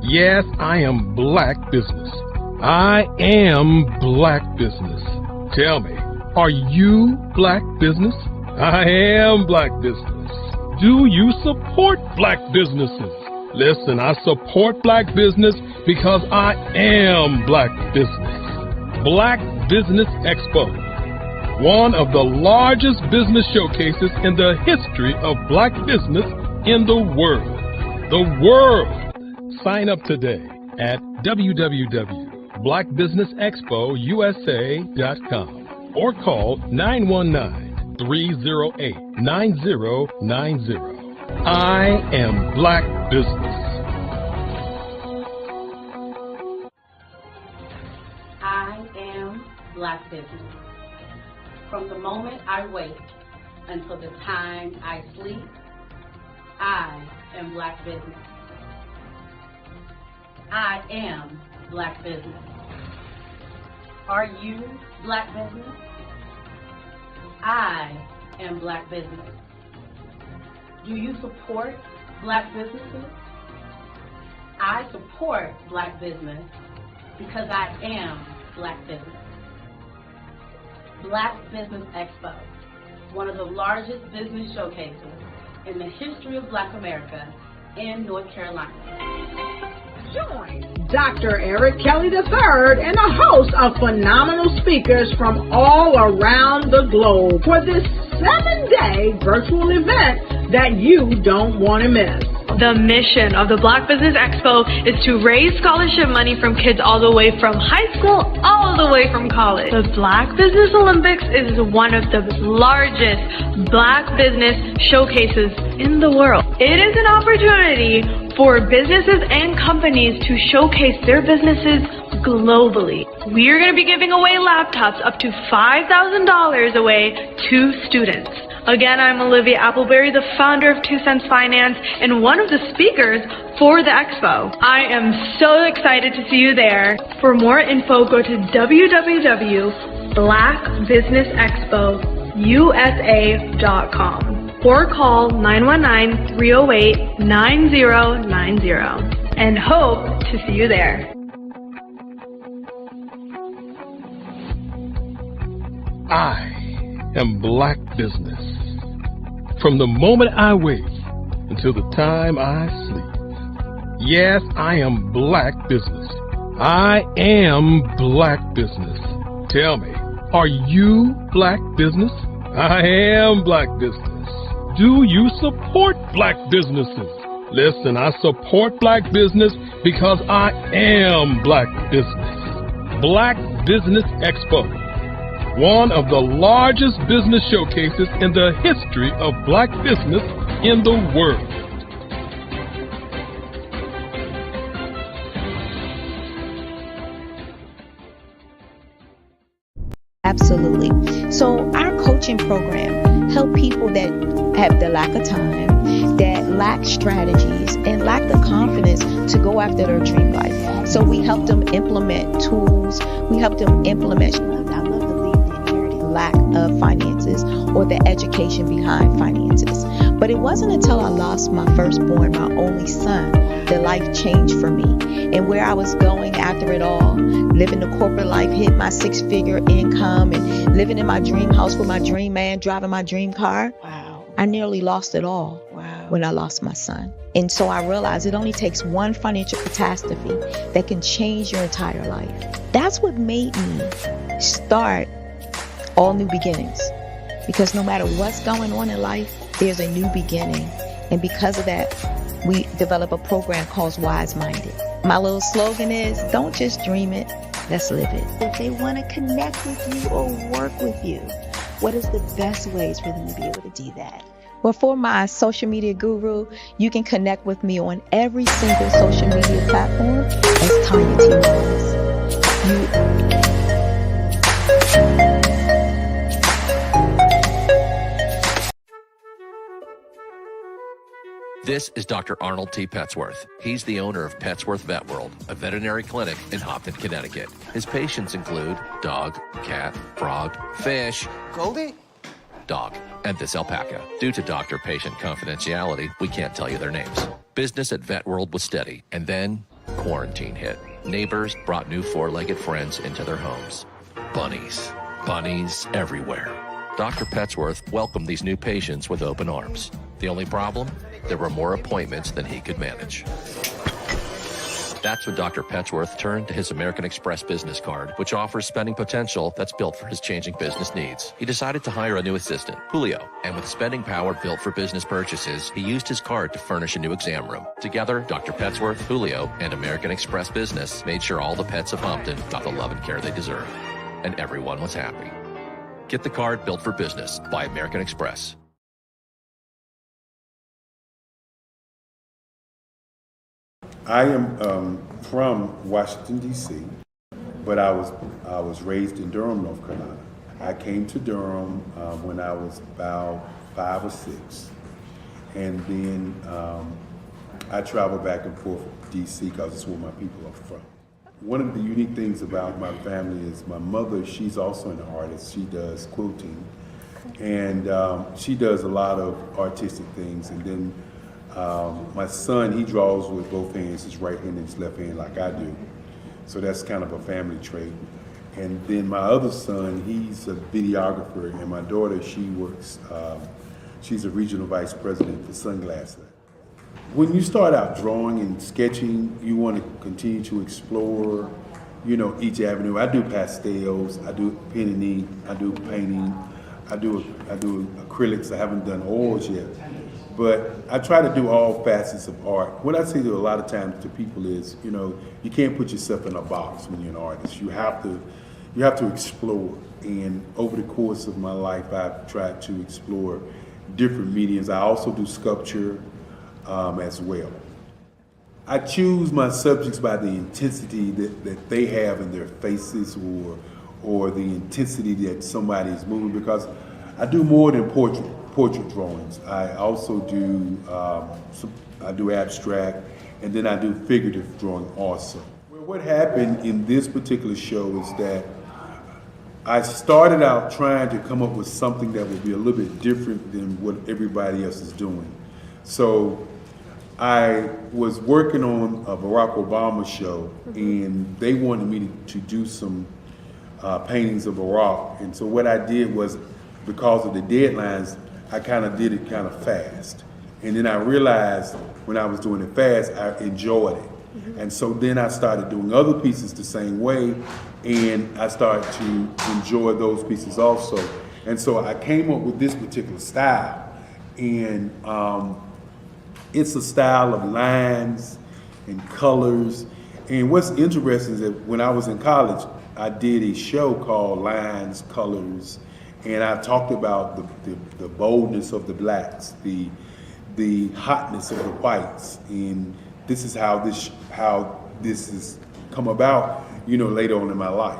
Yes, I am Black business. I am Black business. Tell me, are you Black business? I am Black business. Do you support Black businesses? Listen, I support Black business because I am Black business. Black Business Expo, one of the largest business showcases in the history of Black business in the world. The world! Sign up today at www.blackbusinessexpousa.com or call 919-308-9090. I am Black business. I am Black business. From the moment I wake until the time I sleep, I am Black business. I am Black business. Are you Black business? I am Black business. Do you support Black businesses? I support Black business because I am Black business. Black Business Expo, one of the largest business showcases in the history of Black America in North Carolina. Join Dr. Eric Kelly III and a host of phenomenal speakers from all around the globe for this 7-day virtual event that you don't want to miss. The mission of the Black Business Expo is to raise scholarship money from kids all the way from high school, all the way from college. The Black Business Olympics is one of the largest Black business showcases in the world. It is an opportunity for businesses and companies to showcase their businesses globally. We are going to be giving away laptops up to $5,000 away to students. Again, I'm Olivia Appleberry, the founder of 2 Cents Finance and one of the speakers for the expo. I am so excited to see you there. For more info, go to www.blackbusinessexpousa.com or call 919-308-9090 and hope to see you there. I am Black business. From the moment I wake until the time I sleep. Yes, I am Black business. I am Black business. Tell me, are you Black business? I am Black business. Do you support Black businesses? Listen, I support Black business because I am Black business. Black Business Expo, one of the largest business showcases in the history of Black business in the world. Absolutely. So our coaching program help people that have the lack of time, that lack strategies, and lack the confidence to go after their dream life. So we help them implement tools. We help them implement, lack of finances or the education behind finances. But it wasn't until I lost my firstborn, my only son, that life changed for me. And where I was going after it all, living the corporate life, hit my 6-figure income and living in my dream house with my dream man, driving my dream car. Wow. I nearly lost it all when I lost my son. And so I realized it only takes one financial catastrophe that can change your entire life. That's what made me start all new beginnings, because no matter what's going on in life, there's a new beginning. And because of that, we develop a program called Wise Minded. My little slogan is, don't just dream it, let's live it. If they want to connect with you or work with you, what is the best ways for them to be able to do that? Well, for my social media guru, you can connect with me on every single social media platform as Tanya T. This is Dr. Arnold T. Petsworth. He's the owner of Petsworth Vet World, a veterinary clinic in Hopton, Connecticut. His patients include dog, cat, frog, fish, Goldie, dog, and this alpaca. Due to doctor-patient confidentiality, we can't tell you their names. Business at Vet World was steady, and then quarantine hit. Neighbors brought new four-legged friends into their homes. Bunnies. Bunnies everywhere. Dr. Petsworth welcomed these new patients with open arms. The only problem? There were more appointments than he could manage. That's when Dr. Petsworth turned to his American Express business card, which offers spending potential that's built for his changing business needs. He decided to hire a new assistant, Julio, and with spending power built for business purchases, he used his card to furnish a new exam room. Together, Dr. Petsworth, Julio, and American Express Business made sure all the pets of Hopton got the love and care they deserve. And everyone was happy. Get the card built for business by American Express. I am from Washington, D.C., but I was raised in Durham, North Carolina. I came to Durham when I was about 5 or 6, and then I traveled back and forth to D.C. because it's where my people are from. One of the unique things about my family is my mother, she's also an artist. She does quilting, and she does a lot of artistic things, and then my son, he draws with both hands, his right hand and his left hand like I do. So that's kind of a family trait. And then my other son, he's a videographer, and my daughter, she works, she's a regional vice president for Sunglasses. When you start out drawing and sketching, you want to continue to explore, you know, each avenue. I do pastels, I do pen and ink, I do painting, I do acrylics. I haven't done oils yet. But I try to do all facets of art. What I say to a lot of times to people is, you know, you can't put yourself in a box when you're an artist. You have to explore. And over the course of my life, I've tried to explore different mediums. I also do sculpture as well. I choose my subjects by the intensity that they have in their faces, or the intensity that somebody is moving, because I do more than portrait drawings. I also do I do abstract, and then I do figurative drawing also. Well, what happened in this particular show is that I started out trying to come up with something that would be a little bit different than what everybody else is doing. So I was working on a Barack Obama show, and they wanted me to do some paintings of Barack. And so what I did was, because of the deadlines, I kind of did it kind of fast. And then I realized when I was doing it fast, I enjoyed it. And so then I started doing other pieces the same way, and I started to enjoy those pieces also. And so I came up with this particular style. And it's a style of lines and colors. And what's interesting is that when I was in college, I did a show called Lines, Colors, and I talked about the boldness of the blacks, the hotness of the whites, and this is how this has come about, you know, later on in my life.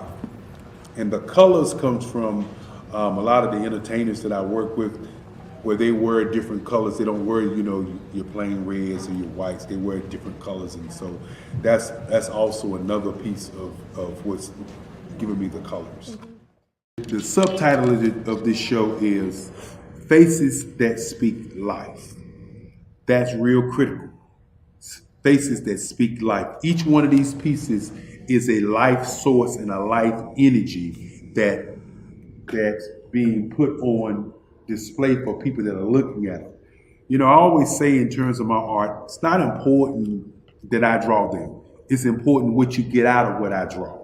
And the colors comes from a lot of the entertainers that I work with, where they wear different colors. They don't wear, you know, your plain reds or your whites. They wear different colors, and so that's also another piece of what's giving me the colors. The subtitle of this show is Faces That Speak Life. That's real critical. Faces that speak life. Each one of these pieces is a life source and a life energy that's being put on display for people that are looking at them. You know, I always say in terms of my art, it's not important that I draw them. It's important what you get out of what I draw.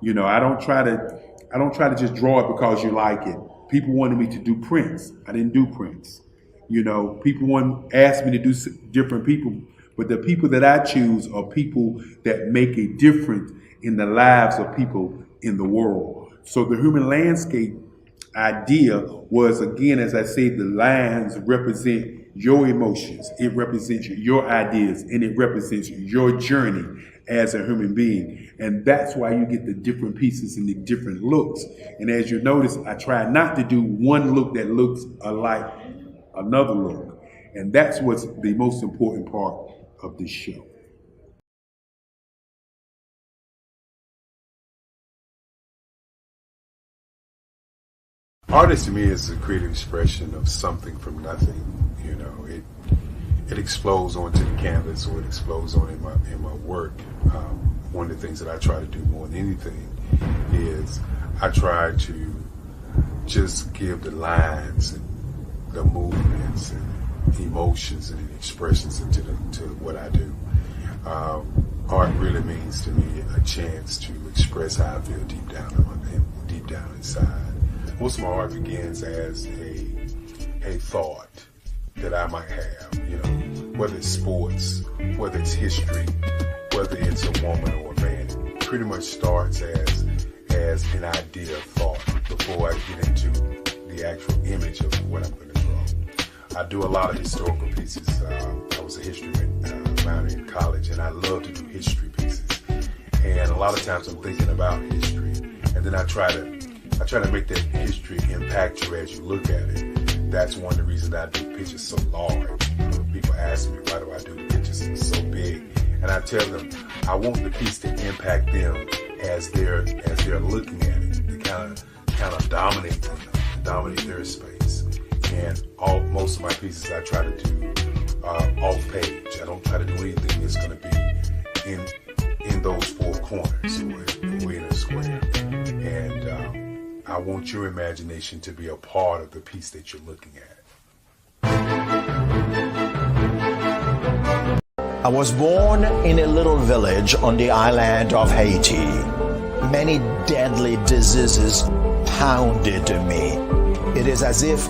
You know, I don't try to just draw it because you like it. People wanted me to do prints. I didn't do prints. You know, people asked me to do different people, but the people that I choose are people that make a difference in the lives of people in the world. So the human landscape idea was, again, as I said, the lines represent your emotions, it represents your ideas, and it represents your journey as a human being. And that's why you get the different pieces and the different looks. And as you notice, I try not to do one look that looks alike another look. And that's what's the most important part of this show. Artist to me is a creative expression of something from nothing. You know, it explodes onto the canvas, or it explodes on in my work. One of the things that I try to do more than anything is I try to just give the lines and the movements and emotions and expressions into what I do. Art really means to me a chance to express how I feel deep down inside. Most of my art begins as a thought that I might have, you know, whether it's sports, whether it's history, whether it's a woman or a man. It pretty much starts as an idea of thought before I get into the actual image of what I'm going to draw. I do a lot of historical pieces. I was a history minor in college, and I love to do history pieces. And a lot of times I'm thinking about history, and then I try to make that history impact you as you look at it. That's one of the reasons I do pictures so large. People ask me, why do I do pictures so big? And I tell them, I want the piece to impact them as they're looking at it, to kind of dominate them, dominate their space. And most of my pieces I try to do off page. I don't try to do anything that's going to be in those four corners or in a square. And I want your imagination to be a part of the piece that you're looking at. I was born in a little village on the island of Haiti. Many deadly diseases pounded me. It is as if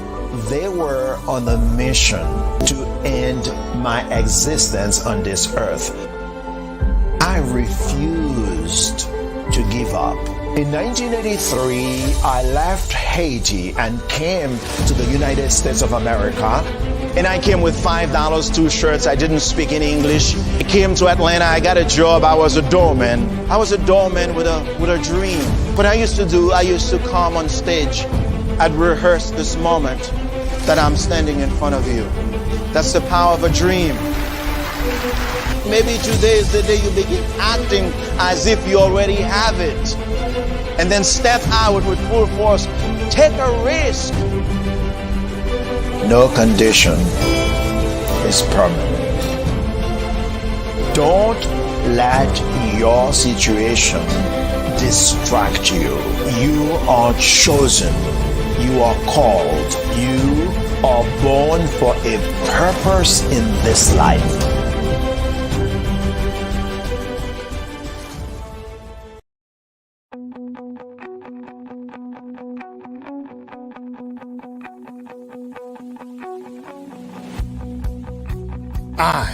they were on a mission to end my existence on this earth. I refused to give up. In 1983, I left Haiti and came to the United States of America. And I came with $5, 2 shirts. I didn't speak any English. I came to Atlanta. I got a job. I was a doorman. I was a doorman with a dream. What I used to come on stage. I'd rehearse this moment that I'm standing in front of you. That's the power of a dream. Maybe today is the day you begin acting as if you already have it. And then step out with full force. Take a risk. No condition is permanent. Don't let your situation distract you. You are chosen. You are called. You are born for a purpose in this life. I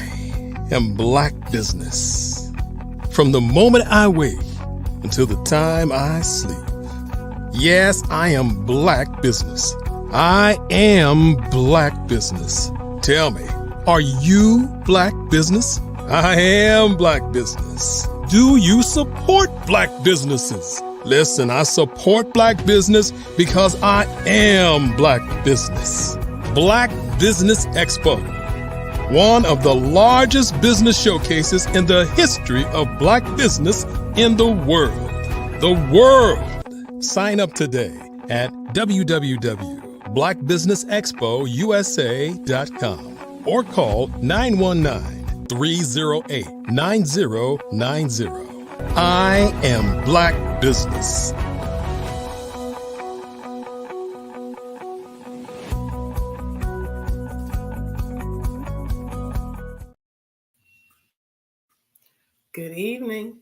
am Black business. From the moment I wake until the time I sleep. Yes, I am Black business. I am Black business. Tell me, are you Black business? I am Black business. Do you support Black businesses? Listen, I support Black business because I am Black business. Black Business Expo. One of the largest business showcases in the history of Black business in the world. The world! Sign up today at www.blackbusinessexpousa.com or call 919-308-9090. I am Black business. Good evening,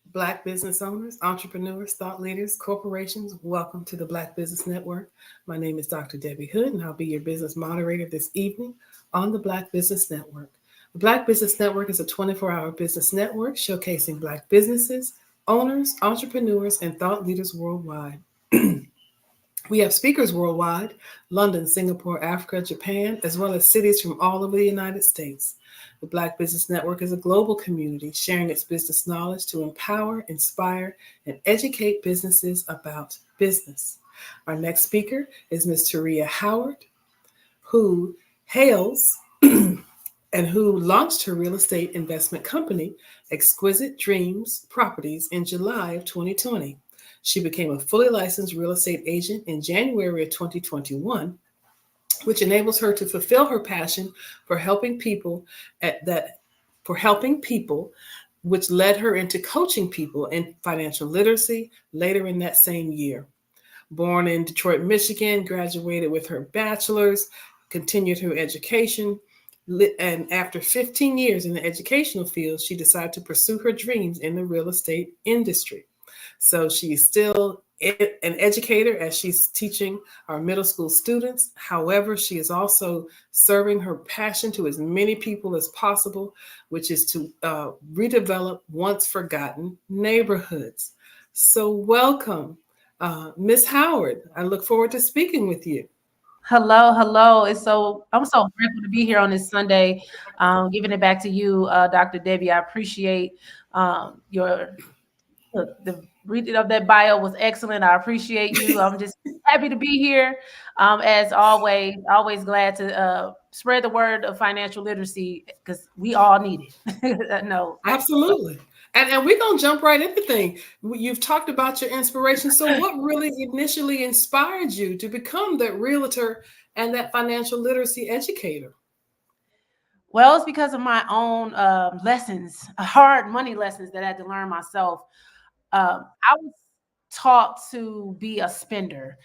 Black business owners, entrepreneurs, thought leaders, corporations. Welcome to the Black Business Network. My name is Dr. Debbie Hood, and I'll be your business moderator this evening on the Black Business Network. The Black Business Network is a 24-hour business network showcasing Black businesses, owners, entrepreneurs, and thought leaders worldwide. We have speakers worldwide, London, Singapore, Africa, Japan, as well as cities from all over the United States. The Black Business Network is a global community sharing its business knowledge to empower, inspire, and educate businesses about business. Our next speaker is Ms. Taria Howard, who hails and who launched her real estate investment company, Exquisite Dreams Properties, in July of 2020. She became a fully licensed real estate agent in January of 2021, which enables her to fulfill her passion for helping people which led her into coaching people in financial literacy later in that same year. Born in Detroit, Michigan, graduated with her bachelor's, continued her education, and after 15 years in the educational field, she decided to pursue her dreams in the real estate industry. So she's still an educator as she's teaching our middle school students. However, she is also serving her passion to as many people as possible, which is to redevelop once forgotten neighborhoods. So welcome, Ms. Howard. I look forward to speaking with you. Hello. I'm so grateful to be here on this Sunday, giving it back to you, Dr. Debbie. I appreciate the reading of that bio was excellent. I appreciate you. I'm just happy to be here. As always glad to spread the word of financial literacy because we all need it. No, absolutely. And we're going to jump right into things. You've talked about your inspiration. So what really initially inspired you to become that realtor and that financial literacy educator? Well, it's because of my own lessons, hard money lessons that I had to learn myself. I was taught to be a spender,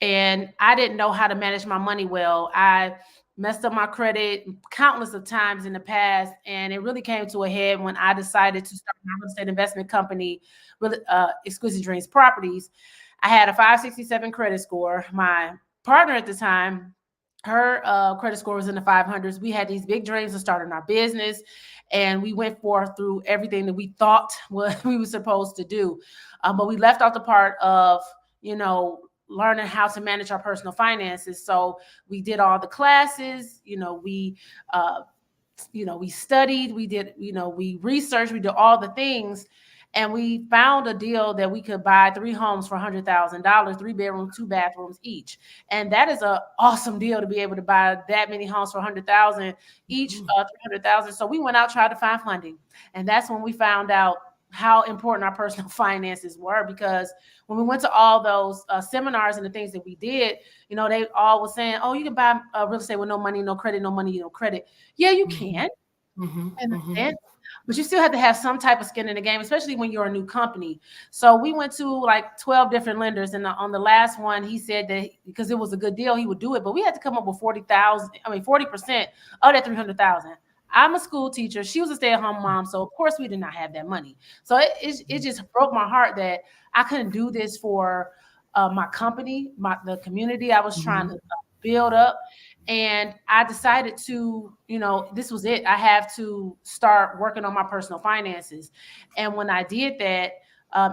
and I didn't know how to manage my money well. I messed up my credit countless of times in the past, and it really came to a head when I decided to start my real estate investment company, Exquisite Dreams Properties. I had a 567 credit score. My partner at the time, her credit score was in the 500s. We had these big dreams of starting our business, and we went forth through everything that we thought what we were supposed to do. But we left out the part of, learning how to manage our personal finances. So we did all the classes, we studied, we researched, we did all the things. And we found a deal that we could buy 3 homes for $100,000, 3 bedrooms, 2 bathrooms each. And that is an awesome deal to be able to buy that many homes for $100,000 each, $300,000. So we went out, tried to find funding. And that's when we found out how important our personal finances were, because when we went to all those seminars and the things that we did, they all were saying, oh, you can buy real estate with no money, no credit, no money, no credit. Yeah, you can. But you still have to have some type of skin in the game, especially when you're a new company. So we went to like 12 different lenders. And on the last one, he said that because it was a good deal, he would do it. But we had to come up with 40% of that 300,000. I'm a school teacher. She was a stay-at-home mom. So, of course, we did not have that money. So it just broke my heart that I couldn't do this for my company, the community I was trying to build up. And I decided to, this was it. I have to start working on my personal finances. And when I did that,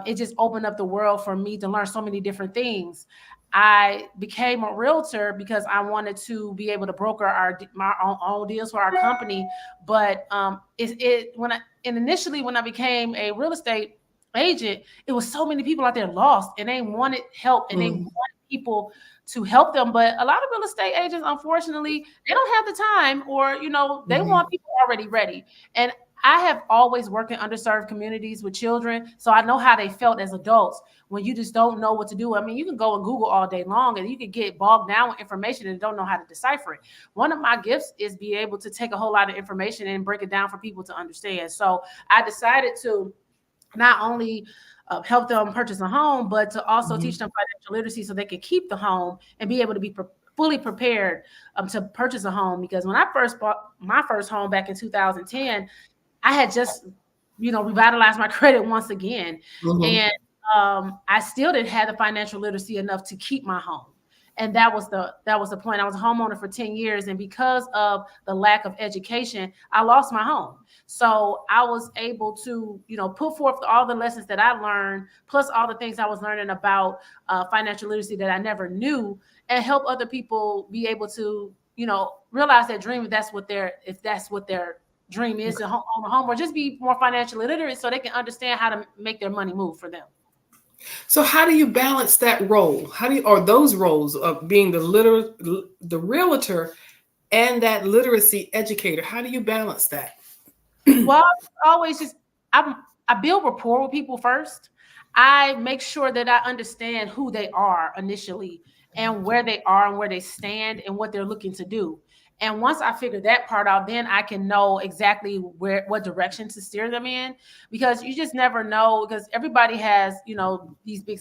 it just opened up the world for me to learn so many different things. I became a realtor because I wanted to be able to broker my own deals for our company. But initially when I became a real estate agent, it was so many people out there lost, and they wanted help, and they wanted people to help them. But a lot of real estate agents, unfortunately, they don't have the time, or they want people already ready. And I have always worked in underserved communities with children, so I know how they felt as adults when you just don't know what to do. I mean, you can go and Google all day long, and you can get bogged down with information and don't know how to decipher it. One of my gifts is be able to take a whole lot of information and break it down for people to understand. So I decided to not only help them purchase a home, but to also teach them financial literacy so they can keep the home and be able to be fully prepared to purchase a home. Because when I first bought my first home back in 2010, I had just, revitalized my credit once again. And I still didn't have the financial literacy enough to keep my home. And that was the point. I was a homeowner for 10 years. And because of the lack of education, I lost my home. So I was able to, put forth all the lessons that I learned, plus all the things I was learning about financial literacy that I never knew, and help other people be able to, realize that dream, if that's what their dream is, to own a home, or just be more financially literate so they can understand how to make their money move for them. So how do you balance that role? Or those roles of being the realtor and that literacy educator? How do you balance that? Well, always I build rapport with people first. I make sure that I understand who they are initially, and where they are and where they stand and what they're looking to do. And once I figure that part out, then I can know exactly what direction to steer them in, because you just never know, because everybody has, these big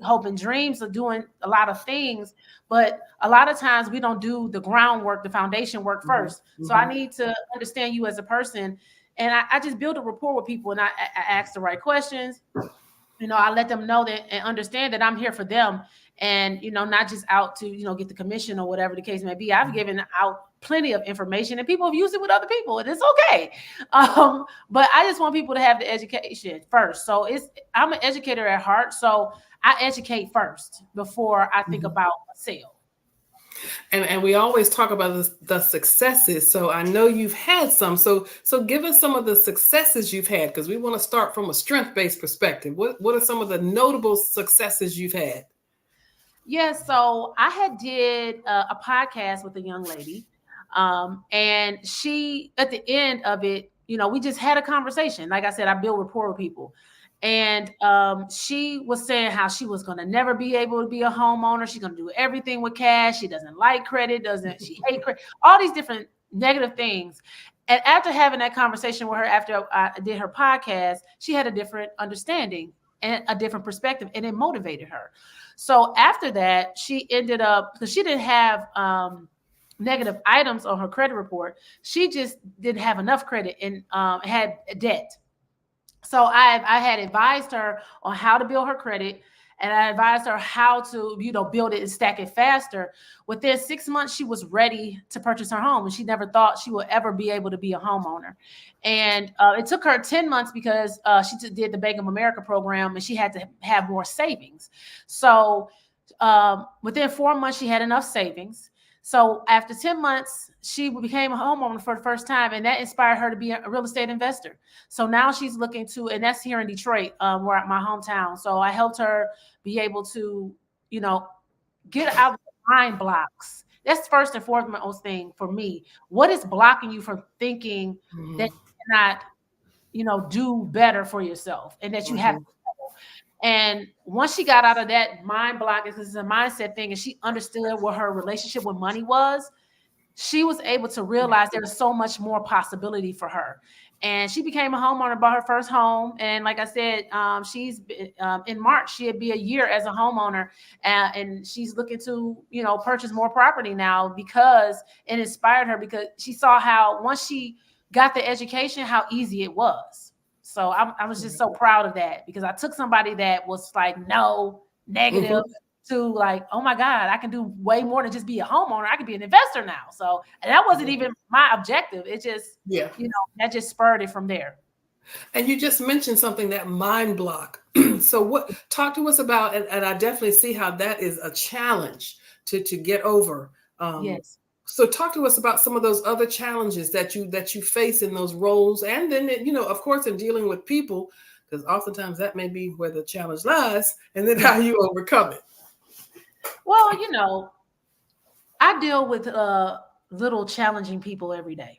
hope and dreams of doing a lot of things. But a lot of times we don't do the groundwork, the foundation work first. So I need to understand you as a person. And I just build a rapport with people, and I ask the right questions. I let them know that and understand that I'm here for them, and, not just out to, get the commission or whatever the case may be. I've given out plenty of information, and people have used it with other people, and it's okay. But I just want people to have the education first. So I'm an educator at heart. So I educate first before I think about a sale. And we always talk about the successes. So I know you've had some. So give us some of the successes you've had, because we want to start from a strength-based perspective. What are some of the notable successes you've had? Yeah, so I had did a podcast with a young lady, and she, at the end of it, we just had a conversation. Like I said, I build rapport with people. And she was saying how she was going to never be able to be a homeowner. She's going to do everything with cash. She doesn't like credit, she hate credit, all these different negative things. And after having that conversation with her, after I did her podcast, she had a different understanding and a different perspective, and it motivated her. So after that, she ended up, because she didn't have negative items on her credit report, she just didn't have enough credit and had debt. So I had advised her on how to build her credit, and I advised her how to, build it and stack it faster. Within 6 months, she was ready to purchase her home, and she never thought she would ever be able to be a homeowner. And it took her 10 months because she did the Bank of America program, and she had to have more savings. So within 4 months, she had enough savings. So after 10 months, she became a homeowner for the first time, and that inspired her to be a real estate investor. So now she's looking to, and that's here in Detroit, where at my hometown. So I helped her be able to, get out of the mind blocks. That's first and foremost thing for me. What is blocking you from thinking that you cannot, do better for yourself, and that you have to? And once she got out of that mind block, because it's a mindset thing, and she understood what her relationship with money was, she was able to realize there's so much more possibility for her. And she became a homeowner, bought her first home. And like I said, she's in March, she'll be a year as a homeowner, and she's looking to, purchase more property now, because it inspired her, because she saw how once she got the education, how easy it was. So I was just so proud of that, because I took somebody that was like, no, negative, to like, oh my God, I can do way more than just be a homeowner. I can be an investor now. So, and that wasn't even my objective. It just, that just spurred it from there. And you just mentioned something, that mind block. So talk to us about, and I definitely see how that is a challenge to get over. Yes. So talk to us about some of those other challenges that you face in those roles. And then, of course, in dealing with people, because oftentimes that may be where the challenge lies, and then how you overcome it. Well, I deal with little challenging people every day.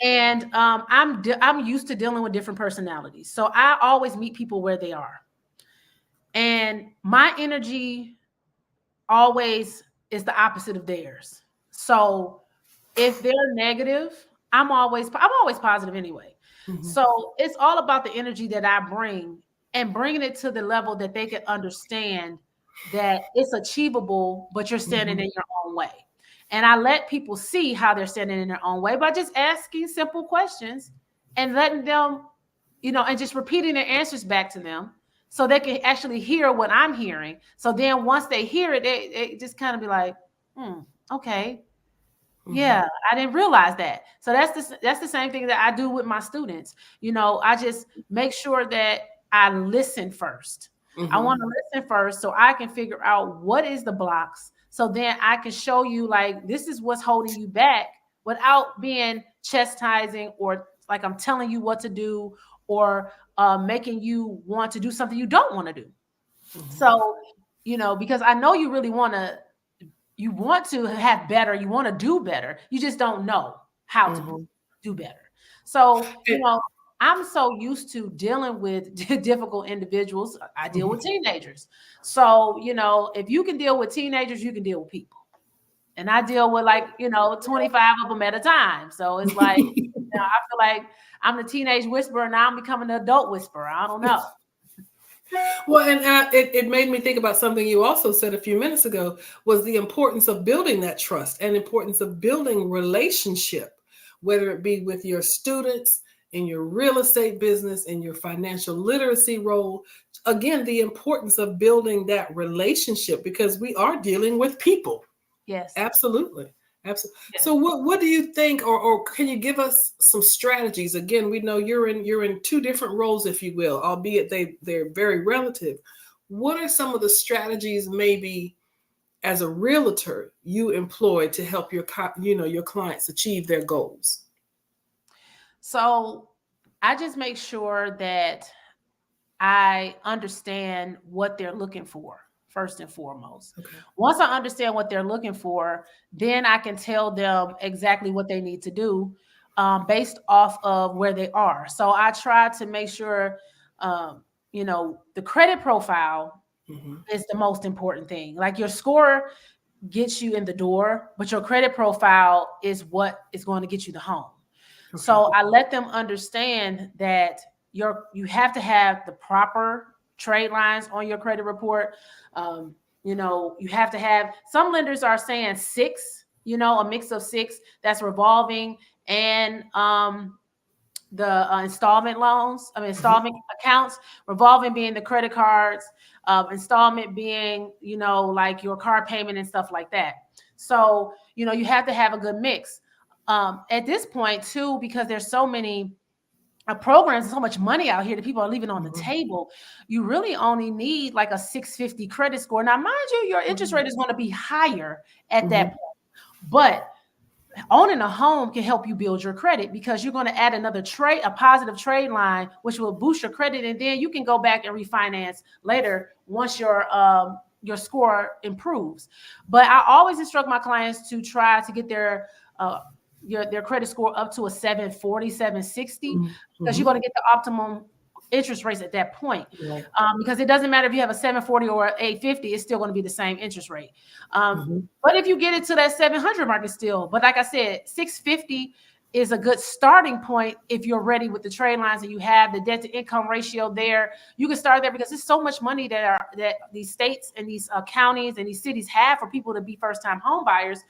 And I'm used to dealing with different personalities. So I always meet people where they are. And my energy always is the opposite of theirs. So if they're negative, I'm always positive anyway. So it's all about the energy that I bring, and bringing it to the level that they can understand that it's achievable, but you're standing in your own way. And I let people see how they're standing in their own way by just asking simple questions and letting them, and just repeating their answers back to them, so they can actually hear what I'm hearing. So then once they hear it, they just kind of be like, okay. Yeah, I didn't realize that. So that's the same thing that I do with my students. I just make sure that I listen first. I want to listen first so I can figure out what is the blocks. So then I can show you, like, this is what's holding you back without being chastising or like I'm telling you what to do or making you want to do something you don't want to do. So, because I know you really want to have better, you want to do better. You just don't know how to do better. So, I'm so used to dealing with difficult individuals. I deal with teenagers. So, if you can deal with teenagers, you can deal with people. And I deal with 25 of them at a time. So it's like, I feel like I'm the teenage whisperer. Now I'm becoming the adult whisperer. I don't know. Well, and it made me think about something you also said a few minutes ago, was the importance of building that trust and importance of building relationship, whether it be with your students, in your real estate business, in your financial literacy role. Again, the importance of building that relationship, because we are dealing with people. Yes. Absolutely. Absolutely. Yes. So what do you think, or can you give us some strategies? Again, we know you're in two different roles, if you will, albeit they're very relative. What are some of the strategies, maybe as a realtor, you employ to help your clients achieve their goals? So I just make sure that I understand what they're looking for. First and foremost. Okay. Once I understand what they're looking for, then I can tell them exactly what they need to do based off of where they are. So I try to make sure, the credit profile is the most important thing. Like, your score gets you in the door, but your credit profile is what is going to get you the home. Okay. So I let them understand that you have to have the proper trade lines on your credit report. You have to have, some lenders are saying 6, a mix of 6 that's revolving and the installment accounts, revolving being the credit cards, installment being, like your car payment and stuff like that. So, you have to have a good mix. At this point too, because there's so many programs, so much money out here that people are leaving on the table, you really only need like a 650 credit score. Now, mind you, your interest rate is going to be higher at that point, but owning a home can help you build your credit, because you're going to add another a positive trade line, which will boost your credit, and then you can go back and refinance later once your score improves. But I always instruct my clients to try to get their credit score up to a 740, 760, because you're going to get the optimum interest rates at that point. Right. Because it doesn't matter if you have a 740 or 850, it's still going to be the same interest rate. But if you get it to that 700 mark, it's still, but like I said, 650 is a good starting point if you're ready with the trade lines and you have the debt to income ratio there. You can start there, because there's so much money that these states and these counties and these cities have for people to be first-time home buyers.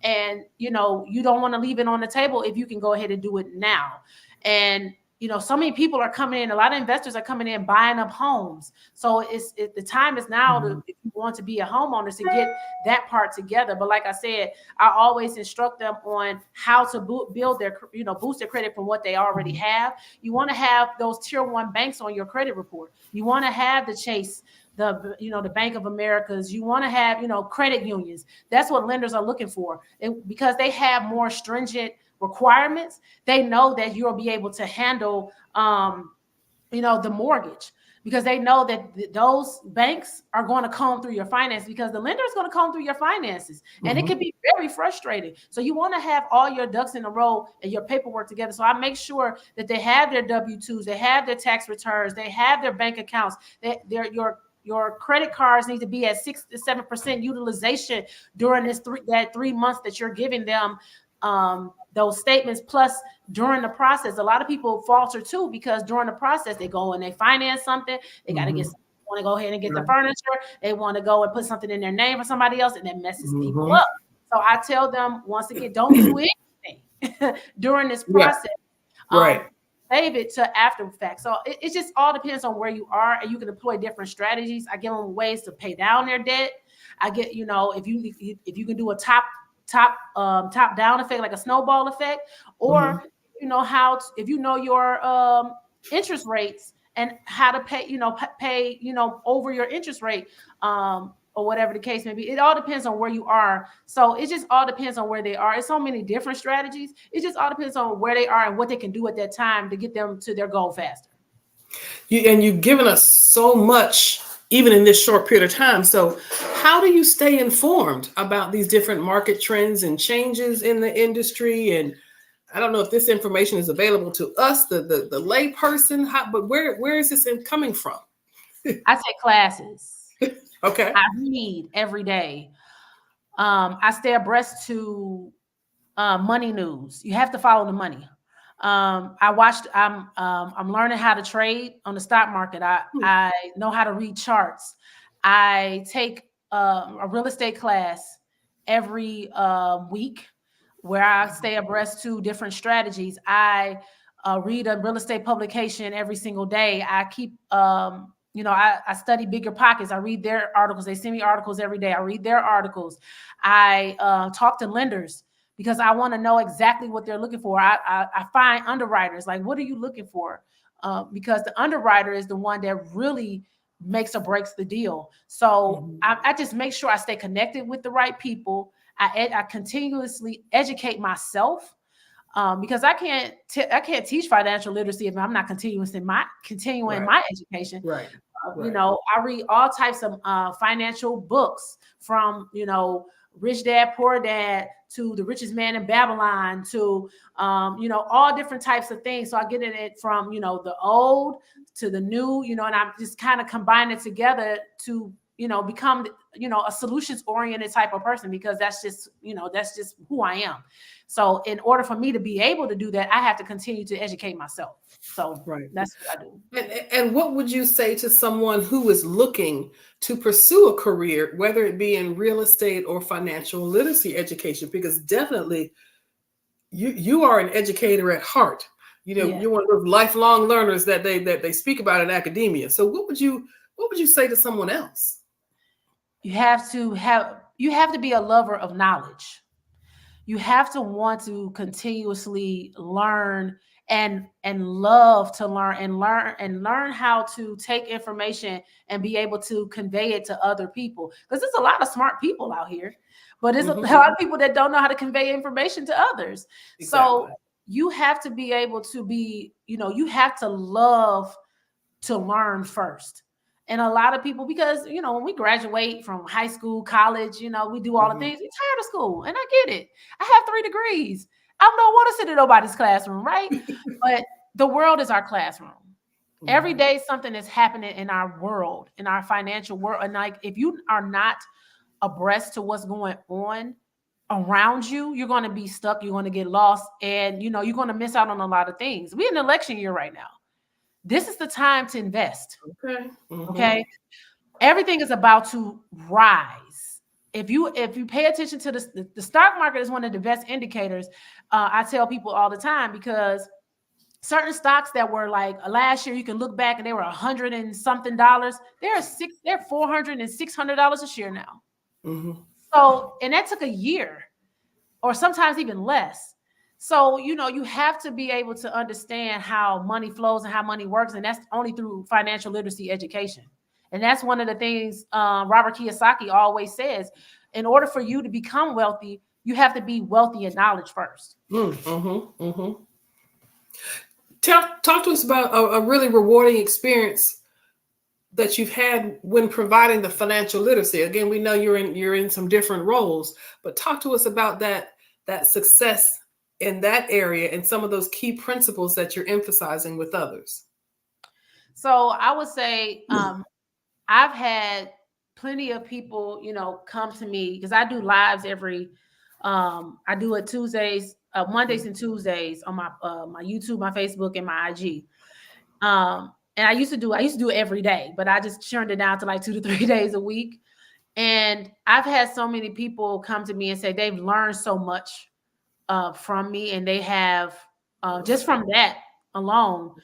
And, you don't want to leave it on the table if you can go ahead and do it now. And, so many people are coming in, a lot of investors are coming in buying up homes. So the time is now if you want to be a homeowner, to get that part together. But like I said, I always instruct them on how to build their, boost their credit from what they already have. You want to have those tier 1 banks on your credit report. You want to have the Chase, the Bank of Americas. You want to have, credit unions. That's what lenders are looking for, because they have more stringent requirements. They know that you'll be able to handle, the mortgage, because they know that those banks are going to comb through your finances, because the lender is going to comb through your finances, and it can be very frustrating. So you want to have all your ducks in a row and your paperwork together. So I make sure that they have their W-2s, they have their tax returns, they have their bank accounts, your credit cards need to be at 6 to 7% utilization during that 3 months that you're giving them those statements. Plus, during the process, a lot of people falter too, because during the process they go and they finance something. They got to want to go ahead and get the furniture. They want to go and put something in their name for somebody else, and that messes people up. So I tell them, once again, don't do anything during this process. Right. save it to after the fact. So it just all depends on where you are, and you can deploy different strategies. I give them ways to pay down their debt. I get, if you can do a top down effect, like a snowball effect, or if you know your interest rates and how to pay over your interest rate, or whatever the case may be. It all depends on where you are. So it just all depends on where they are. It's so many different strategies. It just all depends on where they are and what they can do at that time to get them to their goal faster. You've given us so much, even in this short period of time. So how do you stay informed about these different market trends and changes in the industry? And I don't know if this information is available to us, the lay person, but where is this coming from? I take classes. Okay. I read every day. I stay abreast to money news. You have to follow the money. I'm learning how to trade on the stock market. I know how to read charts. I take a real estate class every week where I stay abreast to different strategies. I read a real estate publication every single day. I keep I study Bigger Pockets. I read their articles. They send me articles every day. I read their articles. I talk to lenders because I want to know exactly what they're looking for. I find underwriters, like, what are you looking for? Because the underwriter is the one that really makes or breaks the deal. So I just make sure I stay connected with the right people. I continuously educate myself. Because I can't teach financial literacy if I'm not continuing my education. Right. I read all types of financial books, from Rich Dad Poor Dad to The Richest Man in Babylon to all different types of things. So I get in it from the old to the new, and I'm just kind of combine it together to become a solutions oriented type of person, because that's just who I am. So in order for me to be able to do that, I have to continue to educate myself. So that's what I do. And what would you say to someone who is looking to pursue a career, whether it be in real estate or financial literacy education? Because definitely you are an educator at heart. You're one of those lifelong learners that they speak about in academia. So what would you say to someone else? You have to be a lover of knowledge. You have to want to continuously learn and love to learn and learn how to take information and be able to convey it to other people. Because there's a lot of smart people out here, but there's a lot of people that don't know how to convey information to others. Exactly. So you have to be able to be, you have to love to learn first. And a lot of people, because, when we graduate from high school, college, we do all the things. We're tired of school. And I get it. I have 3 degrees. I don't want to sit in nobody's classroom, right? But the world is our classroom. Every day something is happening in our world, in our financial world. And like, if you are not abreast to what's going on around you, you're going to be stuck. You're going to get lost. And, you're going to miss out on a lot of things. We're in an election year right now. This is the time to invest. Okay. Okay. Everything is about to rise. If you pay attention to the stock market is one of the best indicators. I tell people all the time, because certain stocks that were like last year, you can look back and they were $100 and something. They're $400 and $600 a share now. So, and that took a year, or sometimes even less. So, you have to be able to understand how money flows and how money works. And that's only through financial literacy education. And that's one of the things Robert Kiyosaki always says. In order for you to become wealthy, you have to be wealthy in knowledge first. Talk to us about a really rewarding experience that you've had when providing the financial literacy. Again, we know you're in some different roles, but talk to us about that success in that area and some of those key principles that you're emphasizing with others. So I would say I've had plenty of people, come to me, because I do lives I do it Tuesdays, Mondays and Tuesdays on my YouTube, my Facebook, and my IG. And I used to do it every day, but I just turned it down to like 2 to 3 days a week. And I've had so many people come to me and say they've learned so much from me, and they have just from that alone,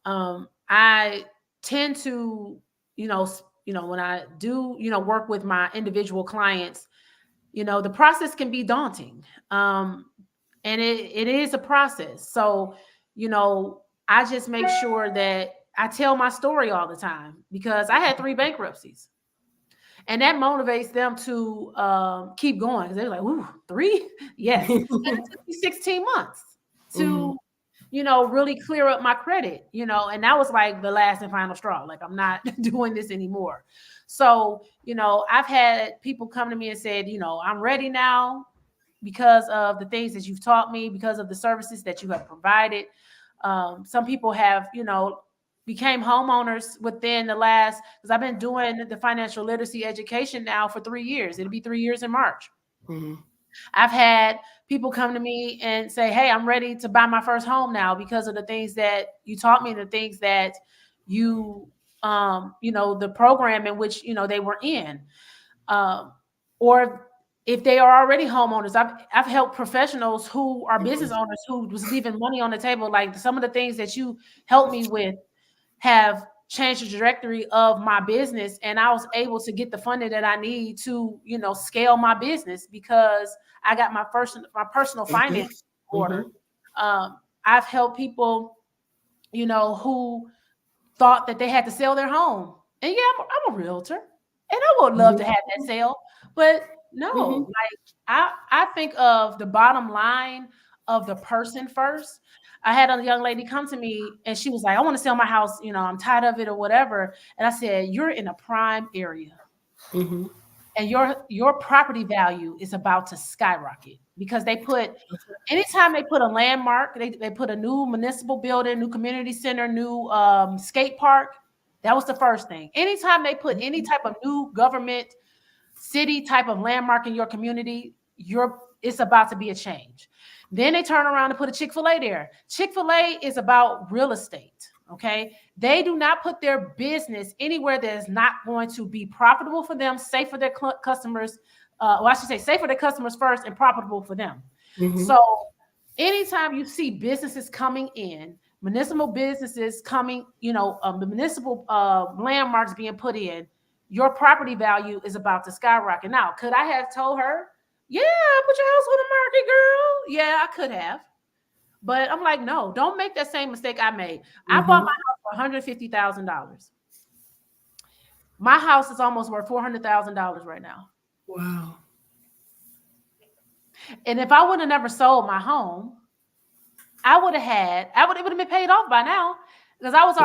I tend to, when I do, work with my individual clients, the process can be daunting. And it is a process. So, I just make sure that I tell my story all the time, because I had 3 bankruptcies. And that motivates them to keep going, because they're like, ooh, 3? Yes. And it took me 16 months to, really clear up my credit, and that was like the last and final straw. Like, I'm not doing this anymore. So, I've had people come to me and said, I'm ready now because of the things that you've taught me, because of the services that you have provided. Some people have, became homeowners within the last, because I've been doing the financial literacy education now for 3 years. It'll be 3 years in March. I've had people come to me and say, hey, I'm ready to buy my first home now because of the things that you taught me, the things that you, the program in which, they were in. Or if they are already homeowners, I've helped professionals who are business owners who was leaving money on the table. Like, some of the things that you helped me with have changed the trajectory of my business. And I was able to get the funding that I need to, scale my business, because I got my personal finance order. I've helped people, who thought that they had to sell their home. And yeah, I'm a realtor, and I would love to have that sale, but no, like, I think of the bottom line of the person first. I had a young lady come to me and she was like, I want to sell my house. I'm tired of it or whatever. And I said, you're in a prime area. And your property value is about to skyrocket, because anytime they put a landmark, they put a new municipal building, new community center, new skate park. That was the first thing. Anytime they put any type of new government city type of landmark in your community, it's about to be a change. Then they turn around and put a Chick-fil-A there. Chick-fil-A is about real estate. Okay. They do not put their business anywhere that is not going to be profitable for them, safe for their customers. I should say safe for their customers first and profitable for them. So anytime you see businesses coming in, municipal businesses coming, the municipal landmarks being put in, your property value is about to skyrocket. Now, could I have told her, yeah, put your house on the market, girl? Yeah, I could have. But I'm like, no, don't make that same mistake I made. I bought my house for $150,000. My house is almost worth $400,000 right now. Wow. And if I would have never sold my home, it would have been paid off by now, because it was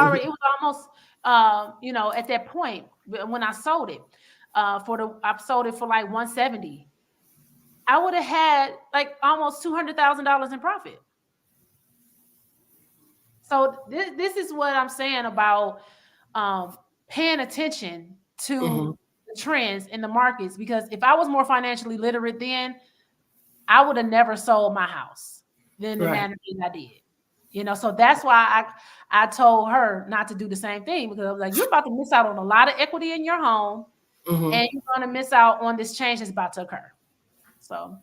almost, at that point when I sold it, I sold it for like $170,000. I would have had like almost $200,000 in profit. So this is what I'm saying about paying attention to the trends in the markets, because if I was more financially literate then, I would have never sold my house in the manner that I did. So that's why I told her not to do the same thing, because I was like, you're about to miss out on a lot of equity in your home, and you're going to miss out on this change that's about to occur. So,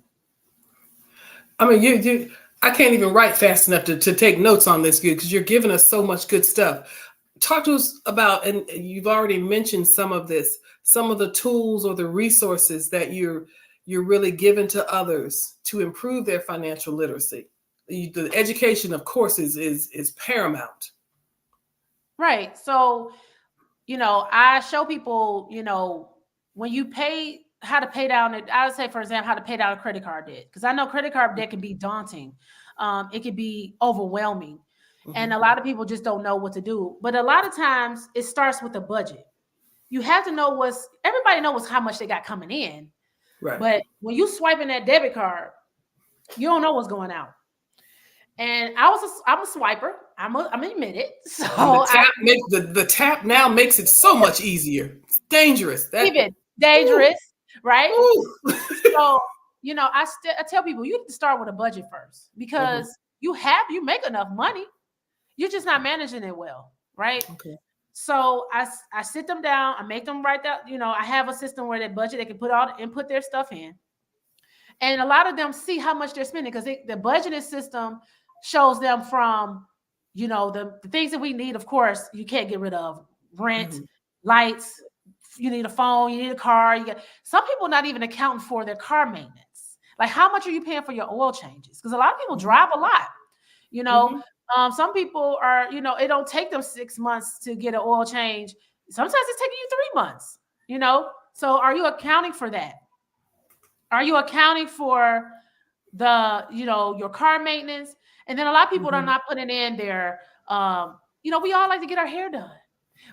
I mean, I can't even write fast enough to take notes on this, because you're giving us so much good stuff. Talk to us about, and you've already mentioned some of this, some of the tools or the resources that you're really giving to others to improve their financial literacy. The education, of course, is paramount. Right. So, I show people, when you pay, how to pay down it. I would say, for example, how to pay down a credit card debt, because I know credit card debt can be daunting. It can be overwhelming. And a lot of people just don't know what to do. But a lot of times it starts with a budget. You have to know everybody knows how much they got coming in. Right. But when you swiping that debit card, you don't know what's going out. And I'm a swiper. I'm admit it. So the tap now makes it so much easier. It's dangerous. Even dangerous, right? So, I tell people you have to start with a budget first, because you make enough money. You're just not managing it well, right? Okay. So I sit them down, I make them write that, I have a system where they budget, they can put their stuff in. And a lot of them see how much they're spending, because the budgeting system shows them from you know, the things that we need, of course, you can't get rid of. Rent, lights, you need a phone, you need a car. Some people not even accounting for their car maintenance. Like, how much are you paying for your oil changes? Because a lot of people drive a lot, you know. Some people are, you know, it don't take them 6 months to get an oil change. Sometimes it's taking you 3 months, you know. So are you accounting for that? Are you accounting for the, you know, your car maintenance? And then a lot of people are not putting in their, you know, we all like to get our hair done.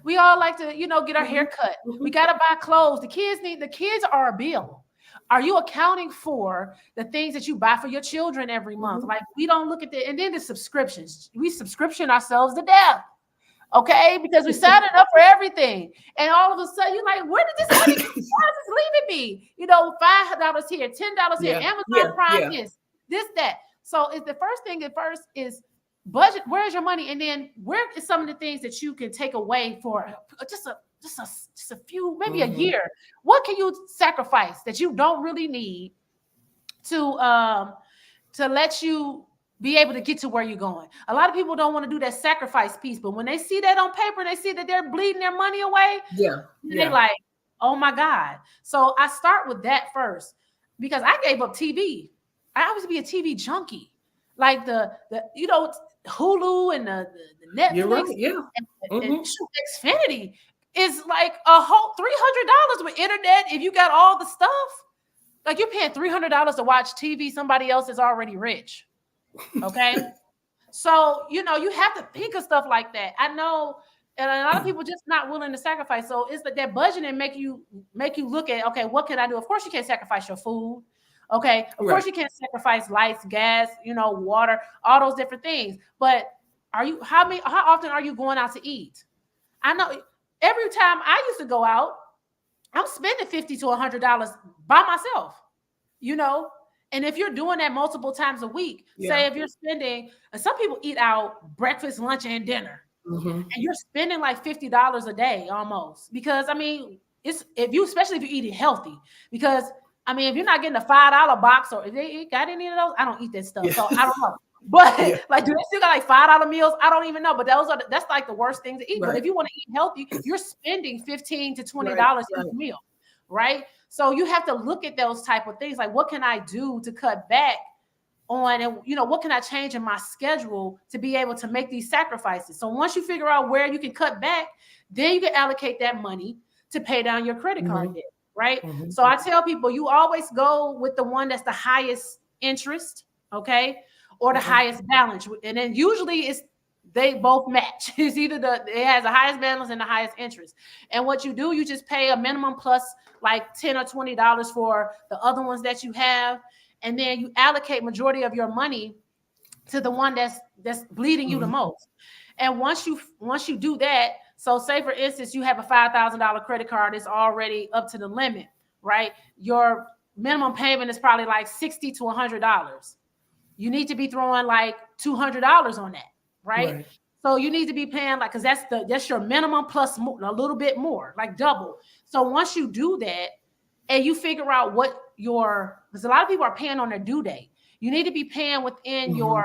We all like to, you know, get our hair cut. We got to buy clothes. The kids are a bill. Are you accounting for the things that you buy for your children every month? Like, we don't look at and then the subscriptions. We subscription ourselves to death. Okay, because we signed up for everything, and all of a sudden you're like, "Where did this money? Why is this leaving me?" You know, $5 here, $10 here, Amazon Prime this, that. So, it's the first thing. At first is budget. Where's your money, and then where is some of the things that you can take away for just a few, maybe a year? What can you sacrifice that you don't really need to let you be able to get to where you're going? A lot of people don't want to do that sacrifice piece, but when they see that on paper and they see that they're bleeding their money away, they're like, oh my God. So I start with that first, because I gave up TV. I always be a TV junkie. Like the you know, Hulu and the Netflix and Xfinity is like a whole $300 with internet if you got all the stuff. Like, you're paying $300 to watch TV somebody else is already rich. Okay. So, you know, you have to think of stuff like that. I know, and a lot of people just not willing to sacrifice. So it's like that budgeting make you look at, okay, what can I do? Of course you can't sacrifice your food. Okay. Of course you can't sacrifice lights, gas, you know, water, all those different things. But how often are you going out to eat? I know every time I used to go out, I'm spending $50 to $100 by myself, you know. And if you're doing that multiple times a week, say if you're spending, and some people eat out breakfast, lunch, and dinner, and you're spending like $50 a day almost. Because I mean, especially if you're eating healthy. Because I mean, if you're not getting a $5 box, or if they got any of those, I don't eat that stuff, so I don't know. But like, do they still got like $5 meals? I don't even know. But that's like the worst thing to eat. But if you want to eat healthy, you're spending $15 to $20 each meal, right? So you have to look at those type of things. Like, what can I do to cut back on, and, you know, what can I change in my schedule to be able to make these sacrifices? So once you figure out where you can cut back, then you can allocate that money to pay down your credit card debt, right? So I tell people, you always go with the one that's the highest interest, okay, or the highest balance. And then usually they both match. It's either it has the highest balance and the highest interest. And what you do, you just pay a minimum plus like $10 or $20 for the other ones that you have. And then you allocate majority of your money to the one that's bleeding you the most. And once you do that, so say for instance, you have a $5,000 credit card that's already up to the limit, right? Your minimum payment is probably like $60 to $100. You need to be throwing like $200 on that, right? So you need to be paying like, because that's your minimum plus a little bit more, like double. So once you do that and you figure out because a lot of people are paying on their due date, you need to be paying within your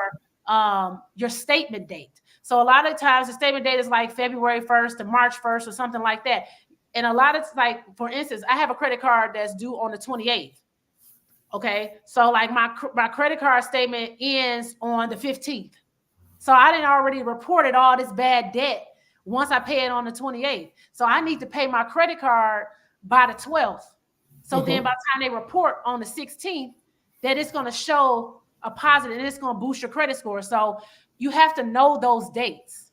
statement date. So a lot of times the statement date is like February 1st to March 1st or something like that. And a lot of, like, for instance, I have a credit card that's due on the 28th. Okay. So like my credit card statement ends on the 15th. So I didn't already reported all this bad debt once I pay it on the 28th. So I need to pay my credit card by the 12th. So then by the time they report on the 16th, that it's going to show a positive and it's going to boost your credit score. So you have to know those dates.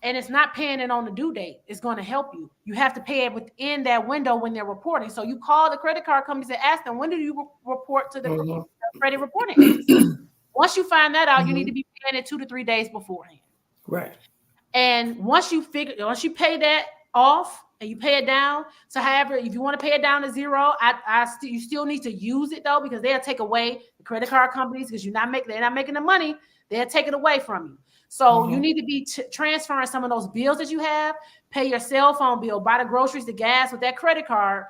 And it's not paying it on the due date. It's going to help you. You have to pay it within that window when they're reporting. So you call the credit card companies and ask them, when do you report to the credit reporting agency? Once you find that out, you need to be paying it 2 to 3 days beforehand. Right. And once you pay that off and you pay it down, so however, if you want to pay it down to zero, you still need to use it though, because they'll take away the credit card companies, because they're not making the money. They'll take it away from you. So you need to be transferring some of those bills that you have, pay your cell phone bill, buy the groceries, the gas with that credit card,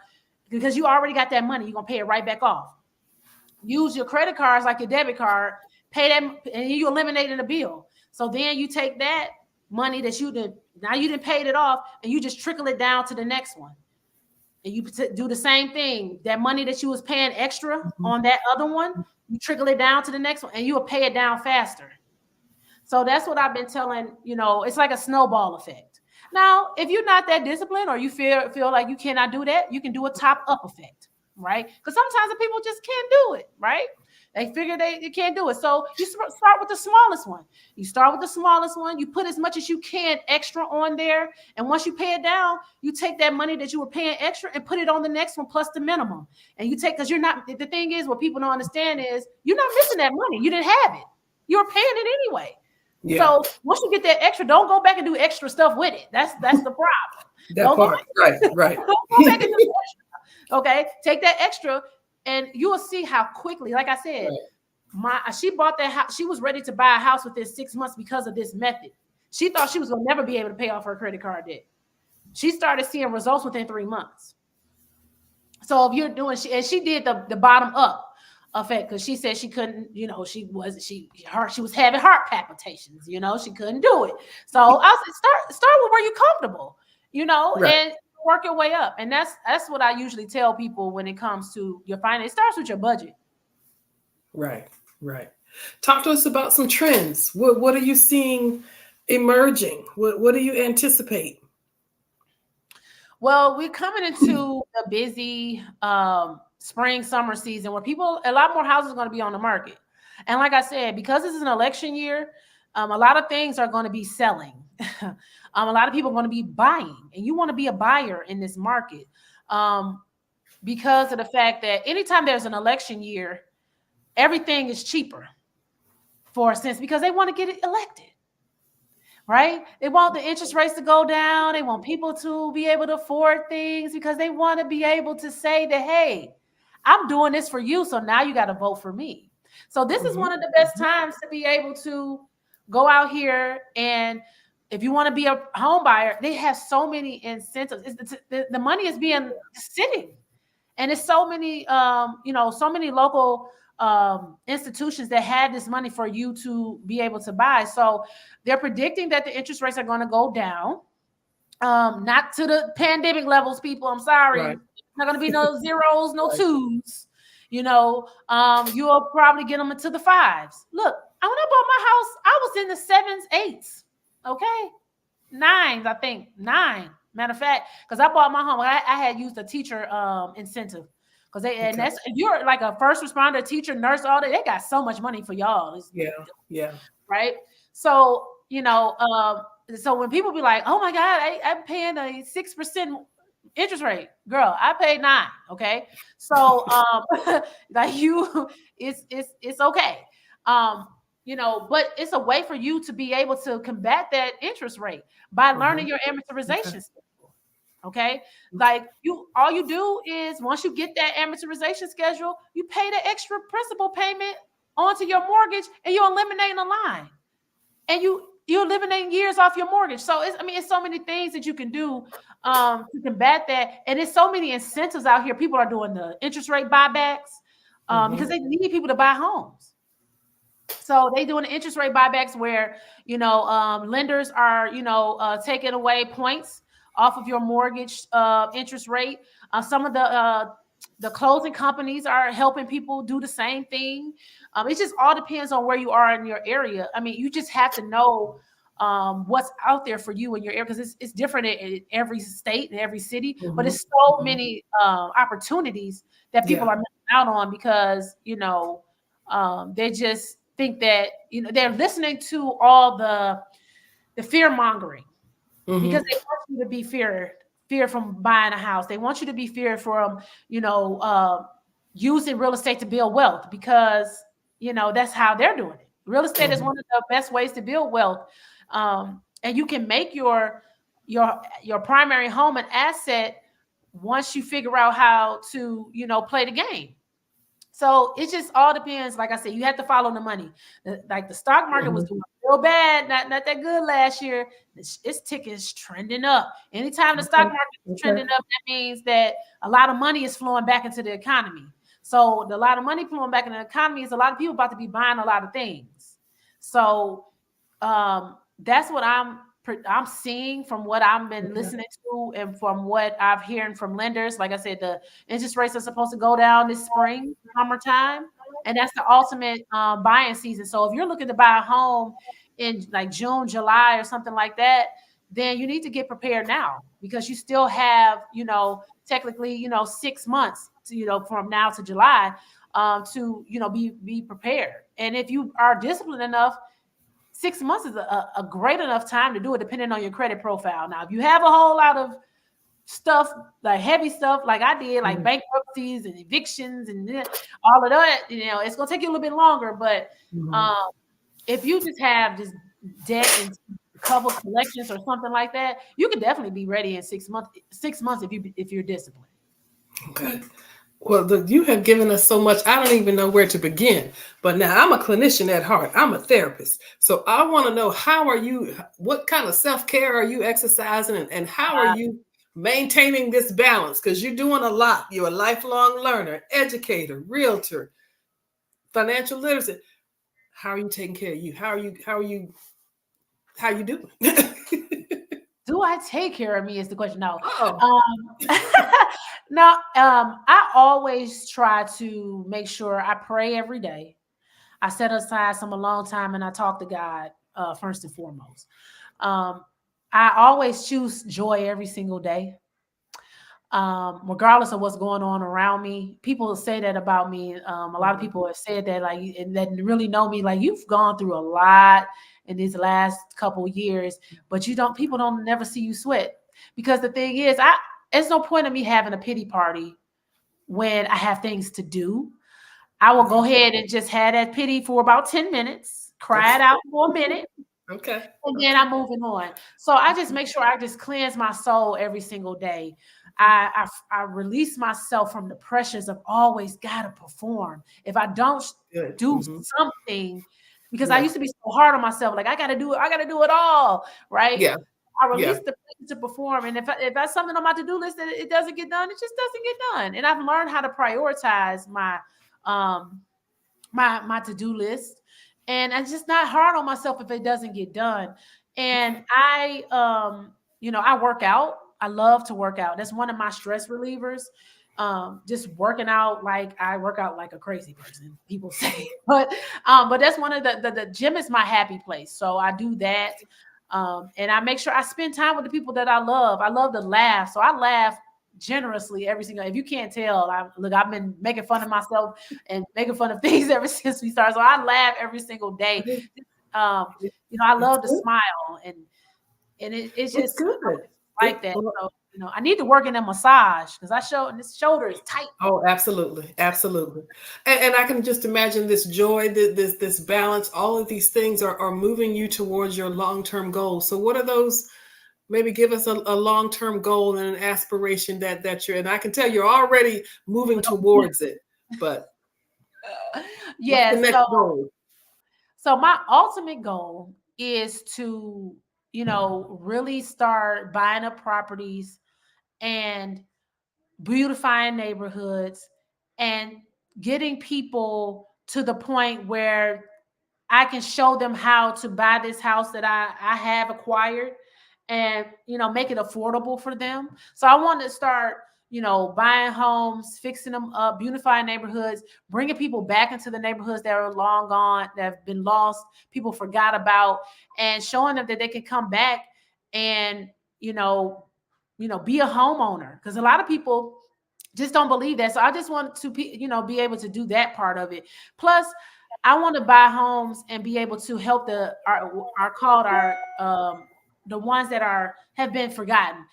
because you already got that money. You're going to pay it right back off. Use your credit cards like your debit card, pay them, and you eliminating the bill. So then you take that money that you didn't pay it off, and you just trickle it down to the next one. And you do the same thing. That money that you was paying extra on that other one, you trickle it down to the next one, and you will pay it down faster. So that's what I've been telling, it's like a snowball effect. Now, if you're not that disciplined, or you feel like you cannot do that, you can do a top-up effect, right? Because sometimes the people just can't do it, right? They figure they can't do it. So you start with the smallest one. You start with the smallest one. You put as much as you can extra on there. And once you pay it down, you take that money that you were paying extra and put it on the next one plus the minimum. And you take, because you're not, the thing is, what people don't understand is you're not missing that money. You didn't have it. You were paying it anyway. Yeah. So once you get that extra, don't go back and do extra stuff with it. That's the problem. Right. Don't go back and do extra. Okay, take that extra, and you will see how quickly. Like I said, she bought that house. She was ready to buy a house within 6 months because of this method. She thought she was going to never be able to pay off her credit card debt. She started seeing results within 3 months. So if you're doing, she did the bottom up effect, because she said she couldn't, she was having heart palpitations, she couldn't do it. So I said, start with where you're comfortable, and work your way up. And that's what I usually tell people when it comes to your finance. It starts with your budget. Right. Talk to us about some trends. What are you seeing emerging? What do you anticipate? Well, we're coming into a busy spring, summer season where a lot more houses are going to be on the market. And like I said, because this is an election year, a lot of things are going to be selling. A lot of people are going to be buying, and you want to be a buyer in this market because of the fact that anytime there's an election year, everything is cheaper for a sense, because they want to get it elected. Right? They want the interest rates to go down. They want people to be able to afford things because they want to be able to say that, hey, I'm doing this for you, so now you got to vote for me. So this is one of the best times to be able to go out here, and if you want to be a home buyer, they have so many incentives. The money is being sitting, and it's so many, so many local institutions that had this money for you to be able to buy. So they're predicting that the interest rates are going to go down, not to the pandemic levels, people. I'm sorry. Right. Not going to be no zeros, no twos. You'll probably get them into the fives. Look, when I bought my house, I was in the 7s, 8s. Okay. 9s, I think. 9. Matter of fact, because I bought my home, I had used a teacher incentive. Because if you're like a first responder, teacher, nurse, all that, they got so much money for y'all. Yeah. Right. So, so when people be like, oh my God, I'm paying a 6% interest rate, girl, I paid 9. Okay. So, it's okay. But it's a way for you to be able to combat that interest rate by learning your amortization schedule. Okay. Like all you do is once you get that amortization schedule, you pay the extra principal payment onto your mortgage, and you're eliminating a line, and you're eliminating years off your mortgage. So it's so many things that you can do to combat that. And there's so many incentives out here. People are doing the interest rate buybacks because they need people to buy homes. So they doing the interest rate buybacks where, lenders are, taking away points off of your mortgage interest rate. Some of the closing companies are helping people do the same thing. It just all depends on where you are in your area. I mean, you just have to know what's out there for you in your area, because it's different in every state and every city. But it's so many opportunities that people are missing out on because they just think that they're listening to all the fear mongering. Because they want you to be fear from buying a house. They want you to be feared from, using real estate to build wealth, because, that's how they're doing it. Real estate is one of the best ways to build wealth. And you can make your primary home an asset once you figure out how to, play the game. So it just all depends. Like I said, you have to follow the money. Like the stock market was doing real bad, not that good last year. Its ticket is trending up. Anytime the stock market is trending up, that means that a lot of money is flowing back into the economy. So a lot of money flowing back into the economy is a lot of people about to be buying a lot of things. So That's what I'm seeing from what I've been listening to and from what I've hearing from lenders. Like I said, the interest rates are supposed to go down this spring, summertime, and that's the ultimate buying season. So if you're looking to buy a home in like June, July, or something like that, then you need to get prepared now, because you still have, technically, 6 months to, from now to July, to, be prepared. And if you are disciplined enough, 6 months is a great enough time to do it, depending on your credit profile. Now, if you have a whole lot of stuff, like heavy stuff, like I did, like bankruptcies and evictions and all of that, it's going to take you a little bit longer. But if you just have this debt and cover collections or something like that, you can definitely be ready in 6 months. 6 months if you're disciplined. Okay. Well, you have given us so much. I don't even know where to begin. But now I'm a clinician at heart. I'm a therapist. So I want to know, what kind of self-care are you exercising, and how are you maintaining this balance? Because you're doing a lot. You're a lifelong learner, educator, realtor, financial literacy. How are you taking care of you? How are you doing? Do I take care of me is the question. No. No, I always try to make sure I pray every day. I set aside some alone time and I talk to God first and foremost. I always choose joy every single day, regardless of what's going on around me. People say that about me. A lot of people have said that, like, and that really know me, like, you've gone through a lot in these last couple of years, but people don't never see you sweat. Because the thing is, there's no point of me having a pity party when I have things to do. I will go ahead and just have that pity for about 10 minutes, cry it out for a minute. Okay. And then I'm moving on. So I just make sure I just cleanse my soul every single day. I release myself from the pressures of always got to perform. If I don't do something, because I used to be so hard on myself, like I got to do it all, right? Yeah. I release the pressure to perform, and if that's something on my to-do list that it doesn't get done, it just doesn't get done. And I've learned how to prioritize my my to-do list, and I'm just not hard on myself if it doesn't get done. And I work out. I love to work out. That's one of my stress relievers. Just working out, like I work out like a crazy person, people say, but that's one of the gym is my happy place. So I do that. And I make sure I spend time with the people that I love. I love to laugh. So I laugh generously every single, if you can't tell, I've been making fun of myself and making fun of things ever since we started. So I laugh every single day. I love to smile, and it's just good. Like that. So, I need to work in a massage because this shoulder is tight. Oh, absolutely. Absolutely. And I can just imagine this joy, this balance, all of these things are moving you towards your long-term goals. So what are those? Maybe give us a long-term goal and an aspiration that you're, and I can tell you're already moving towards it, but yeah. What's the next goal? So my ultimate goal is to, really start buying up properties and beautifying neighborhoods and getting people to the point where I can show them how to buy this house that I have acquired and, make it affordable for them. So I want to start, buying homes, fixing them up, beautifying neighborhoods, bringing people back into the neighborhoods that are long gone, that have been lost, people forgot about, and showing them that they can come back and, be a homeowner. Because a lot of people just don't believe that. So I just want to, be able to do that part of it. Plus, I want to buy homes and be able to help the ones that have been forgotten,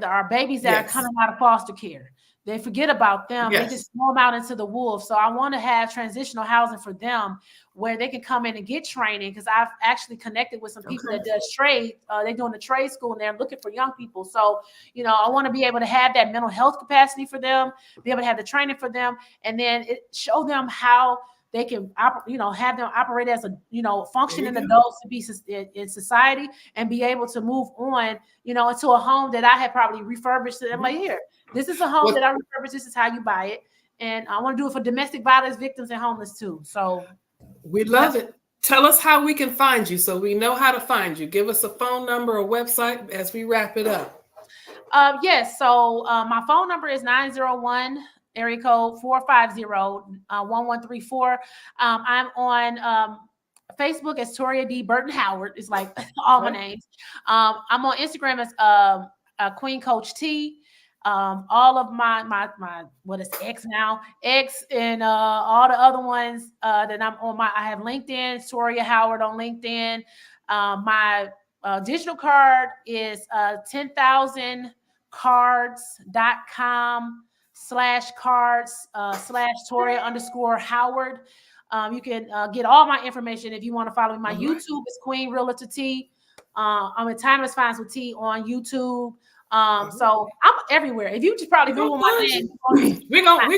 our babies that are coming out of foster care. They forget about them. They just throw them out into the wolves. So I want to have transitional housing for them where they can come in and get training, because I've actually connected with some people that does trade. They're doing a trade school and they're looking for young people. So, I want to be able to have that mental health capacity for them, be able to have the training for them, and then show them how they can, have them operate as functioning adults to be in society and be able to move on, into a home that I had probably refurbished. And I'm like, here, this is a home that I refurbished. This is how you buy it. And I want to do it for domestic violence victims and homeless too. So we love it. Tell us how we can find you so we know how to find you. Give us a phone number or website as we wrap it up. Yes. So my phone number is 901 area code 450-1134. I'm on Facebook as Toria D. Burton Howard. It's like all my names. I'm on Instagram as Queen Coach T. All of my what is X now? X and all the other ones that I'm on. I have LinkedIn, Toria Howard on LinkedIn. My digital card is 10,000cards.com/Toria_Howard. You can get all my information if you want to follow me. My YouTube is Queen Realtor T. I'm at Timeless Finds with T on YouTube. So I'm everywhere. If you just probably Google my name, we got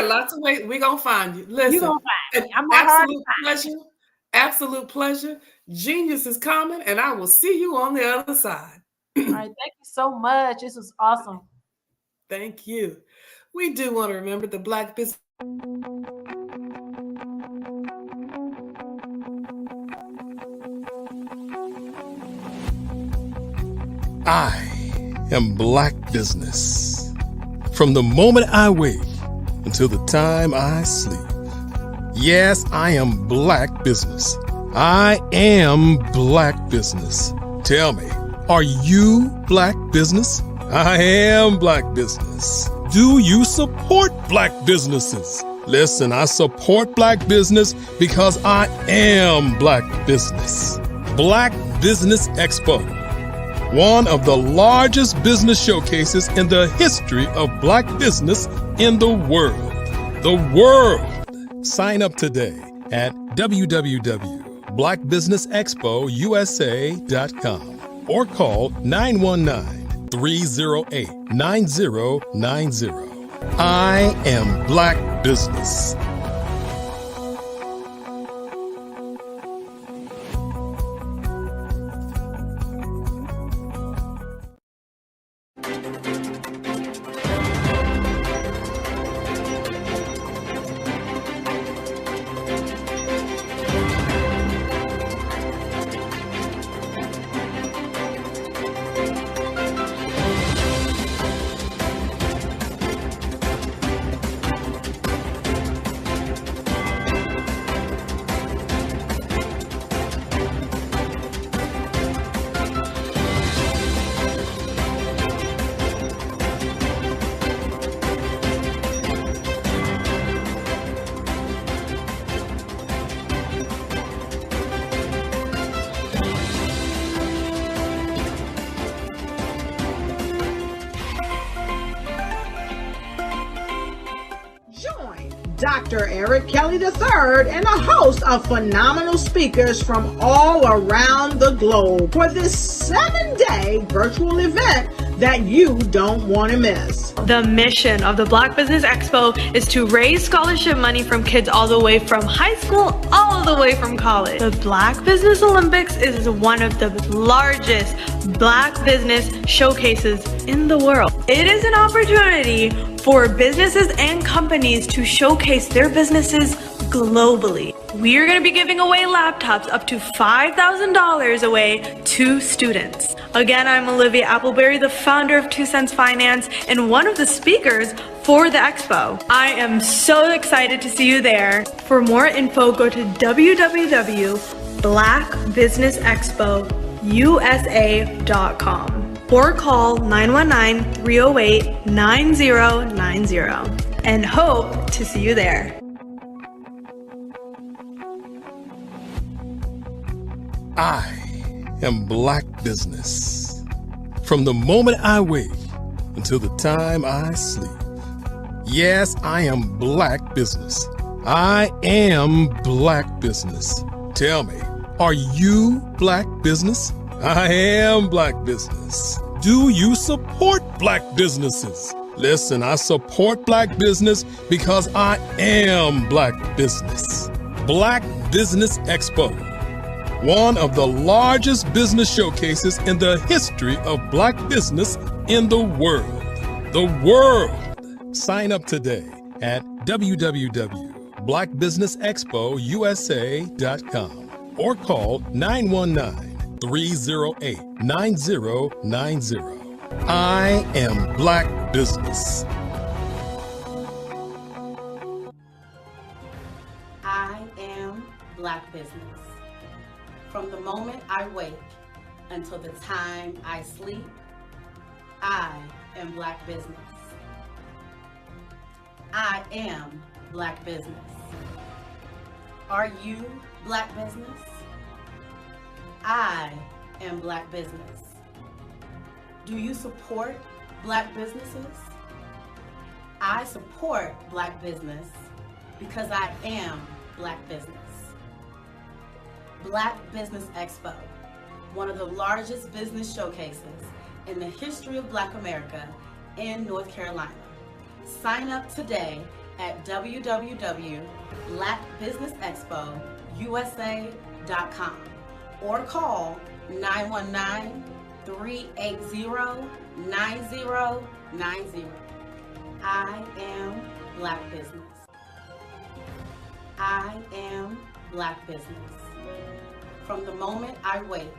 lots of ways. We're gonna find you. Listen, you're gonna find me. I'm absolute pleasure. Absolute pleasure. Genius is coming, and I will see you on the other side. All right, thank you so much. This was awesome. Thank you. We do want to remember the Black Business. I am Black business. From the moment I wake until the time I sleep. Yes, I am Black business. I am Black business. Tell me, are you Black business? I am Black business. Do you support Black businesses? Listen, I support Black business because I am Black business. Black Business Expo, one of the largest business showcases in the history of Black business in the world. The world! Sign up today at www.blackbusinessexpousa.com or call 919-308-9090. I am Black business. Dr. Eric Kelly III and a host of phenomenal speakers from all around the globe for this 7-day virtual event that you don't want to miss. The mission of the Black Business Expo is to raise scholarship money from kids all the way from high school, all the way from college. The Black Business Olympics is one of the largest Black business showcases in the world. It is an opportunity for businesses and companies to showcase their businesses globally. We are going to be giving away laptops up to $5,000 away to students. Again, I'm Olivia Appleberry, the founder of 2 Cents Finance and one of the speakers for the expo. I am so excited to see you there. For more info, go to www.blackbusinessexpousa.com or call 919-308-9090 and hope to see you there. I am Black business. From the moment I wake until the time I sleep. Yes, I am Black business. I am Black business. Tell me, are you Black business? I am Black business. Do you support Black businesses? Listen, I support Black business because I am Black business. Black Business Expo, one of the largest business showcases in the history of Black business in the world. The world! Sign up today at www.blackbusinessexpousa.com blackbusinessexpousa.com or call 919-308-9090. I am Black Business. I am Black business. From the moment I wake until the time I sleep, I am Black business. I am Black business. Are you Black business? I am Black business. Do you support Black businesses? I support Black business because I am Black business. Black Business Expo, one of the largest business showcases in the history of Black America in North Carolina. Sign up today at www.blackbusinessexpousa.com or call 919-380-9090. I am Black business. I am Black business. From the moment I wake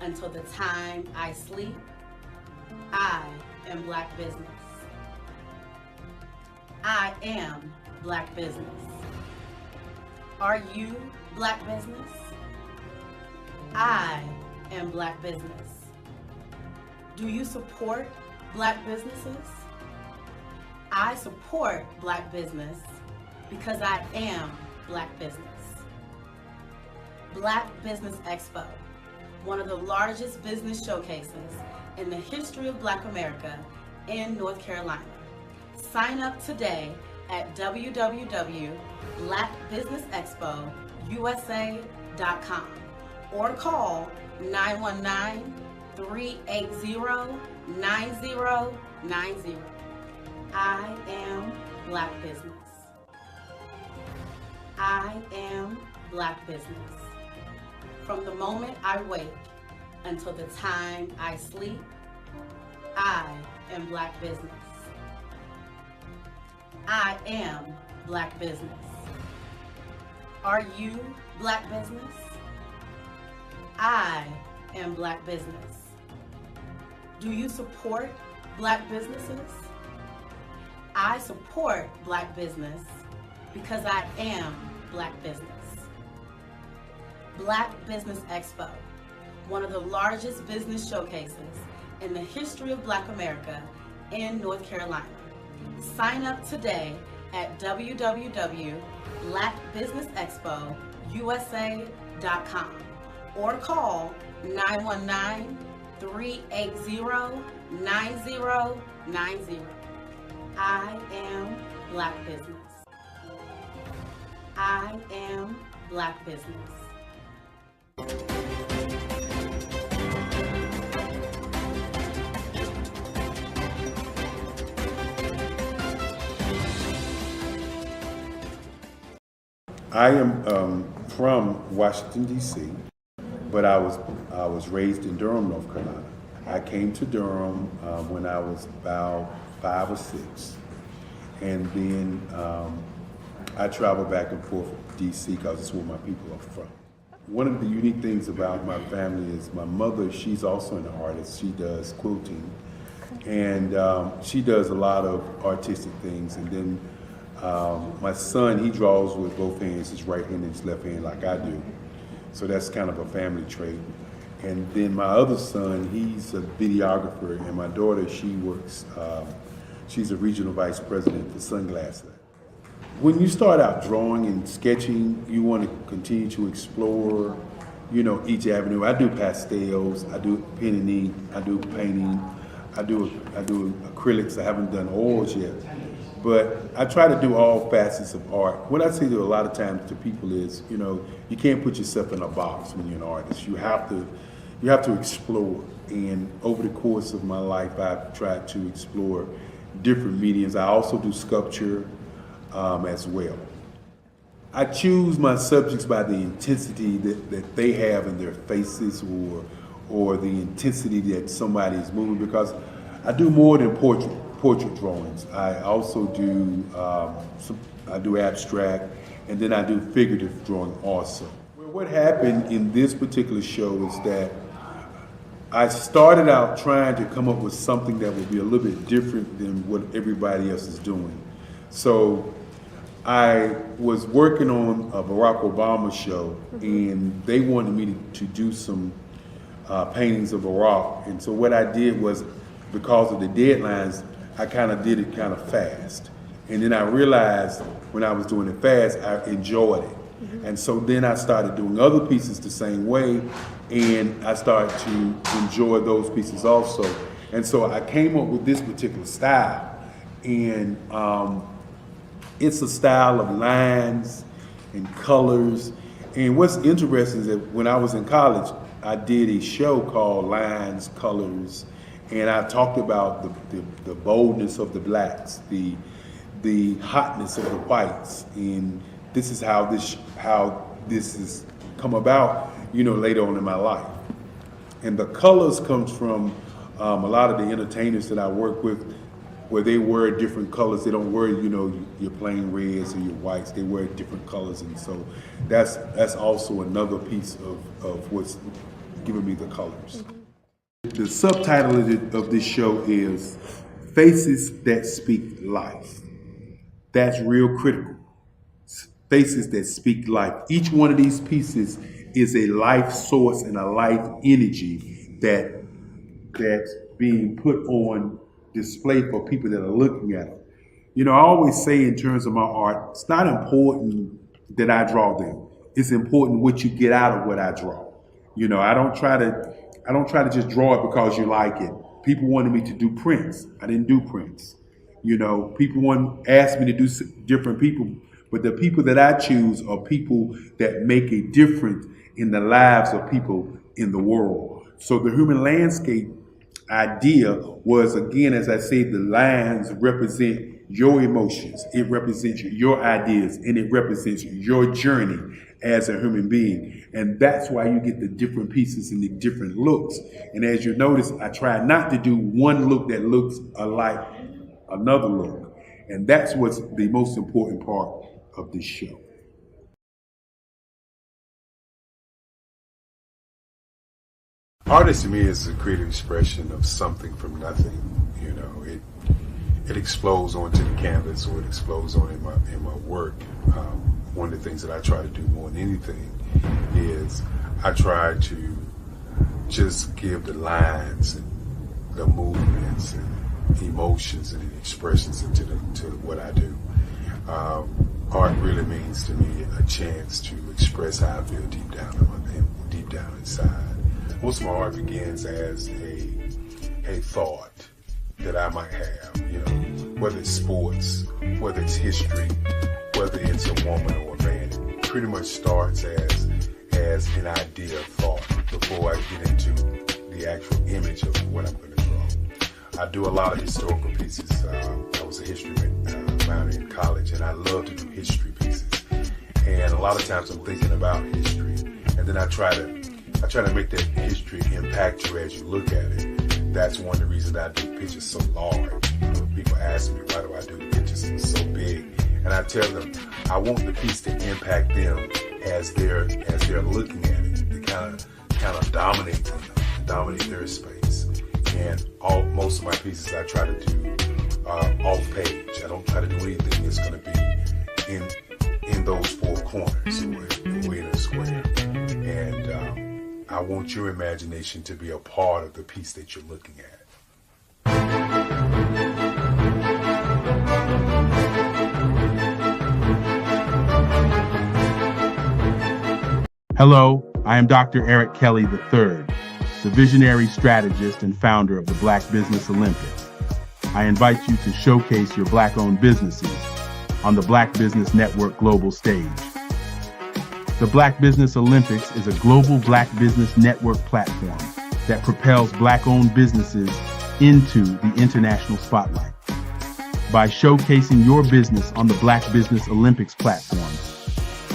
until the time I sleep, I am Black business. I am Black business. Are you Black business? I am Black business. Do you support Black businesses? I support Black business because I am Black business. Black Business Expo, one of the largest business showcases in the history of Black America in North Carolina. Sign up today at www.blackbusinessexpousa.com or call 919-380-9090. I am Black business. I am Black business. From the moment I wake until the time I sleep, I am Black business. I am Black business. Are you Black business? I am Black business. Do you support Black businesses? I support Black business because I am Black business. Black Business Expo, one of the largest business showcases in the history of Black America in North Carolina. Sign up today at www.blackbusinessexpousa.com or call 919-380-9090. I am Black business. I am Black business. I am from Washington, D.C., but I was raised in Durham, North Carolina. I came to Durham when I was about 5 or 6, and then I traveled back and forth to D.C. because it's where my people are from. One of the unique things about my family is my mother, she's also an artist. She does quilting, and she does a lot of artistic things. And then my son, he draws with both hands, his right hand and his left hand like I do. So that's kind of a family trait. And then my other son, he's a videographer, and my daughter, she works, she's a regional vice president for Sunglasses. When you start out drawing and sketching, you want to continue to explore, each avenue. I do pastels, I do pen and ink, I do painting, I do acrylics. I haven't done oils yet, but I try to do all facets of art. What I say to a lot of times to people is, you can't put yourself in a box when you're an artist. You have to explore. And over the course of my life, I've tried to explore different mediums. I also do sculpture as well. I choose my subjects by the intensity that they have in their faces, or the intensity that somebody is moving, because I do more than portrait drawings. I also do I do abstract, and then I do figurative drawing also. Well, what happened in this particular show is that I started out trying to come up with something that would be a little bit different than what everybody else is doing. So I was working on a Barack Obama show, and they wanted me to do some paintings of Barack. And so what I did was, because of the deadlines, I kind of did it kind of fast. And then I realized when I was doing it fast, I enjoyed it. And so then I started doing other pieces the same way, and I started to enjoy those pieces also. And so I came up with this particular style, and it's a style of lines and colors. And what's interesting is that when I was in college, I did a show called Lines, Colors, and I talked about the boldness of the blacks, the hotness of the whites, and this is how this has come about, later on in my life. And the colors comes from a lot of the entertainers that I work with, where they wear different colors. They don't wear, your plain reds or your whites. They wear different colors, and so that's also another piece of what's giving me the colors. The subtitle of this show is Faces That Speak Life. That's real critical. Faces that speak life. Each one of these pieces is a life source and a life energy that's being put on display for people that are looking at them. I always say in terms of my art, it's not important that I draw them. It's important what you get out of what I draw. I don't try to just draw it because you like it. People wanted me to do prints. I didn't do prints. People asked me to do different people, but the people that I choose are people that make a difference in the lives of people in the world. So the human landscape idea was, again, as I say, the lines represent your emotions, it represents your ideas, and it represents your journey as a human being. And that's why you get the different pieces and the different looks. And as you notice, I try not to do one look that looks alike another look. And that's what's the most important part of this show. Artist to me is a creative expression of something from nothing. It explodes onto the canvas, or it explodes on in my work. One of the things that I try to do more than anything is I try to just give the lines and the movements and emotions and expressions into to what I do. Art really means to me a chance to express how I feel deep down inside. Most of my art begins as a thought that I might have, whether it's sports, whether it's history, whether it's a woman or a man. It pretty much starts as an idea of thought before I get into the actual image of what I'm going to draw. I do a lot of historical pieces. I was a history minor in college, and I love to do history pieces. And a lot of times I'm thinking about history, and then I try to make that history impact you as you look at it. That's one of the reasons I do pictures so large. People ask me, why do I do the pictures so big? And I tell them, I want the piece to impact them as they're looking at it, to kind of dominate them, dominate their space. And most of my pieces I try to do off page. I don't try to do anything that's going to be in those four corners or in a square. And I want your imagination to be a part of the piece that you're looking at. Hello, I am Dr. Eric Kelly III, the visionary strategist and founder of the Black Business Olympics. I invite you to showcase your Black-owned businesses on the Black Business Network global stage. The Black Business Olympics is a global Black Business Network platform that propels Black-owned businesses into the international spotlight. By showcasing your business on the Black Business Olympics platform,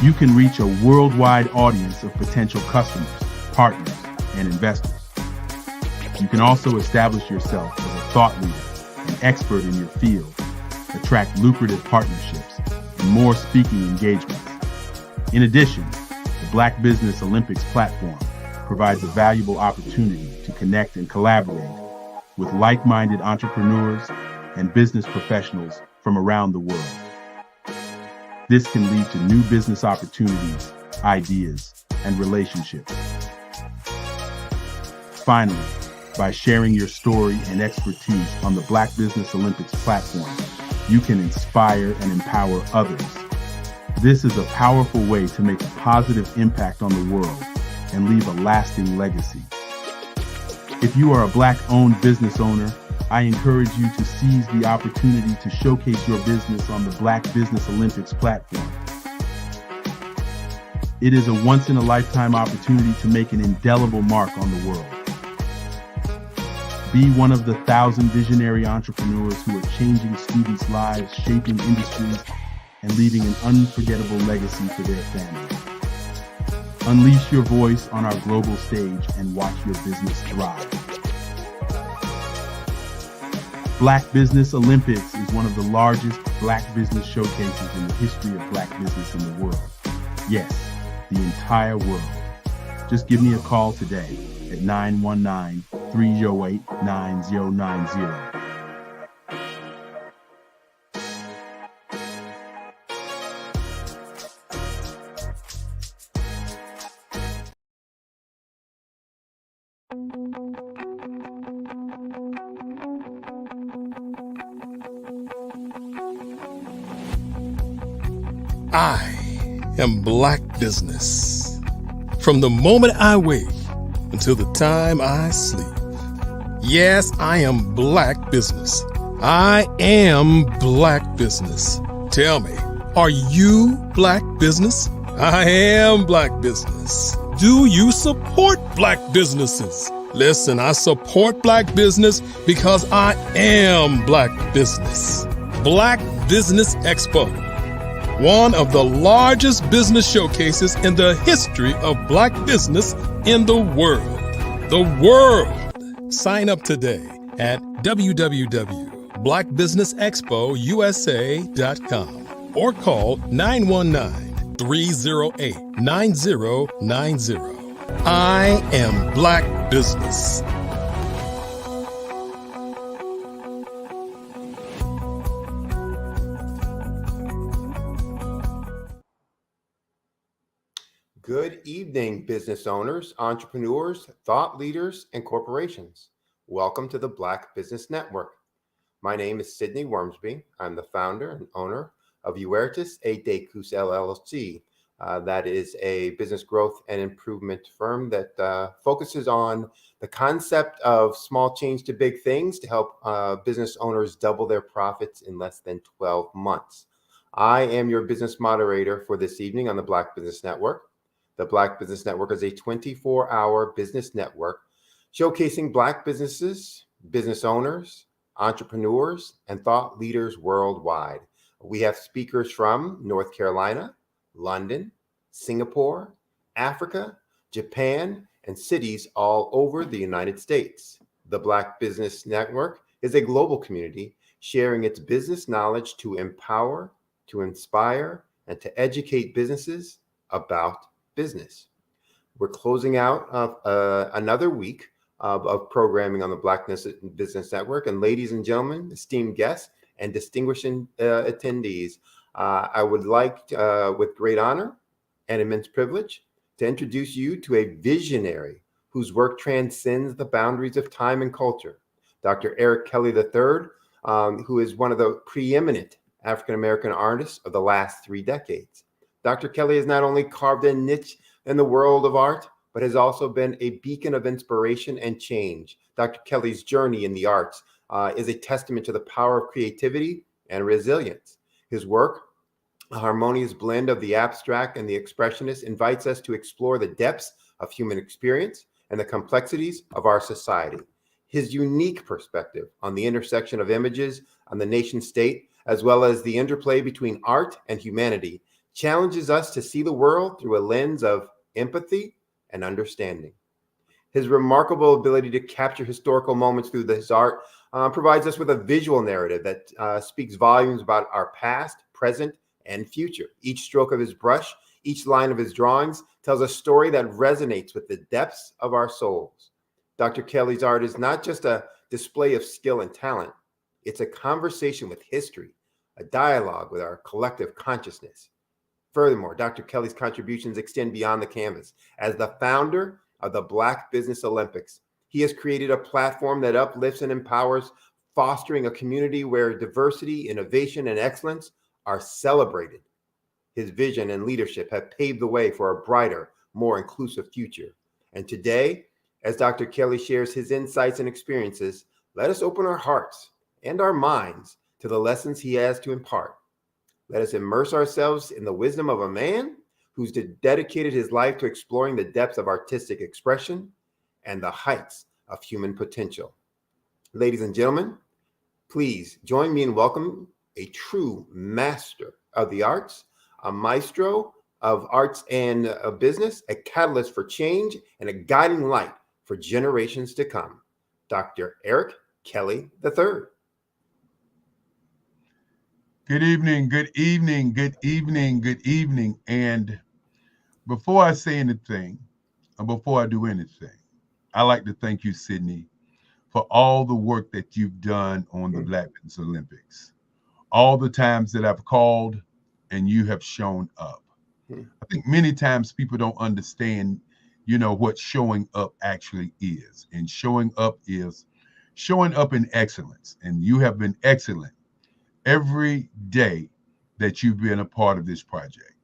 you can reach a worldwide audience of potential customers, partners, and investors. You can also establish yourself as a thought leader, an expert in your field, attract lucrative partnerships, and more speaking engagements. In addition, the Black Business Olympics platform provides a valuable opportunity to connect and collaborate with like-minded entrepreneurs and business professionals from around the world. This can lead to new business opportunities, ideas, and relationships. Finally, by sharing your story and expertise on the Black Business Olympics platform, you can inspire and empower others. This is a powerful way to make a positive impact on the world and leave a lasting legacy. If you are a Black-owned business owner, I encourage you to seize the opportunity to showcase your business on the Black Business Olympics platform. It is a once-in-a-lifetime opportunity to make an indelible mark on the world. Be one of the 1,000 visionary entrepreneurs who are changing students' lives, shaping industries, and leaving an unforgettable legacy for their families. Unleash your voice on our global stage and watch your business thrive. Black Business Olympics is one of the largest Black business showcases in the history of Black business in the world. Yes, the entire world. Just give me a call today at 919-308-9090. I am Black business. From the moment I wake until the time I sleep. Yes, I am Black business. I am Black business. Tell me, are you Black business? I am Black business. Do you support Black businesses? Listen, I support Black business because I am Black business. Black Business Expo, one of the largest business showcases in the history of Black business in the world. The world! Sign up today at www.blackbusinessexpousa.com or call 919-308-9090. I am Black business. Good evening, business owners, entrepreneurs, thought leaders, and corporations. Welcome to the Black Business Network. My name is Sidney Wormsby. I'm the founder and owner of Uertis A. Decus LLC. That is a business growth and improvement firm that focuses on the concept of small change to big things to help business owners double their profits in less than 12 months. I am your business moderator for this evening on the Black Business Network. The Black Business Network is a 24-hour business network showcasing Black businesses, business owners, entrepreneurs, and thought leaders worldwide. We have speakers from North Carolina, London, Singapore, Africa, Japan, and cities all over the United States. The Black Business Network is a global community sharing its business knowledge to empower, to inspire, and to educate businesses about business. We're closing out another week of programming on the Black Business Network. And ladies and gentlemen, esteemed guests and distinguished attendees, I would like, with great honor and immense privilege, to introduce you to a visionary whose work transcends the boundaries of time and culture, Dr. Eric Kelly III, who is one of the preeminent African-American artists of the last 3 decades. Dr. Kelly has not only carved a niche in the world of art, but has also been a beacon of inspiration and change. Dr. Kelly's journey in the arts is a testament to the power of creativity and resilience. His work, a harmonious blend of the abstract and the expressionist, invites us to explore the depths of human experience and the complexities of our society. His unique perspective on the intersection of images on the nation state, as well as the interplay between art and humanity, challenges us to see the world through a lens of empathy and understanding. His remarkable ability to capture historical moments through his art provides us with a visual narrative that speaks volumes about our past, present, and future. Each stroke of his brush, Each line of his drawings tells a story that resonates with the depths of our souls. Dr. Kelly's art is not just a display of skill and talent. It's a conversation with history, a dialogue with our collective consciousness. Furthermore, Dr. Kelly's contributions extend beyond the canvas. As the founder of the Black Business Olympics, he has created a platform that uplifts and empowers, fostering a community where diversity, innovation, and excellence are celebrated. His vision and leadership have paved the way for a brighter, more inclusive future. And today, as Dr. Kelly shares his insights and experiences, let us open our hearts and our minds to the lessons he has to impart. Let us immerse ourselves in the wisdom of a man who's dedicated his life to exploring the depths of artistic expression and the heights of human potential. Ladies and gentlemen, please join me in welcoming a true master of the arts, a maestro of arts and business, a catalyst for change, and a guiding light for generations to come, Dr. Eric Kelly III. Good evening, good evening, good evening, good evening. And before I say anything, or before I do anything, I'd like to thank you, Sydney, for all the work that you've done on the Black Business Olympics. All the times that I've called and you have shown up. I think many times people don't understand, what showing up actually is. And showing up is showing up in excellence. And you have been excellent every day that you've been a part of this project.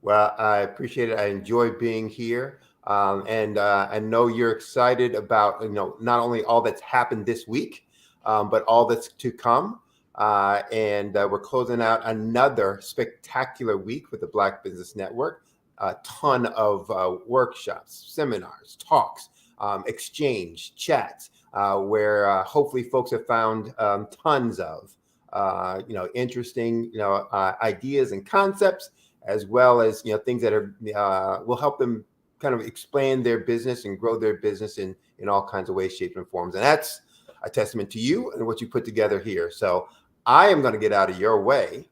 Well, I appreciate it. I enjoy being here. And I know you're excited about, not only all that's happened this week, but all that's to come. And we're closing out another spectacular week with the Black Business Network. A ton of workshops, seminars, talks, exchange, chats, where hopefully folks have found tons of interesting ideas and concepts, as well as things that are will help them kind of expand their business and grow their business in all kinds of ways, shapes, and forms. And that's a testament to you and what you put together here. So I am going to get out of your way,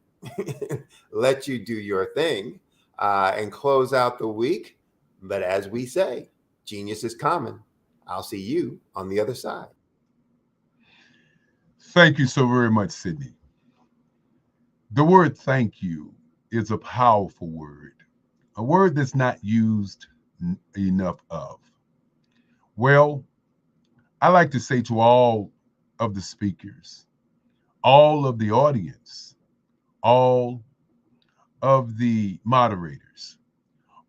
let you do your thing, and close out the week. But as we say, genius is common. I'll see you on the other side. Thank you so very much, Sydney. The word thank you is a powerful word, a word that's not used enough of. Well, I like to say to all of the speakers, all of the audience, all of the moderators,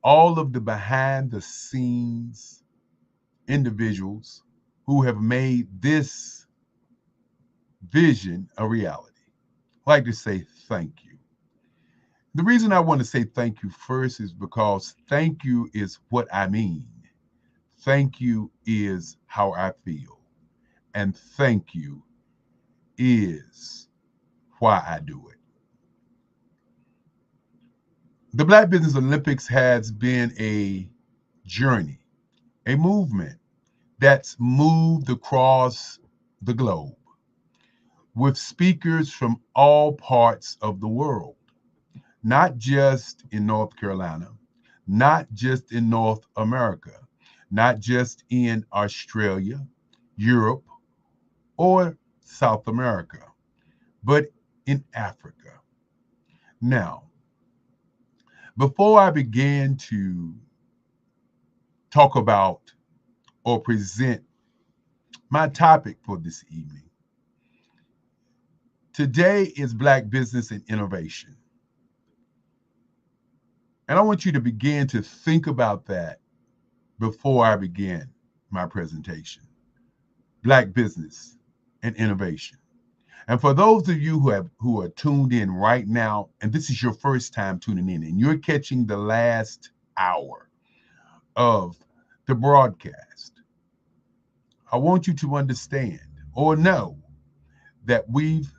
all of the behind the scenes individuals who have made this vision a reality. I'd like to say thank you. The reason I want to say thank you first is because thank you is what I mean. Thank you is how I feel. And thank you is why I do it. The Black Business Olympics has been a journey, a movement that's moved across the globe with speakers from all parts of the world, not just in North Carolina, not just in North America, not just in Australia, Europe, or South America, but in Africa. Now, before I begin to talk about or present my topic for this evening, today is Black Business and Innovation. And I want you to begin to think about that before I begin my presentation. Black Business and Innovation. And for those of you who are tuned in right now, and this is your first time tuning in, and you're catching the last hour of the broadcast, I want you to understand or know that we've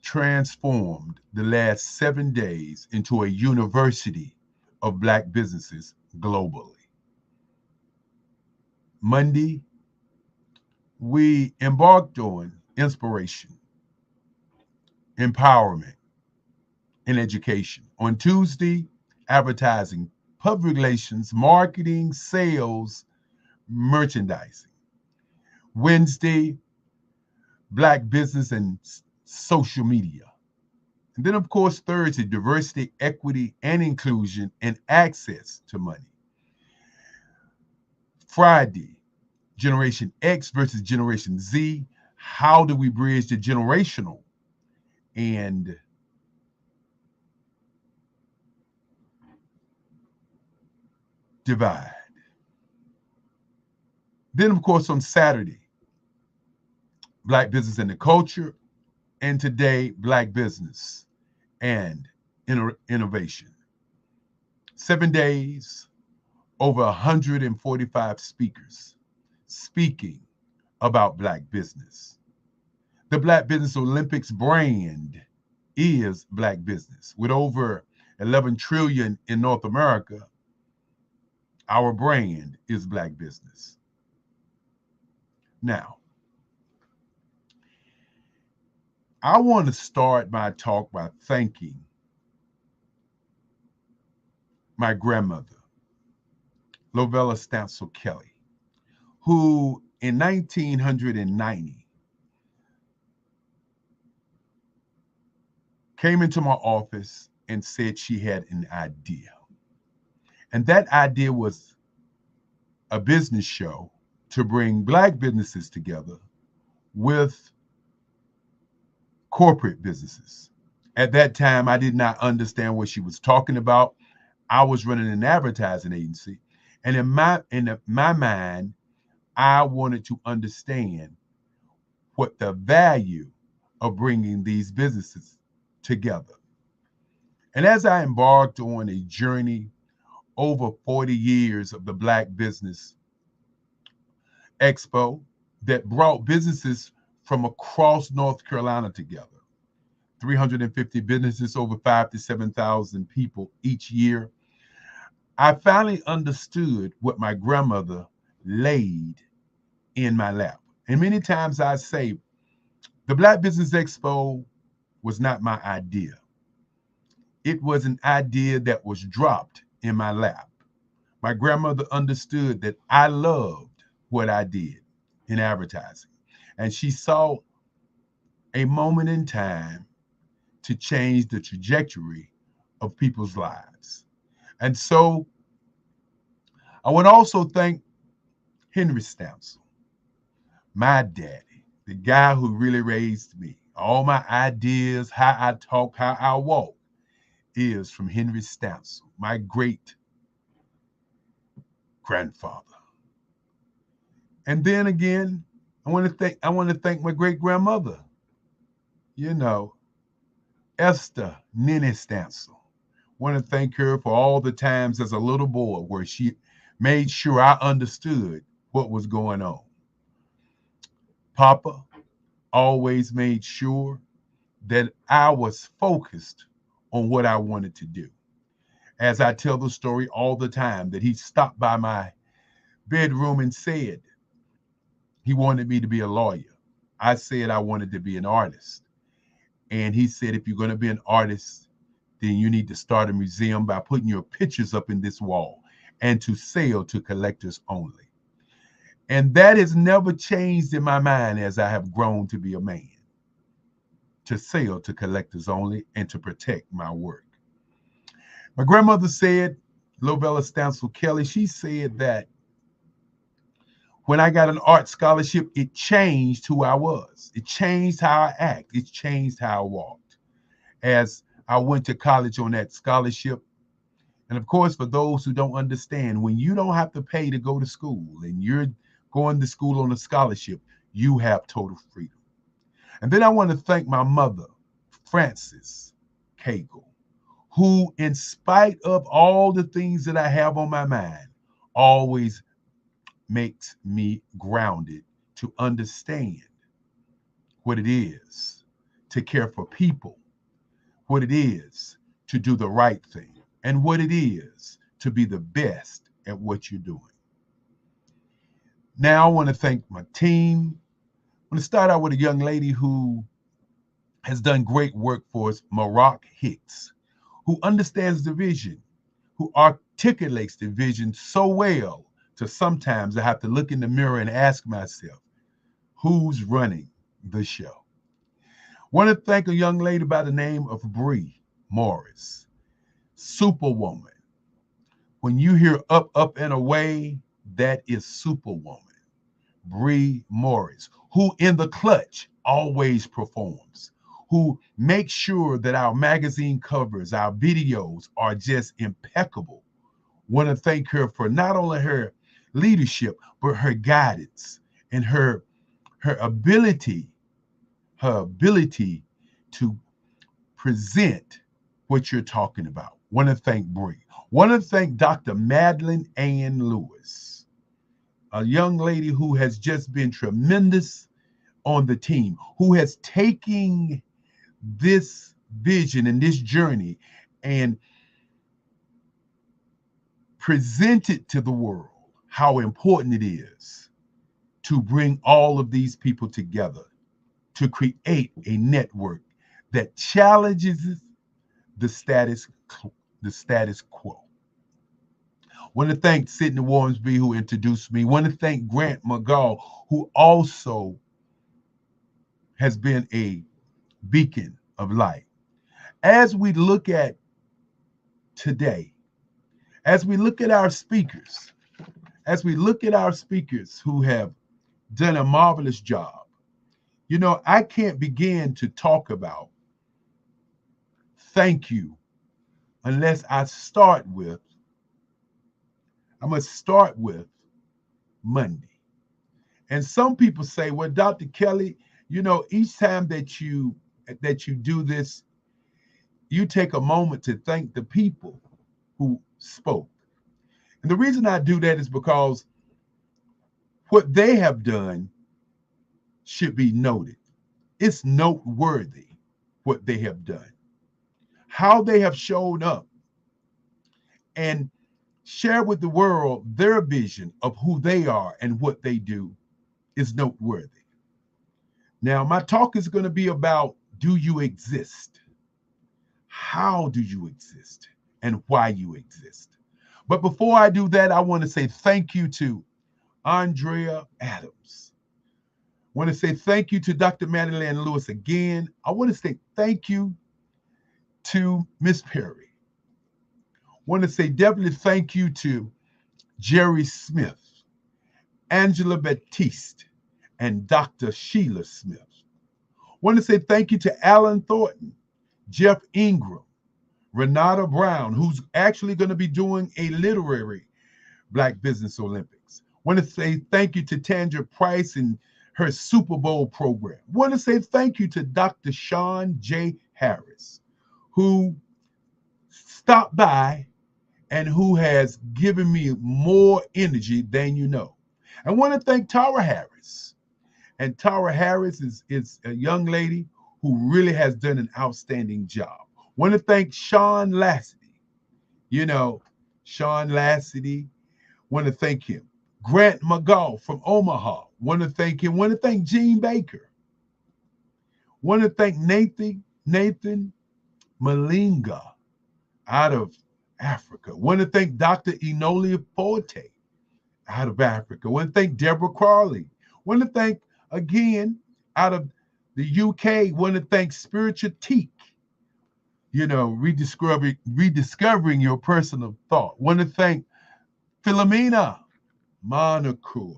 transformed the last 7 days into a university of Black businesses globally. Monday, we embarked on inspiration, empowerment, and education. On Tuesday, advertising, public relations, marketing, sales, merchandising. Wednesday, Black business and social media. And then, of course, Thursday, diversity, equity, and inclusion, and access to money. Friday, Generation X versus Generation Z. How do we bridge the generational and divide? Then, of course, on Saturday, Black business and the culture. And today, Black business and innovation. 7 days, over 145 speakers speaking about Black business. The Black Business Olympics brand is Black business. With over 11 trillion in North America, our brand is Black business. Now, I want to start my talk by thanking my grandmother, Lovella Stansel Kelly, who in 1990 came into my office and said she had an idea. And that idea was a business show to bring Black businesses together with corporate businesses. At that time, I did not understand what she was talking about. I was running an advertising agency. And in my mind, I wanted to understand what the value of bringing these businesses together. And as I embarked on a journey over 40 years of the Black Business Expo that brought businesses from across North Carolina together, 350 businesses, over 5,000 to 7,000 people each year, I finally understood what my grandmother laid in my lap. And many times I say, the Black Business Expo was not my idea. It was an idea that was dropped in my lap. My grandmother understood that I loved what I did in advertising. And she saw a moment in time to change the trajectory of people's lives. And so I would also thank Henry Stansel, my daddy, the guy who really raised me. All my ideas, how I talk, how I walk, is from Henry Stansel, my great grandfather. And then again, I want to thank my great grandmother, Esther Nene Stansel. I want to thank her for all the times as a little boy where she made sure I understood what was going on. Papa always made sure that I was focused on what I wanted to do. As I tell the story all the time, that he stopped by my bedroom and said he wanted me to be a lawyer. I said I wanted to be an artist. And he said, if you're going to be an artist, then you need to start a museum by putting your pictures up in this wall and to sell to collectors only. And that has never changed in my mind as I have grown to be a man, to sell to collectors only and to protect my work. My grandmother said, Lovella Stansel Kelly, she said that when I got an art scholarship, it changed who I was. It changed how I act. It changed how I walked. As I went to college on that scholarship. And of course, for those who don't understand, when you don't have to pay to go to school and you're going to school on a scholarship, you have total freedom. And then I want to thank my mother, Frances Cagle, who, in spite of all the things that I have on my mind, always makes me grounded to understand what it is to care for people, what it is to do the right thing, and what it is to be the best at what you're doing. Now I want to thank my team. I'm going to start out with a young lady who has done great work for us, Maroc Hicks. who understands the vision, who articulates the vision so well to sometimes I have to look in the mirror and ask myself, who's running the show? Want to thank a young lady by the name of Bree Morris, Superwoman. When you hear up, up, and away, that is Superwoman. Bree Morris, who in the clutch always performs, who makes sure that our magazine covers, our videos are just impeccable. Want to thank her for not only her leadership, but her guidance and her ability to present what you're talking about. Want to thank Bree. Want to thank Dr. Madeline Ann Lewis, a young lady who has just been tremendous on the team, who has taken this vision and this journey and presented to the world how important it is to bring all of these people together to create a network that challenges the status quo. Want to thank Sidney Warmsby, who introduced me. Want to thank Grant McGaw, who also has been a beacon of light. As we look at today, as we look at our speakers, who have done a marvelous job, you know, I can't begin to talk about thank you unless I must start with Monday. And some people say, well, Dr. Kelly, you know, each time that you do this, you take a moment to thank the people who spoke. And the reason I do that is because what they have done should be noted. It's noteworthy what they have done. How they have shown up and share with the world their vision of who they are and what they do is noteworthy. Now, my talk is going to be about, do you exist? How do you exist? And why you exist? But before I do that, I want to say thank you to Andrea Adams. I want to say thank you to Dr. Madeline Lewis again. I want to say thank you to Miss Perry. I want to say definitely thank you to Jerry Smith, Angela Baptiste, and Dr. Sheila Smith. I want to say thank you to Alan Thornton, Jeff Ingram, Renata Brown, who's actually going to be doing a literary Black Business Olympics. I want to say thank you to Tandra Price and her Super Bowl program. I want to say thank you to Dr. Sean J. Harris, who stopped by and who has given me more energy than you know. I want to thank Tara Harris. And Tara Harris is a young lady who really has done an outstanding job. I want to thank Sean Lassity. You know, Sean Lassity, want to thank him. Grant McGaw from Omaha, want to thank him. Want to thank Gene Baker. Want to thank Nathan Malinga out of Africa. Want to thank Dr. Enolia Forte out of Africa. Want to thank Deborah Crawley. Want to thank, again, out of the UK, want to thank Spiritual Teak. You know, rediscovering your personal thought. Want to thank Philomena Monacour.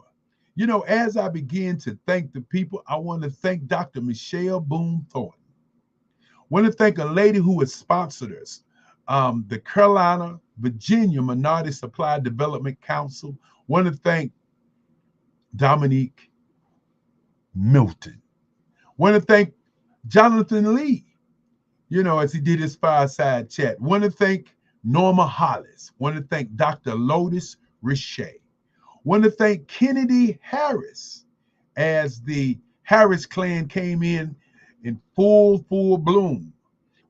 You know, as I begin to thank the people, I want to thank Dr. Michelle Boone Thornton. Want to thank a lady who has sponsored us, the Carolina, Virginia Minority Supply Development Council. Want to thank Dominique Milton. Want to thank Jonathan Lee, you know, as he did his fireside chat. Want to thank Norma Hollis. Want to thank Dr. Lotus Richey. Want to thank Kennedy Harris as the Harris clan came in full bloom.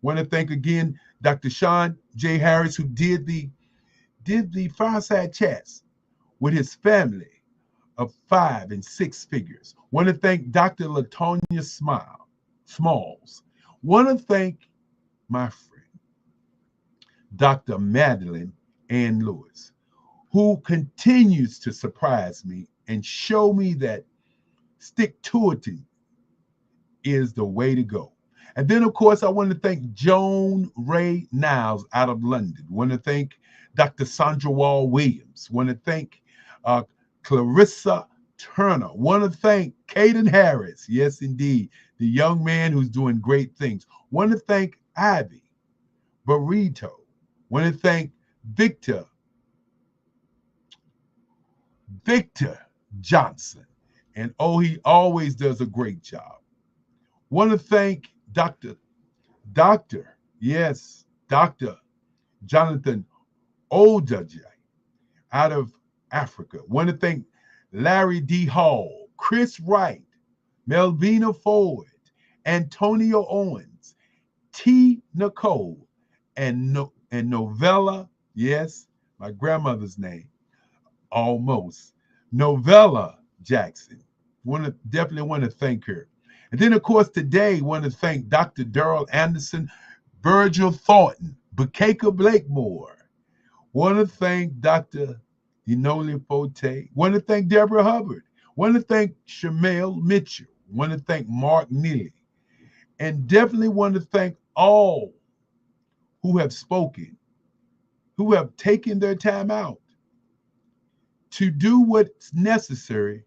Want to thank again Dr. Sean J. Harris, who did the fireside chats with his family of 5 and 6 figures. Want to thank Dr. Latonya Smalls. Want to thank my friend, Dr. Madeline Ann Lewis, who continues to surprise me and show me that stick-to-itiveness is the way to go. And then, of course, I want to thank Joan Ray Niles out of London. I want to thank Dr. Sandra Wall Williams. I want to thank Clarissa Turner. I want to thank Caden Harris. Yes, indeed, the young man who's doing great things. I want to thank Ivy Burrito. I want to thank Victor Johnson. And oh, he always does a great job. Want to thank Dr. Jonathan Odaje out of Africa. Want to thank Larry D. Hall, Chris Wright, Melvina Ford, Antonio Owens, T. Nicole, and Novella, yes, my grandmother's name, almost, Novella Jackson. Definitely want to thank her. And then, of course, today, want to thank Dr. Darrell Anderson, Virgil Thornton, Bakeka Blakemore. Want to thank Dr. Enoli Forte. Want to thank Deborah Hubbard. Want to thank Shamel Mitchell. Want to thank Mark Neely. And definitely want to thank all who have spoken, who have taken their time out to do what's necessary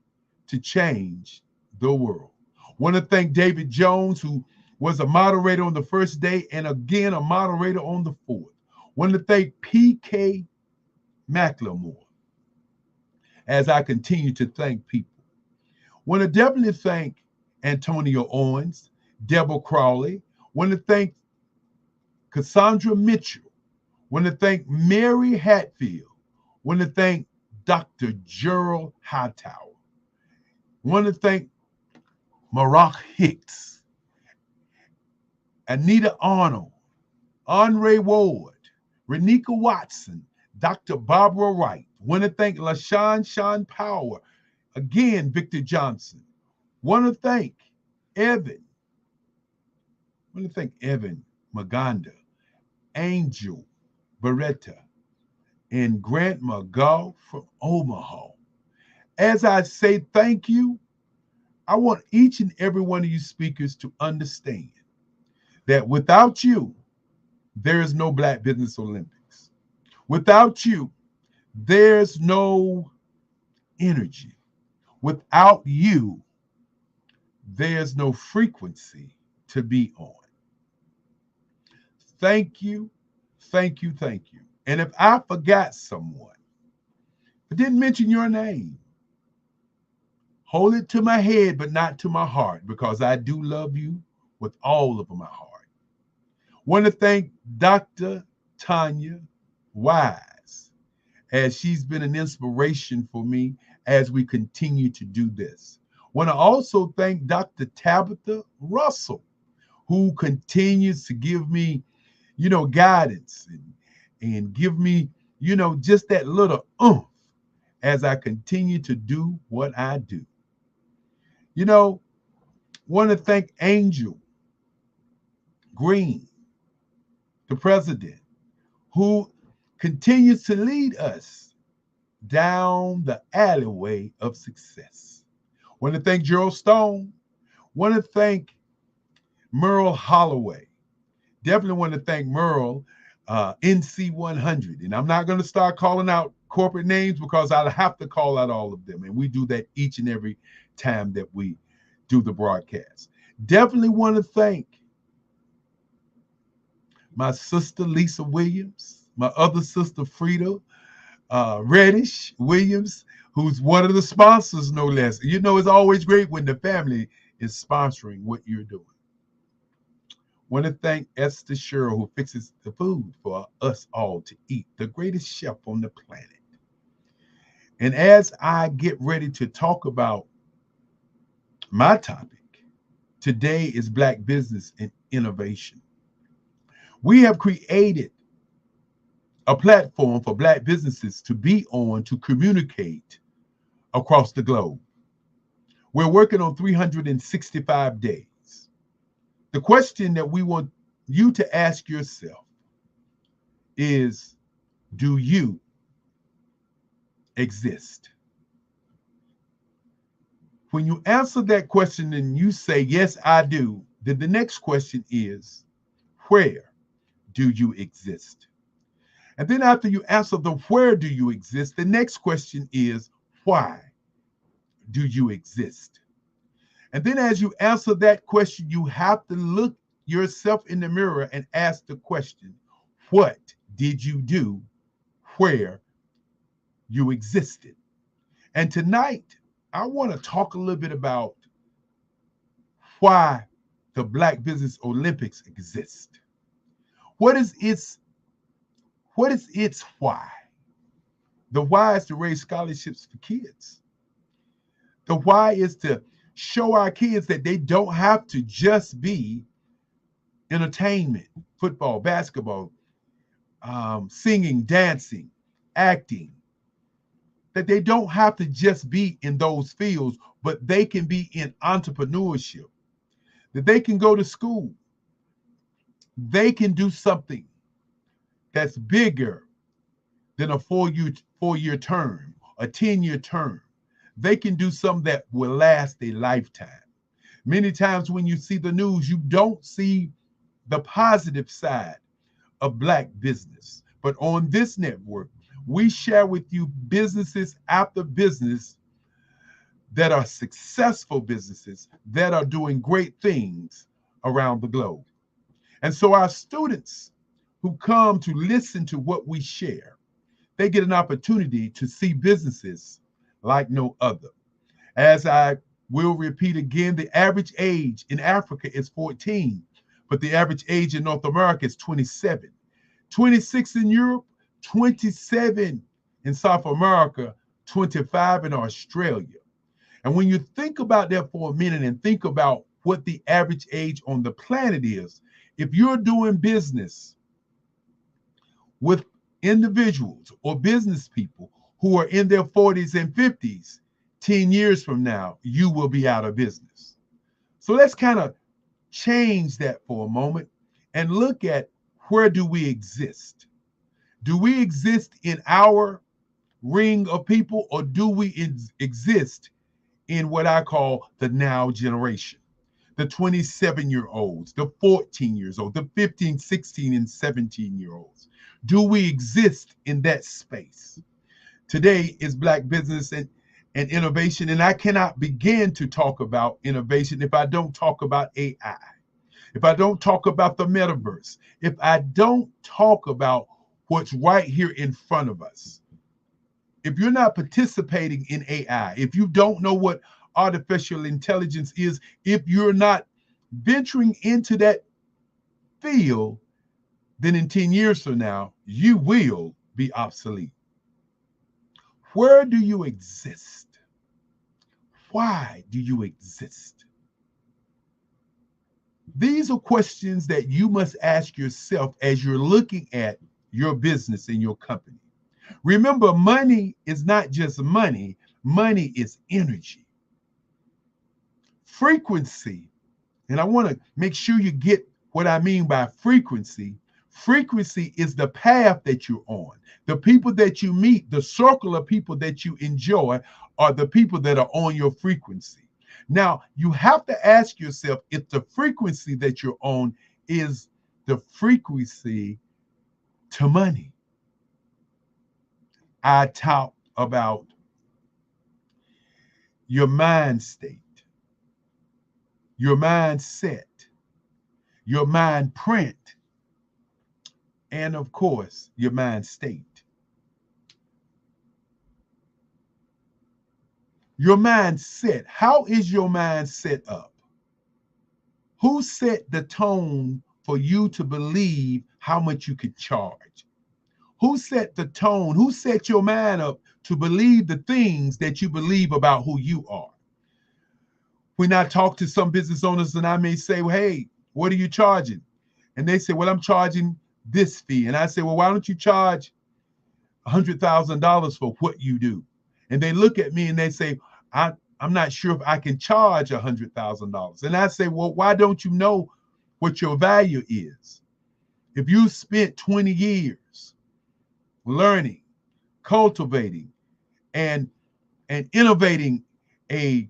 to change the world. Want to thank David Jones, who was a moderator on the first day and again a moderator on the fourth. Want to thank P.K. McLemore as I continue to thank people. Want to definitely thank Antonio Owens, Deborah Crowley. Want to thank Cassandra Mitchell. Want to thank Mary Hatfield. Want to thank Dr. Gerald Hightower. Want to thank Marak Hicks, Anita Arnold, Andre Ward, Renika Watson, Dr. Barbara Wright. Want to thank LaShawn Power. Again, Victor Johnson. Want to thank Evan. Want to thank Evan Maganda, Angel Beretta, and Grant McGaugh from Omaha. As I say thank you, I want each and every one of you speakers to understand that without you, there is no Black Business Olympics. Without you, there's no energy. Without you, there's no frequency to be on. Thank you, thank you, thank you. And if I forgot someone, I didn't mention your name, hold it to my head, but not to my heart, because I do love you with all of my heart. Want to thank Dr. Tanya Wise, as she's been an inspiration for me as we continue to do this. Want to also thank Dr. Tabitha Russell, who continues to give me, guidance and give me, just that little oomph as I continue to do what I do. Want to thank Angel Green, the president, who continues to lead us down the alleyway of success. Want to thank Gerald Stone. Want to thank Merle Holloway. Definitely want to thank Merle, NC100. And I'm not going to start calling out corporate names because I'll have to call out all of them. And we do that each and every time that we do the broadcast. Definitely want to thank my sister, Lisa Williams, my other sister, Frida Reddish Williams, who's one of the sponsors, no less. It's always great when the family is sponsoring what you're doing. Want to thank Esther Sherrill, who fixes the food for us all to eat, the greatest chef on the planet. And as I get ready to talk about my topic, today is Black business and innovation. We have created a platform for Black businesses to be on to communicate across the globe. We're working on 365 days. The question that we want you to ask yourself is, do you exist? When you answer that question and you say, yes, I do, then the next question is, where do you exist? And then after you answer the where do you exist, the next question is, why do you exist? And then as you answer that question, you have to look yourself in the mirror and ask the question, what did you do where you existed? And tonight, I want to talk a little bit about why the Black Business Olympics exist. What is its why? The why is to raise scholarships for kids. The why is to show our kids that they don't have to just be entertainment, football, basketball, singing, dancing, acting, that they don't have to just be in those fields, but they can be in entrepreneurship, that they can go to school, they can do something that's bigger than a four-year term, a 10-year term. They can do something that will last a lifetime. Many times when you see the news, you don't see the positive side of Black business. But on this network, we share with you businesses after business that are successful businesses that are doing great things around the globe. And so our students who come to listen to what we share, they get an opportunity to see businesses like no other. As I will repeat again, the average age in Africa is 14, but the average age in North America is 27. 26 in Europe, 27 in South America, 25 in Australia. And when you think about that for a minute and think about what the average age on the planet is, if you're doing business with individuals or business people who are in their 40s and 50s, 10 years from now, you will be out of business. So let's kind of change that for a moment and look at, where do we exist? Do we exist in our ring of people, or do we exist in what I call the now generation? The 27-year-olds, the 14 years old, the 15, 16, and 17-year-olds. Do we exist in that space? Today is Black Business and Innovation, and I cannot begin to talk about innovation if I don't talk about AI, if I don't talk about the metaverse, if I don't talk about what's right here in front of us. If you're not participating in AI, if you don't know what artificial intelligence is, if you're not venturing into that field, then in 10 years from now, you will be obsolete. Where do you exist? Why do you exist? These are questions that you must ask yourself as you're looking at your business and your company. Remember, money is not just money. Money is energy. Frequency, and I want to make sure you get what I mean by frequency. Frequency is the path that you're on. The people that you meet, the circle of people that you enjoy, are the people that are on your frequency. Now, you have to ask yourself if the frequency that you're on is the frequency to money. I talk about your mind state, your mindset, your mind print, and of course, your mind state. Your mindset. How is your mind set up? Who set the tone for you to believe how much you could charge? Who set the tone? Who set your mind up to believe the things that you believe about who you are? When I talk to some business owners and I may say, well, hey, what are you charging? And they say, well, I'm charging this fee. And I say, well, why don't you charge $100,000 for what you do? And they look at me and they say, I'm not sure if I can charge $100,000. And I say, well, why don't you know what your value is? If you spent 20 years learning, cultivating, and innovating a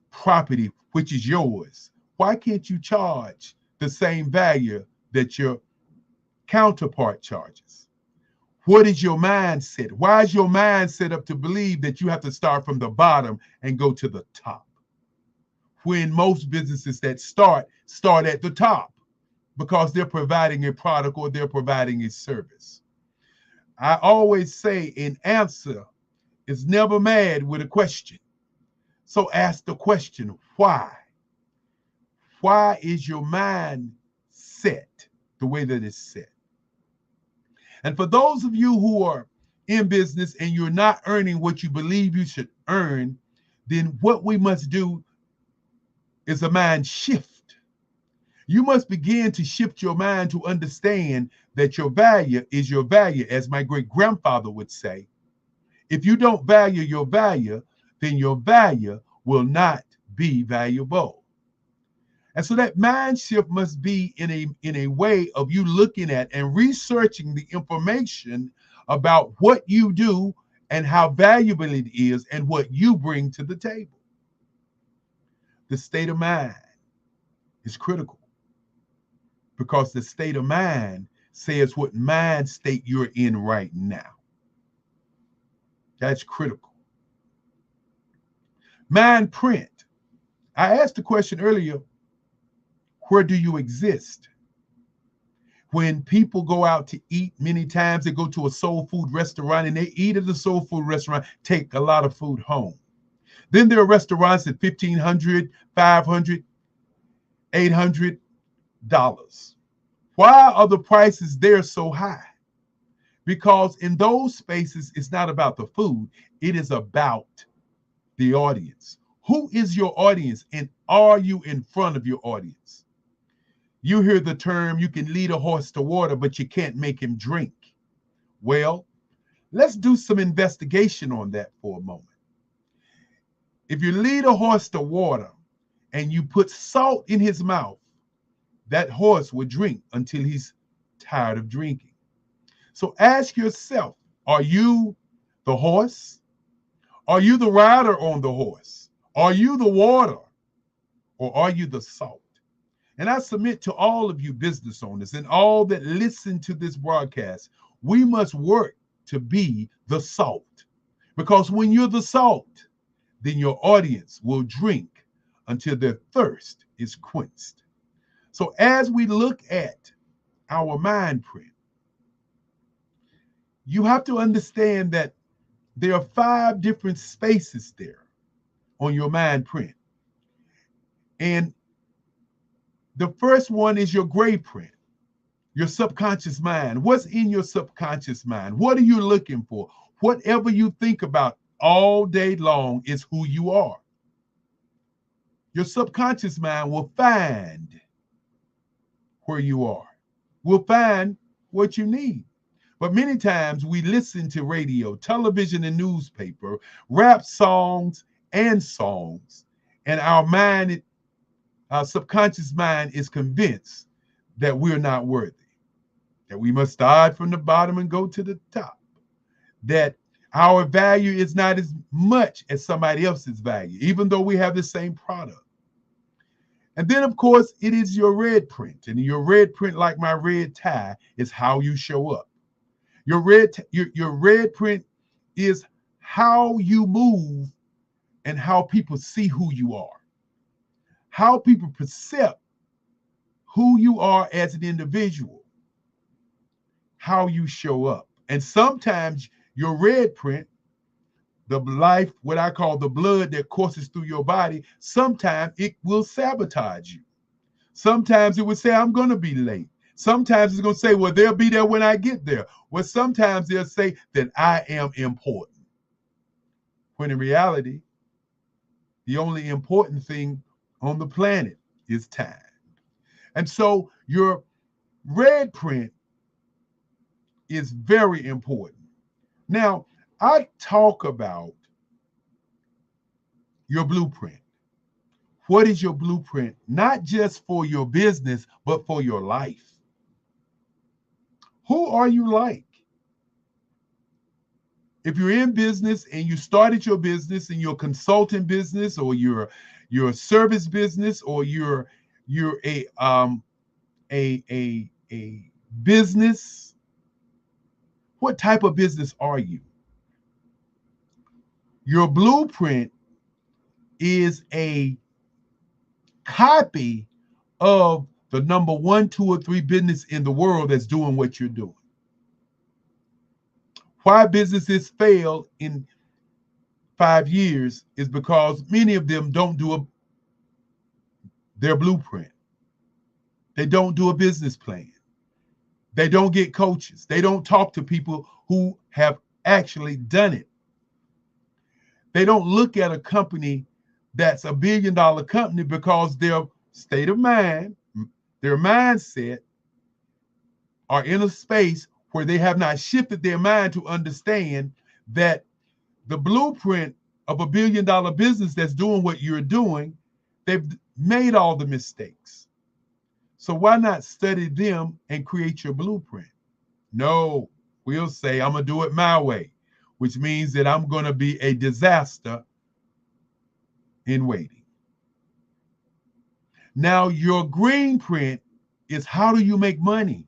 property which is yours, why can't you charge the same value that your counterpart charges? What is your mindset? Why is your mind set up to believe that you have to start from the bottom and go to the top? When most businesses that start at the top because they're providing a product or they're providing a service. I always say an answer is never mad with a question. So ask the question, why? Why is your mind set the way that it's set? And for those of you who are in business and you're not earning what you believe you should earn, then what we must do is a mind shift. You must begin to shift your mind to understand that your value is your value, as my great-grandfather would say. If you don't value your value, then your value will not be valuable. And so that mind shift must be in a way of you looking at and researching the information about what you do and how valuable it is and what you bring to the table. The state of mind is critical because the state of mind says what mind state you're in right now. That's critical. Mind print. I asked the question earlier, where do you exist? When people go out to eat, many times they go to a soul food restaurant and they eat at the soul food restaurant, take a lot of food home. Then there are restaurants at $1,500, $500, $800. Why are the prices there so high? Because in those spaces, it's not about the food, it is about the audience. Who is your audience and are you in front of your audience? You hear the term, you can lead a horse to water, but you can't make him drink. Well, let's do some investigation on that for a moment. If you lead a horse to water and you put salt in his mouth, that horse will drink until he's tired of drinking. So ask yourself, are you the horse? Are you the rider on the horse? Are you the water? Or are you the salt? And I submit to all of you business owners and all that listen to this broadcast, we must work to be the salt. Because when you're the salt, then your audience will drink until their thirst is quenched. So as we look at our mind print, you have to understand that there are 5 different spaces there on your mind print. And the first one is your gray print, your subconscious mind. What's in your subconscious mind? What are you looking for? Whatever you think about all day long is who you are. Your subconscious mind will find where you are, will find what you need. But many times we listen to radio, television, and newspaper, rap songs, and our mind, our subconscious mind is convinced that we're not worthy, that we must start from the bottom and go to the top, that our value is not as much as somebody else's value, even though we have the same product. And then, of course, it is your red print. And your red print, like my red tie, is how you show up. Your red print is how you move and how people see who you are, how people perceive who you are as an individual, how you show up. And sometimes your red print, the life, what I call the blood that courses through your body, sometimes it will sabotage you. Sometimes it will say, I'm going to be late. Sometimes it's going to say, well, they'll be there when I get there. Well, sometimes they'll say that I am important. When in reality, the only important thing on the planet is time. And so your red print is very important. Now, I talk about your blueprint. What is your blueprint? Not just for your business, but for your life. Who are you like? If you're in business and you started your business and you're a consulting business, or you're a service business, or you're a business, what type of business are you? Your blueprint is a copy of the number 1, 2, or 3 business in the world that's doing what you're doing. Why businesses fail in 5 years is because many of them don't do their blueprint. They don't do a business plan. They don't get coaches. They don't talk to people who have actually done it. They don't look at a company that's $1 billion company because their state of mind, their mindset, are in a space where they have not shifted their mind to understand that the blueprint of $1 billion business that's doing what you're doing, they've made all the mistakes. So why not study them and create your blueprint? No, we'll say, I'm going to do it my way, which means that I'm going to be a disaster in waiting. Now, your green print is, how do you make money?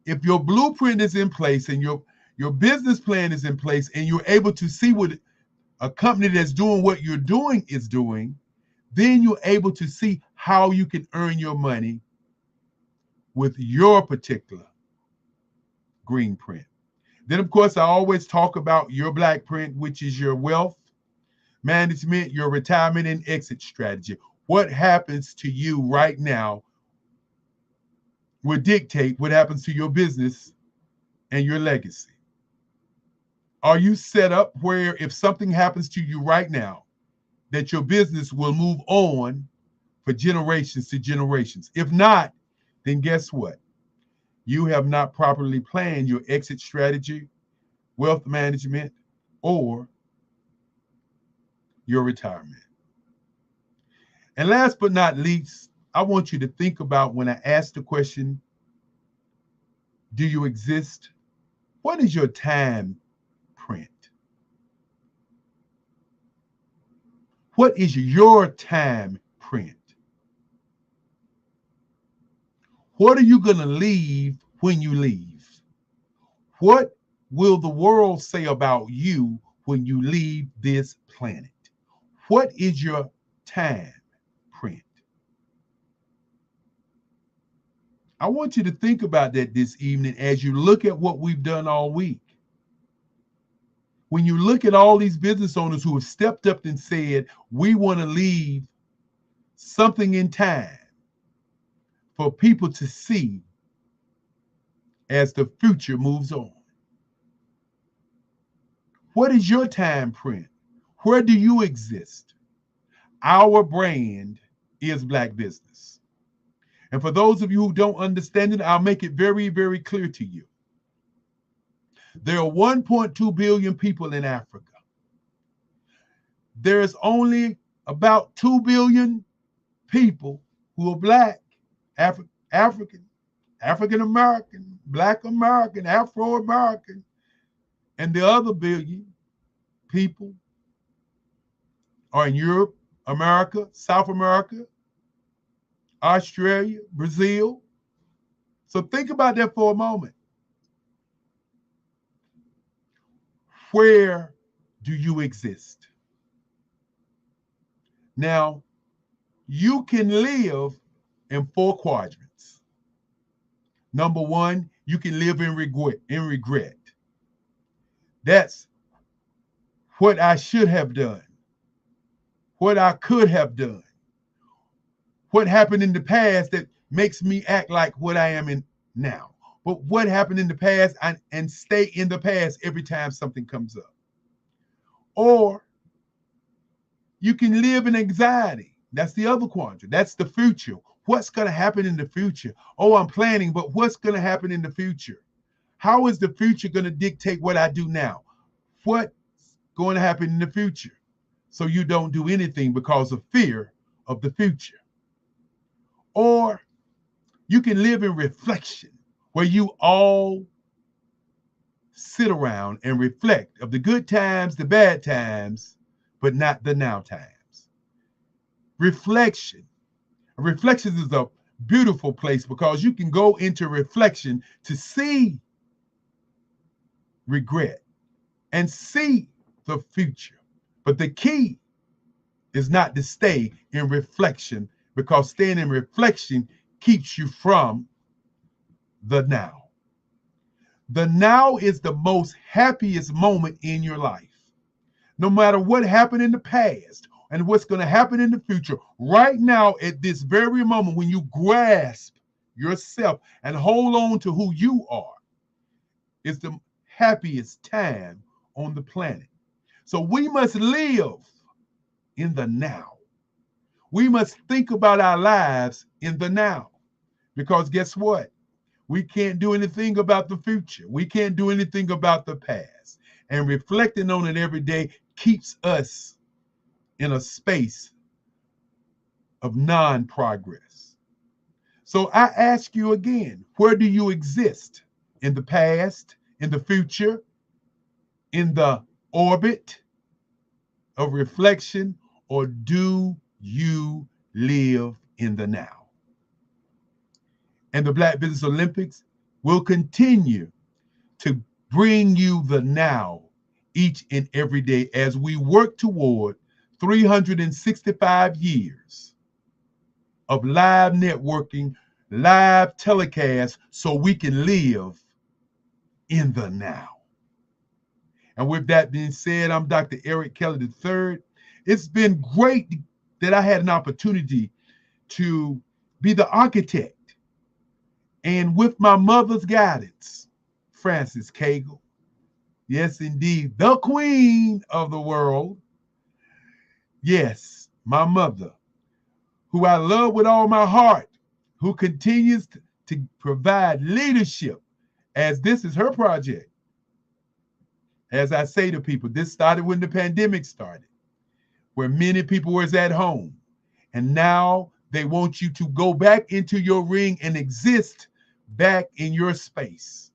If your blueprint is in place and your business plan is in place, and you're able to see what a company that's doing what you're doing is doing, then you're able to see how you can earn your money with your particular green print. Then, of course, I always talk about your black print, which is your wealth management, your retirement and exit strategy. What happens to you right now will dictate what happens to your business and your legacy. Are you set up where if something happens to you right now, that your business will move on for generations to generations? If not, then guess what? You have not properly planned your exit strategy, wealth management, or your retirement. And last but not least, I want you to think about, when I ask the question, do you exist? What is your time print? What is your time print? What are you going to leave when you leave? What will the world say about you when you leave this planet? What is your time print? I want you to think about that this evening as you look at what we've done all week. When you look at all these business owners who have stepped up and said, we want to leave something in time for people to see as the future moves on. What is your time print? Where do you exist? Our brand is Black business. And for those of you who don't understand it, I'll make it very, very clear to you. There are 1.2 billion people in Africa. There's only about 2 billion people who are Black, African, African-American, Black American, Afro-American, and the other billion people are in Europe, America, South America, Australia, Brazil. So think about that for a moment. Where do you exist? Now, you can live in 4 quadrants. Number 1, you can live in regret. That's what I should have done, what I could have done, what happened in the past that makes me act like what I am in now. But what happened in the past and stay in the past every time something comes up. Or you can live in anxiety. That's the other quadrant. That's the future. What's going to happen in the future? Oh, I'm planning, but what's going to happen in the future? How is the future going to dictate what I do now? What's going to happen in the future? So you don't do anything because of fear of the future. Or you can live in reflection, where you all sit around and reflect of the good times, the bad times, but not the now times. Reflection. Reflection is a beautiful place because you can go into reflection to see regret and see the future. But the key is not to stay in reflection, because staying in reflection keeps you from the now. The now is the most happiest moment in your life. No matter what happened in the past and what's going to happen in the future, right now at this very moment, when you grasp yourself and hold on to who you are, is the happiest time on the planet. So we must live in the now. We must think about our lives in the now, because guess what? We can't do anything about the future. We can't do anything about the past. And reflecting on it every day keeps us in a space of non-progress. So I ask you again, where do you exist? In the past, in the future, in the orbit of reflection, or do you live in the now? And the Black Business Olympics will continue to bring you the now each and every day as we work toward 365 years of live networking, live telecast, so we can live in the now. And with that being said, I'm Dr. Eric Kelly III. It's been great that I had an opportunity to be the architect, and with my mother's guidance, Frances Cagle, yes, indeed, the queen of the world. Yes, my mother, who I love with all my heart, who continues to provide leadership, as this is her project. As I say to people, this started when the pandemic started, where many people was at home. And now they want you to go back into your ring and exist back in your space.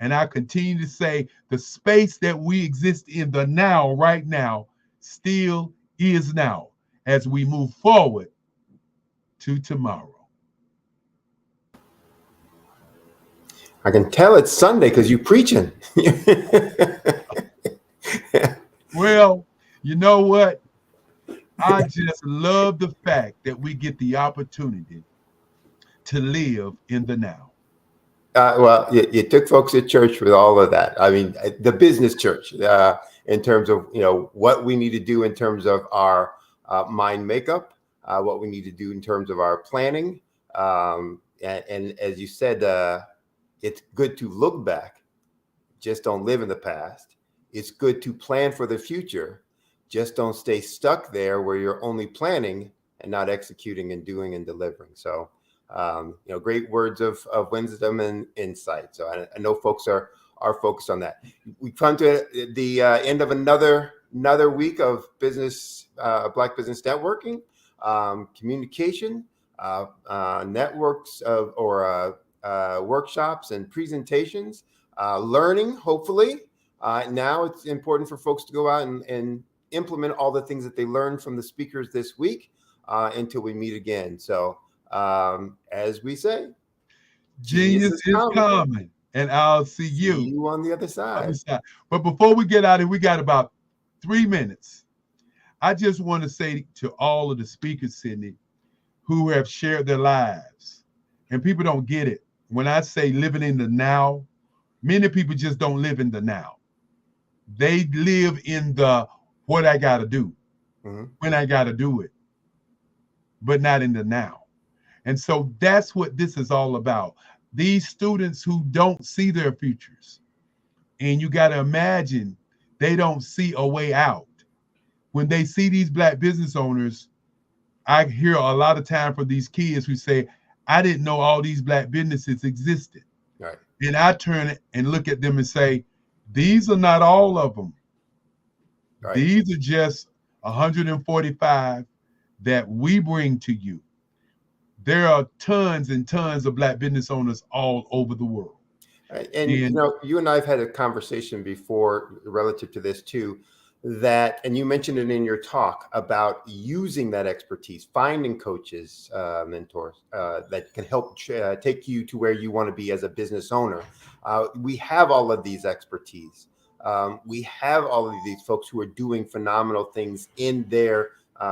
And I continue to say the space that we exist in, the now, right now, still is now as we move forward to tomorrow. I can tell it's Sunday because you're preaching. Well, you know what? I just love the fact that we get the opportunity to live in the now. Well, you took folks at church with all of that. I mean, the business church, in terms of, what we need to do in terms of our mind makeup, what we need to do in terms of our planning. And as you said, it's good to look back, just don't live in the past. It's good to plan for the future, just don't stay stuck there where you're only planning and not executing and doing and delivering. So, great words of wisdom and insight. So I know folks are focused on that. We come to the end of another week of business, Black Business Networking, communication, networks or workshops and presentations, learning, hopefully. Now it's important for folks to go out and implement all the things that they learned from the speakers this week until we meet again. So as we say, genius is coming, and I'll see you on the other side. But before we get out of here, we got about 3 minutes. I just want to say to all of the speakers, Sydney, who have shared their lives, and people don't get it. When I say living in the now, many people just don't live in the now. They live in the what I got to do, when I got to do it, but not in the now. And so that's what this is all about. These students who don't see their futures, and you got to imagine they don't see a way out. When they see these Black business owners, I hear a lot of time from these kids who say, I didn't know all these Black businesses existed. Right. And I turn and look at them and say, these are not all of them. Right. These are just 145 that we bring to you. There are tons and tons of Black business owners all over the world. And you know, you and I have had a conversation before relative to this too, and you mentioned it in your talk about using that expertise, finding coaches, mentors that can help take you to where you want to be as a business owner. We have all of these expertise. We have all of these folks who are doing phenomenal things in their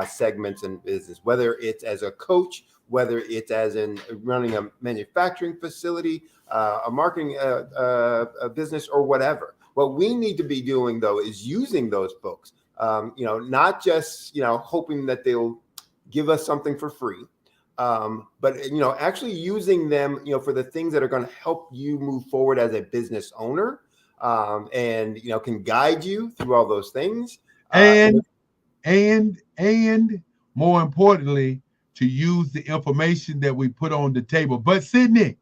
segments and business, whether it's as a coach, whether it's as in running a manufacturing facility, a marketing a business, or whatever. What we need to be doing, though, is using those folks, not just, hoping that they'll give us something for free, but, actually using them, for the things that are going to help you move forward as a business owner, and, can guide you through all those things. And more importantly, to use the information that we put on the table. But Sydney,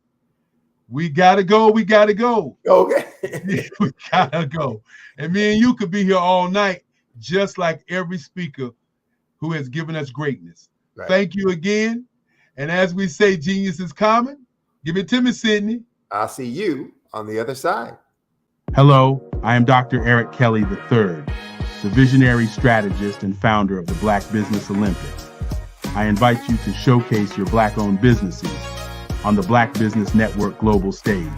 we gotta go. Okay. We gotta go. And me and you could be here all night, just like every speaker who has given us greatness. Right. Thank you again. And as we say, genius is common. Give it to me, Sydney. I'll see you on the other side. Hello, I am Dr. Eric Kelly III, the visionary strategist and founder of the Black Business Olympics. I invite you to showcase your Black-owned businesses on the Black Business Network global stage.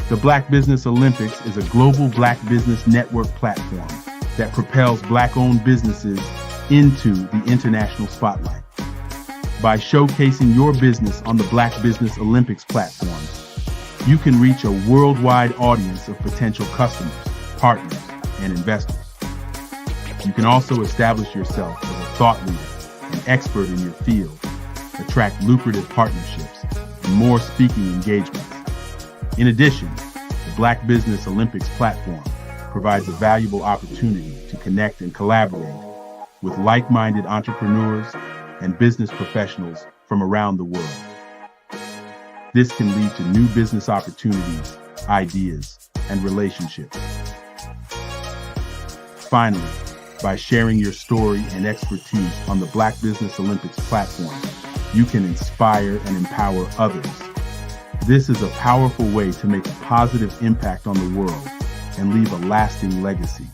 The Black Business Olympics is a global Black Business Network platform that propels Black-owned businesses into the international spotlight. By showcasing your business on the Black Business Olympics platform, you can reach a worldwide audience of potential customers, partners, and investors. You can also establish yourself as a thought leader, an expert in your field, attract lucrative partnerships, and more speaking engagements. In addition, the Black Business Olympics platform provides a valuable opportunity to connect and collaborate with like-minded entrepreneurs and business professionals from around the world. This can lead to new business opportunities, ideas, and relationships. Finally, by sharing your story and expertise on the Black Business Olympics platform, you can inspire and empower others. This is a powerful way to make a positive impact on the world and leave a lasting legacy.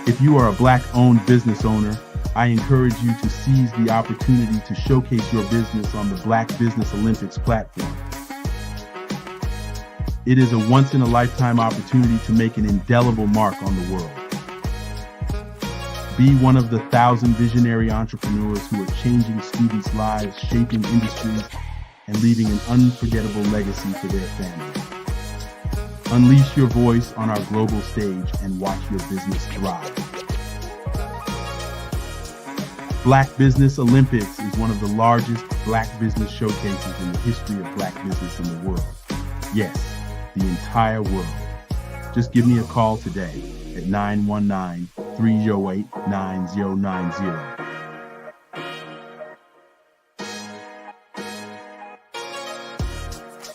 If you are a Black-owned business owner, I encourage you to seize the opportunity to showcase your business on the Black Business Olympics platform. It is a once-in-a-lifetime opportunity to make an indelible mark on the world. Be one of the 1,000 visionary entrepreneurs who are changing students' lives, shaping industries, and leaving an unforgettable legacy for their families. Unleash your voice on our global stage and watch your business thrive. Black Business Olympics is one of the largest Black business showcases in the history of Black business in the world. Yes, the entire world. Just give me a call today at 919-308-9090